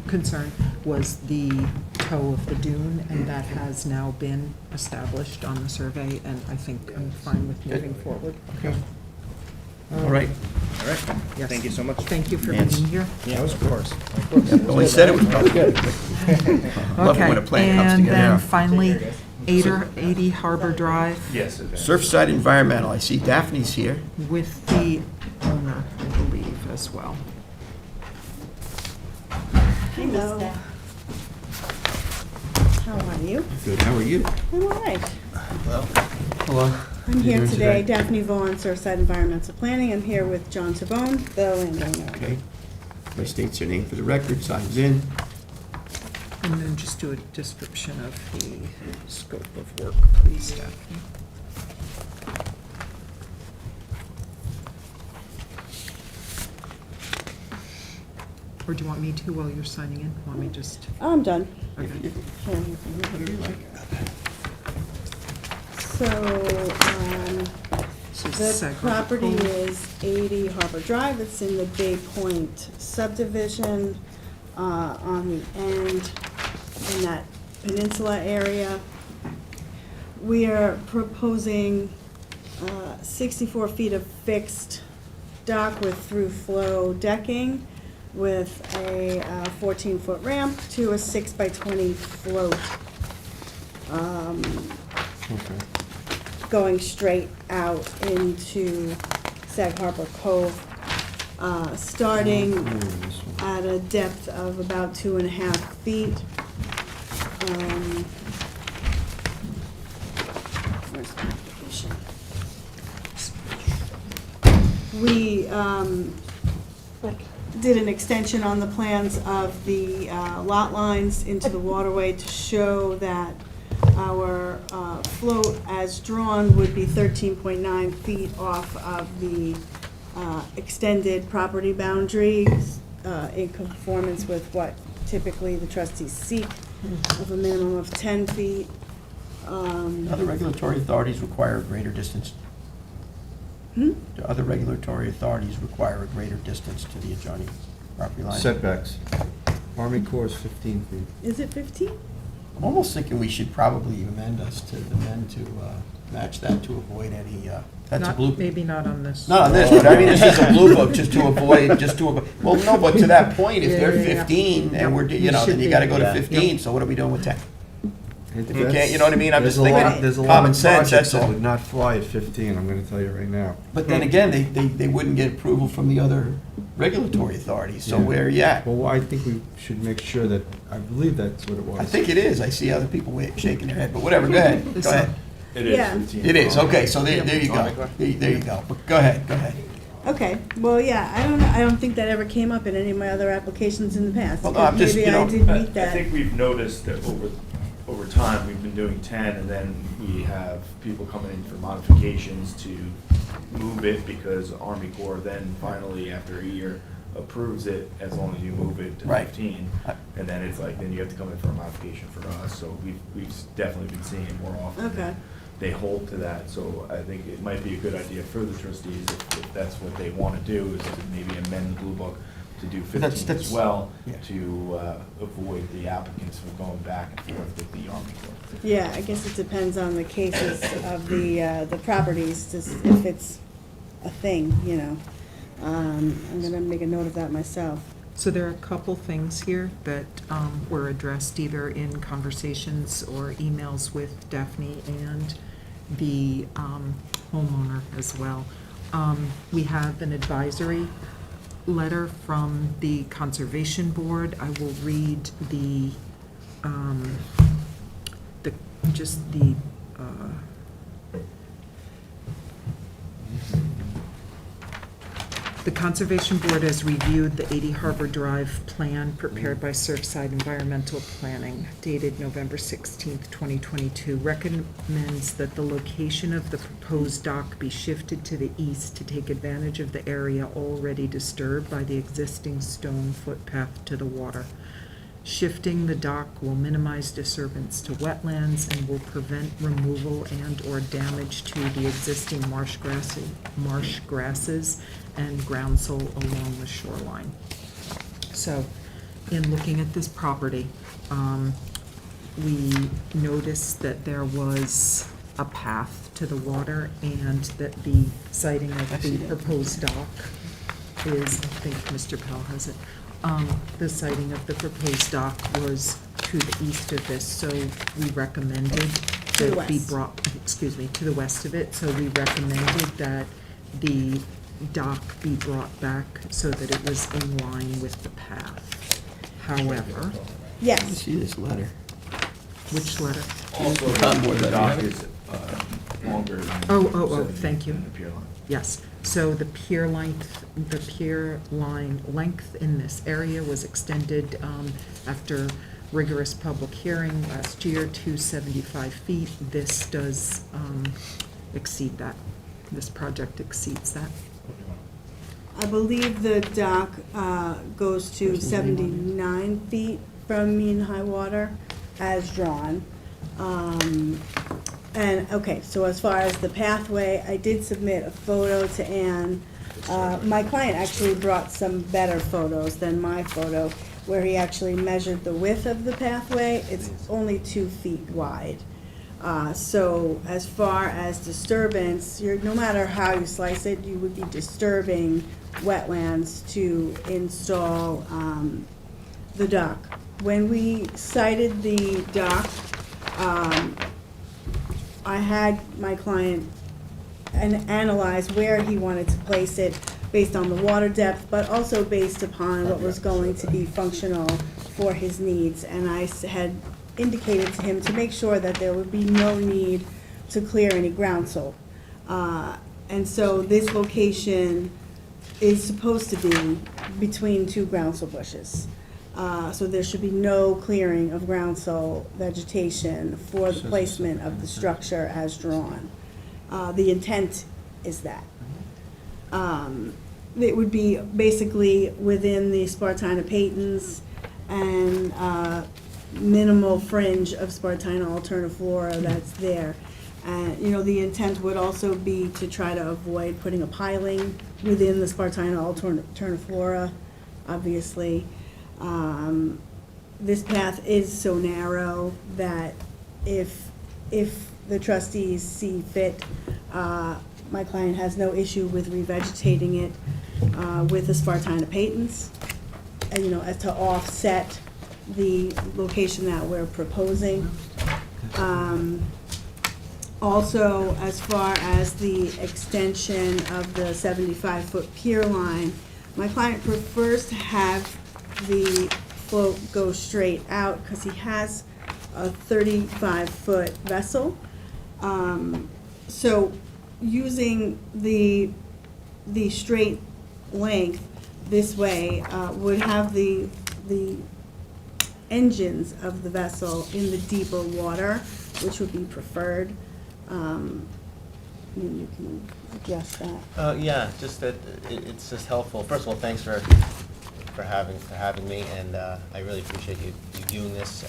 concern, was the toe of the dune, and that has now been established on the survey, and I think I'm fine with moving forward. Okay. All right. All right, Yes. thank you so much. Thank you for Yes. being here. Yeah, of course. Well, he said it was probably good. Love it when a plan comes And together. then finally, 80 Harbor Drive Yes, it is. Surfside Environmental, I see Daphne's here. with the owner, I believe, as well. Hello. How are you? Good, how are you? I'm all right. Hello. I'm here today, Daphne Vaughn, Surfside Environmental Planning. I'm here with John Tabone, the landowner. Okay. Everybody states their name for the record, signs in. And then just do a description of the scope of work, please, Daphne. Or do you want me to while you're signing in? Want me just? I'm done. Okay. Whatever you like. So, So the Sag Harbor property Cove. is 80 Harbor Drive. It's in the Bay Point subdivision on the end, in that peninsula area. We are proposing 64 feet of fixed dock with through-flow decking with a 14-foot ramp to a 6x20 float. Going straight out into Sag Harbor Cove, starting at a depth of about 2.5 feet. Where's the application? We did an extension on the plans of the lot lines into the waterway to show that our float as drawn would be 13.9 feet off of the extended property boundaries in conformance with what typically the trustees seek of a minimum of 10 feet. Other regulatory authorities require a greater distance. Do other regulatory authorities require a greater distance to the adjoining property line? Setbacks. Army Corps is 15 feet. Is it 15? I'm almost thinking we should probably amend to match that to avoid any, that's a Not, blue. maybe not on this. Not on this, but I mean, this is a blue book, just to avoid, well, no, but to that point, if Yeah, they're yeah, yeah. 15, and we're, We then should you be. gotta go to Yeah. 15, so what are we doing with 10? If you can't, you know what I mean? I'm just thinking There's a lot common of sense, projects that's all. that would not fly at 15, I'm gonna tell you right now. But then again, they wouldn't get approval from the other regulatory authorities, so Yeah. where are you at? Well, I think we should make sure that, I believe that's what it was. I think it is, I see other people shaking their head, but whatever, go ahead, go ahead. It is Yeah. 15. It is, okay, so there you go, there you go, but go ahead. Okay, well, yeah, I don't know, I don't think that ever came up in any of my other applications in the past. Well, no, I'm just, Maybe you know, I did I meet that. think we've noticed that over time, we've been doing 10, and then we have people coming in for modifications to move it, because Army Corps then finally, after a year, approves it as long as you move it to Right. 15. And then it's like, then you have to come in for a modification for us, so we've definitely been seeing it more often. Okay. They hold to that, so I think it might be a good idea for the trustees, if that's what they want to do, is to maybe amend the blue book to do 15 as well, yeah. to avoid the applicants from going back and forth with the Army Corps. Yeah, I guess it depends on the cases of the properties, just if it's a thing, you know. I'm gonna make a note of that myself. So there are a couple things here that were addressed either in conversations or emails with Daphne and the homeowner as well. We have an advisory letter from the Conservation Board. I will read the The Conservation Board has reviewed the 80 Harbor Drive plan prepared by Surfside Environmental Planning dated November 16th, 2022. Recommends that the location of the proposed dock be shifted to the east to take advantage of the area already disturbed by the existing stone footpath to the water. Shifting the dock will minimize disturbance to wetlands and will prevent removal and/or damage to the existing marsh grasses and groundsel along the shoreline. So, in looking at this property, we noticed that there was a path to the water and that the siting of the proposed dock is, I think Mr. Powell has it, the siting of the proposed dock was to the east of this, so we recommended To the that it be west. brought, excuse me, to the west of it, so we recommended that the dock be brought back so that it was in line with the path. However, Yes, See this letter? which letter? Also, the dock is longer than. Oh, 70 thank you. than the pier line. Yes, so the pier line length in this area was extended after rigorous public hearing last year to 75 feet. This does exceed that. This project exceeds that. I believe the dock goes to 79 feet from mean high water as drawn. And, okay, so as far as the pathway, I did submit a photo to Ann. My client actually brought some better photos than my photo. where he actually measured the width of the pathway, it's only 2 feet wide. So as far as disturbance, no matter how you slice it, you would be disturbing wetlands to install the dock. When we cited the dock, I had my client analyze where he wanted to place it based on the water depth, but also based upon what was going to be functional for his needs. And I had indicated to him to make sure that there would be no need to clear any groundsel. And so this location is supposed to be between 2 groundsel bushes. So there should be no clearing of groundsel vegetation for the placement of the structure as drawn. The intent is that. It would be basically within the Spartina patens and minimal fringe of Spartina alterniflora that's there. And, the intent would also be to try to avoid putting a piling within the Spartina alterniflora, obviously. This path is so narrow that if the trustees see fit, my client has no issue with revegetating it with the Spartina patens, as to offset the location that we're proposing. Also, as far as the extension of the 75-foot pier line, my client prefers to have the float go straight out because he has a 35-foot vessel. So using the straight length this way would have the engines of the vessel in the deeper water, which would be preferred. You can adjust that. Yeah, just that it's just helpful. First of all, thanks for having me, and I really appreciate you doing this.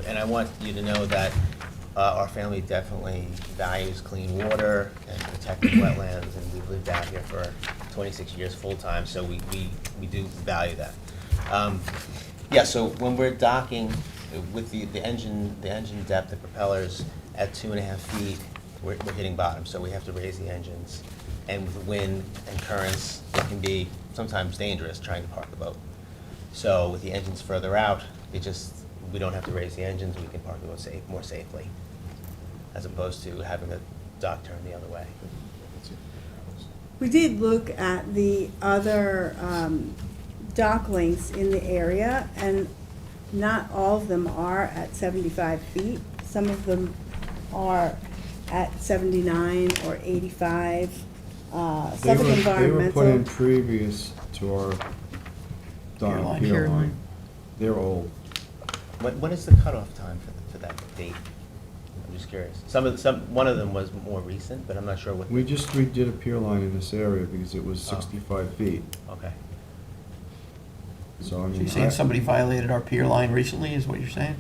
And I want you to know that our family definitely values clean water and protecting wetlands, and we've lived out here for 26 years full-time, so we do value that. Yeah, so when we're docking with the engine depth, the propellers at 2.5 feet, we're hitting bottom, so we have to raise the engines. And with wind and currents, it can be sometimes dangerous trying to park the boat. So with the engines further out, we don't have to raise the engines, we can park the boat more safely, as opposed to having the dock turn the other way. We did look at the other dock lengths in the area, and not all of them are at 75 feet. Some of them are at 79 or 85. Suffolk Environmental. They were put in previous to our pier line. They're old. When is the cutoff time for that date? I'm just curious. One of them was more recent, but I'm not sure what. We just redid a pier line in this area because it was 65 feet. Okay. So I mean. So you're saying somebody violated our pier line recently, is what you're saying?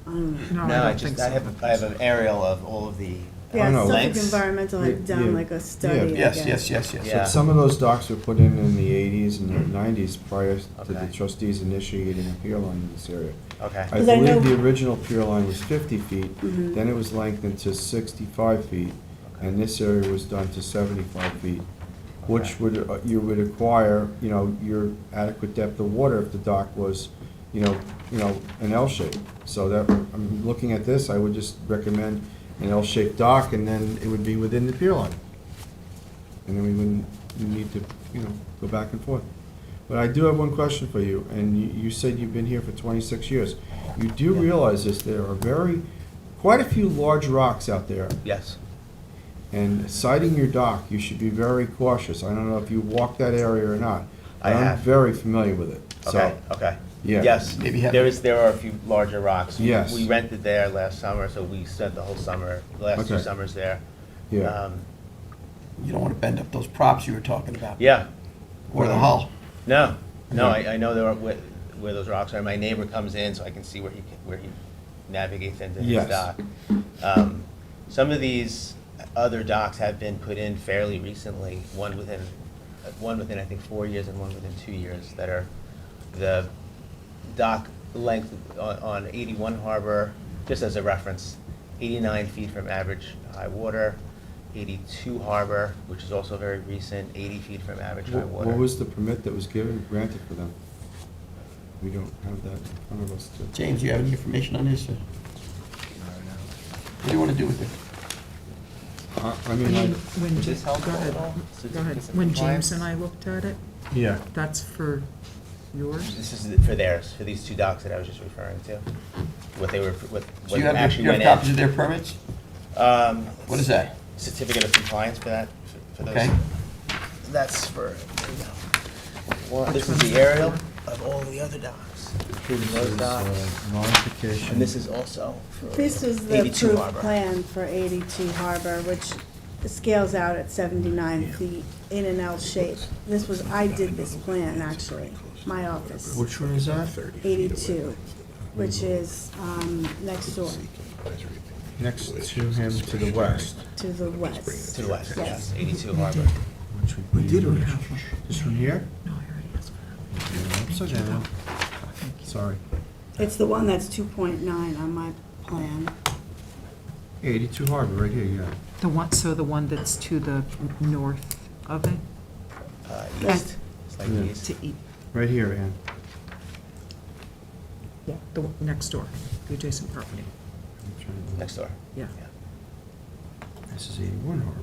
I don't know. No, I have an aerial of all of the Yeah, Suffolk lengths. Environmental had done like a study. Yes, I guess. yes. Yeah. So some of those docks were put in the 80s and the 90s prior to the Okay. trustees initiating a pier line in this area. Okay. I 'Cause I know- believe the original pier line was 50 feet, Mhm. then it was lengthened to 65 feet, and this area was done to 75 feet, which would, you would acquire, your adequate depth of water if the dock was, an L shape. So that, I'm looking at this, I would just recommend an L-shaped dock, and then it would be within the pier line. And then we wouldn't need to, go back and forth. But I do have one question for you, and you said you've been here for 26 years. You do realize this, there are quite a few large rocks out there. Yes. And siting your dock, you should be very cautious. I don't know if you walk that area or not. I but I'm have. very familiar with it. So, Okay. yeah. Yes, Maybe have- there are a few larger rocks. Yes. We rented there last summer, so we spent the whole last 2 Okay. summers there. Yeah. You don't want to bend up those props you were talking about. Yeah. Or the hull. No, Yeah. I know there are where those rocks are. My neighbor comes in, so I can see where he navigates into his Yes. dock. Some of these other docks have been put in fairly recently, one within I think 4 years and one within 2 years, that are dock length on 81 Harbor, just as a reference, 89 feet from average high water. 82 Harbor, which is also very recent, 80 feet from average high water. What was the permit that was granted for them? We don't have that in front of us to. James, do you have any information on this, or what do you want to do with it? I mean, When, Is this go helpful ahead, at all? go ahead. When James and I looked at it, yeah. that's for yours? This is for theirs, for these two docks that I was just referring to. What they were, what Do you have, actually you have went in. copies of their permits? What is that? Certificate of compliance for that, for those. Okay. That's for, there you go. Well, this is the aerial of all the other docks, including those docks. Modification. And this is also for This is the 82 approved Harbor. plan for 82 Harbor, which scales out at 79 feet in an L shape. This was, I did this plan, actually, my office. Which one is that? 82, which is next door, Next to him to the west. to the west. To the west, Yes. yes, 82 Harbor. Which would be this one here? No, I already asked for that. Upside down. Sorry. It's the one that's 2.9 on my plan. 82 Harbor, right here, yeah. The one, so the one that's to the north of it? East, it's like Yeah. east. To eat, Right here, Ann. yeah, the one next door, the adjacent property, I'm trying to look. Next door. yeah. This is 81 Harbor.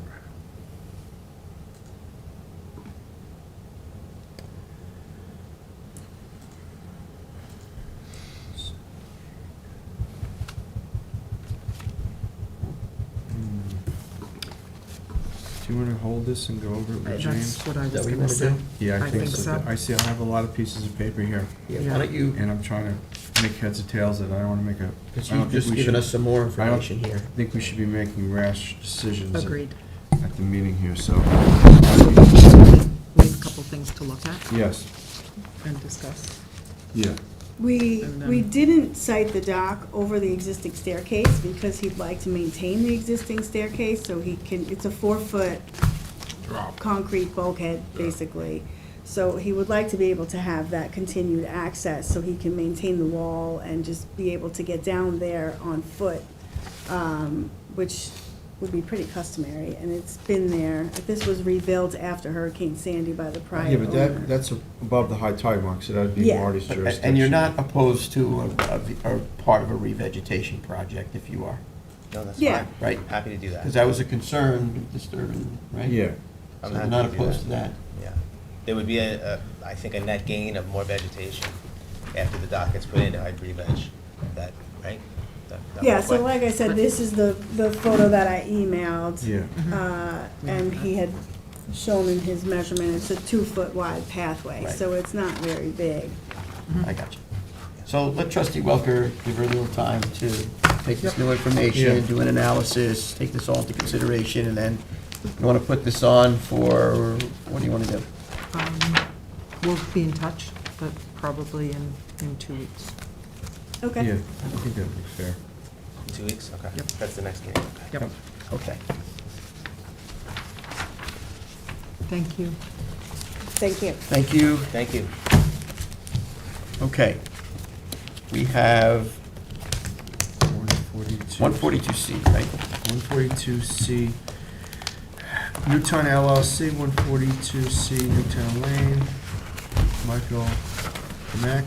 Do you want to hold this and go over it with James? That's what I Is that was what you gonna wanna say. do? Yeah, I think so. I see, I have a lot of pieces of paper here, Yeah, why don't you, and I'm trying to make heads or tails of it. I don't want to make a. because I don't you've think just we given should- us some more I don't information here. think we should be making rash decisions Agreed. at the meeting here, so. We have a couple things to look at Yes, and discuss. yeah. We And we then- didn't cite the dock over the existing staircase because he'd like to maintain the existing staircase, so he can, it's a 4-foot concrete bulkhead, basically. So he would like to be able to have that continued access, so he can maintain the wall and just be able to get down there on foot, which would be pretty customary, and it's been there. This was rebuilt after Hurricane Sandy by the prior Yeah, but owner. that's above the high tide mark, so that'd be Yeah. Marty's jurisdiction. And you're not opposed to a part of a revegetation project, if you are, No, that's Yeah. fine. right? Happy to do that. Because that was a concern, disturbing, right? Yeah, So I'm you're happy not to do opposed to that? Yeah. There would be I think, a net gain of more vegetation after the dock gets put in, I'd re-veg that, right? That Yeah, so walkway. like I said, this is the photo that I emailed. yeah. And he had shown in his measurement, it's a 2-foot wide pathway, Right. so it's not very big. I got you. So let trustee Welker give her a little time to take this new information, Yeah. do an analysis, take this all into consideration, and then you want to put this on for, what do you want to do? We'll be in touch, but probably in 2 weeks. Okay. Yeah, I think that'd be fair. 2 weeks, okay. Yep. That's the next meeting, okay. Yep, Okay. thank you. Thank you. Thank you. Thank you. Okay. We have 142. 142C, right? 142C, Newtown LLC, 142C, Newtown Lane, Michael Mack.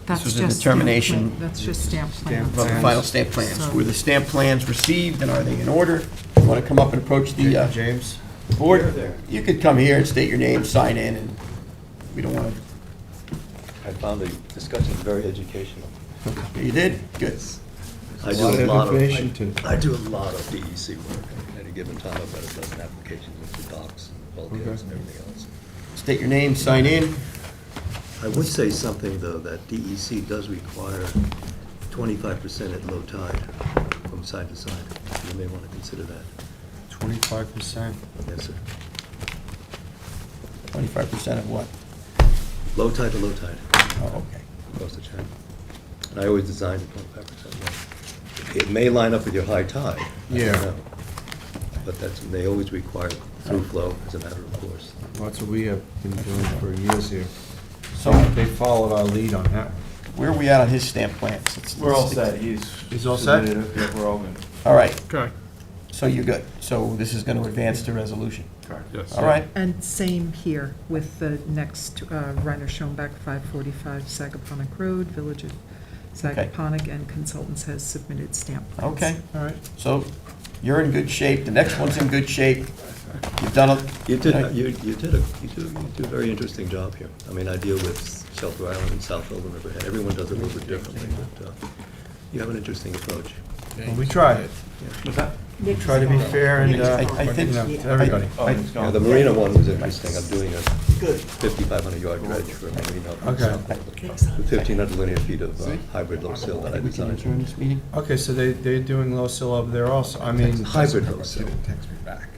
That's was a just determination- stamp plan- That's just stamp Stamp plans. About the Plans. final stamp plans. So- Were the stamp plans received, and are they in order? You want to come up and approach the James? board? You could come here and state your name, sign in, and we don't want I found the discussion very educational. to... You did? Good. I A do lot a of lot of, information to- I do a lot of DEC work at any given time. I've got a dozen applications with the docks and bulkheads and everything else. State your name, sign in. I would say something, though, that DEC does require 25% at low tide from side to side. You may want to consider that. 25%. Yes, sir. 25% of what? Low tide to low tide Oh, okay. across the channel. And I always designed it 25% low. It may line up with your high tide. I don't Yeah. know. But they always require through flow as a matter of course. That's what we have been doing for years here. So They followed our lead on that. where are we at on his stamp plans? We're all set, he's. He's all set? submitted it. Yeah, we're all good. All right, Okay. so you're good. So this is going to advance to resolution. Correct. Yes. All right, And same here with the next, Reiner Schoenbach, 545 Sagaponack Road, Village of Sagaponack, and Consultants has submitted stamp plans. okay. All right. So you're in good shape. The next one's in good shape. You've done a. You do a very interesting job here. I mean, I deal with Shelter Island and South Oldham Riverhead. Everyone does it a little bit differently, but you have an interesting approach. Well, we try. We try to be fair and, I think- you know, to everybody. Yeah, the Marina one was interesting. I'm doing a 5,500-yard dredge for Marina up in Okay. South Oldham, with 1,500 linear feet of hybrid low sill that I We can designed. adjourn this meeting? Okay, so they're doing low sill over there also. I mean. Hybrid low sill. Text me back.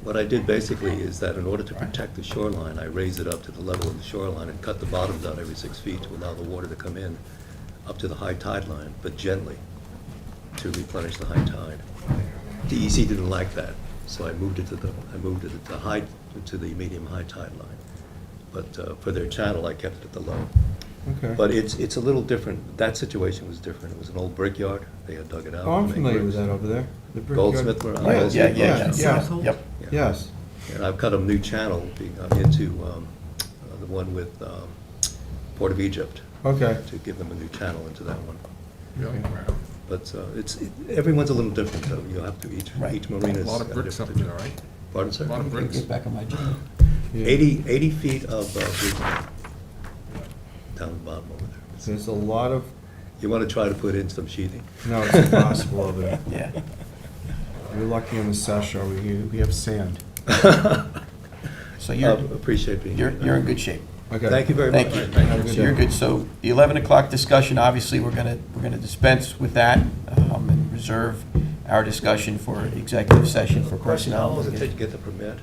What I did basically is that in order to protect the shoreline, I raised it up to the level of the shoreline and cut the bottoms out every 6 feet to allow the water to come in up to the high tide line, but gently, to replenish the high tide. DEC didn't like that, so I moved it to the medium high tide line. But for their channel, I kept it at the low. Okay. But it's a little different. That situation was different. It was an old brickyard. They had dug it out. Oh, I'm to make familiar with bricks. that over there. The brickyard. Goldsmith, where I Yeah, was. Yeah, yeah, yeah. Yep. Yeah. Yes. And I've cut a new channel into the one with Port of Egypt, Okay. to give them a new channel into that one. Really? Wow. But everyone's a little different, though. You have to, Right. each marina's. A lot of got a bricks up different- there, right? Pardon, sir? A lot of bricks. Get back on my agenda. Yeah. 80 feet of bridge down the bottom over there. There's a lot of, You want to try to put in some sheathing? no, it's impossible over there. Yeah. You're lucky on the South Shore, we have sand. So you're, Appreciate being here. you're in good shape. Okay. Thank you very much. Thank you. Have a good So you're day. good. So the 11 o'clock discussion, obviously, we're gonna dispense with that and reserve our discussion for executive session for Question, how long personnel. does it take to get the permit?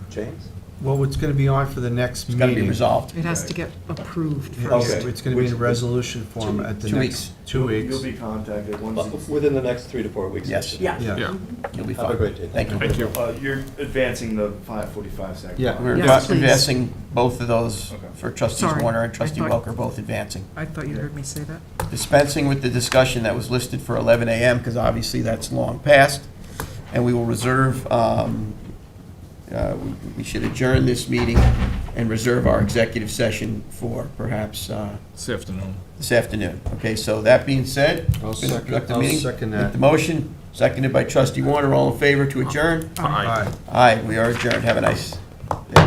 James? Well, it's gonna be on for the next It's meeting. gotta be resolved. It has to get approved Yeah, first. Okay. It's gonna be in resolution form at the 2 next weeks. 2 weeks. You'll be contacted once it's. Within the next 3 to 4 weeks? Yes. Yeah. Yeah. Yeah. You'll be Have a fine. great day. Thank you. Thank you. You're advancing the 545 second. Yeah. We're Yes, please. advancing both of those Okay. for trustees Sorry, Warner and I trustee thought- Welker, both advancing. I thought you heard me say that. Dispensing with the discussion that was listed for 11 a.m., because obviously that's long past, and we will reserve, we should adjourn this meeting and reserve our executive session for perhaps This afternoon. this afternoon. Okay, so that being said, I'll it's been a second- productive I'll meeting. second With that. the motion, seconded by trustee Warner, all in favor to adjourn? Aye. Aye, we are adjourned. Have a nice day.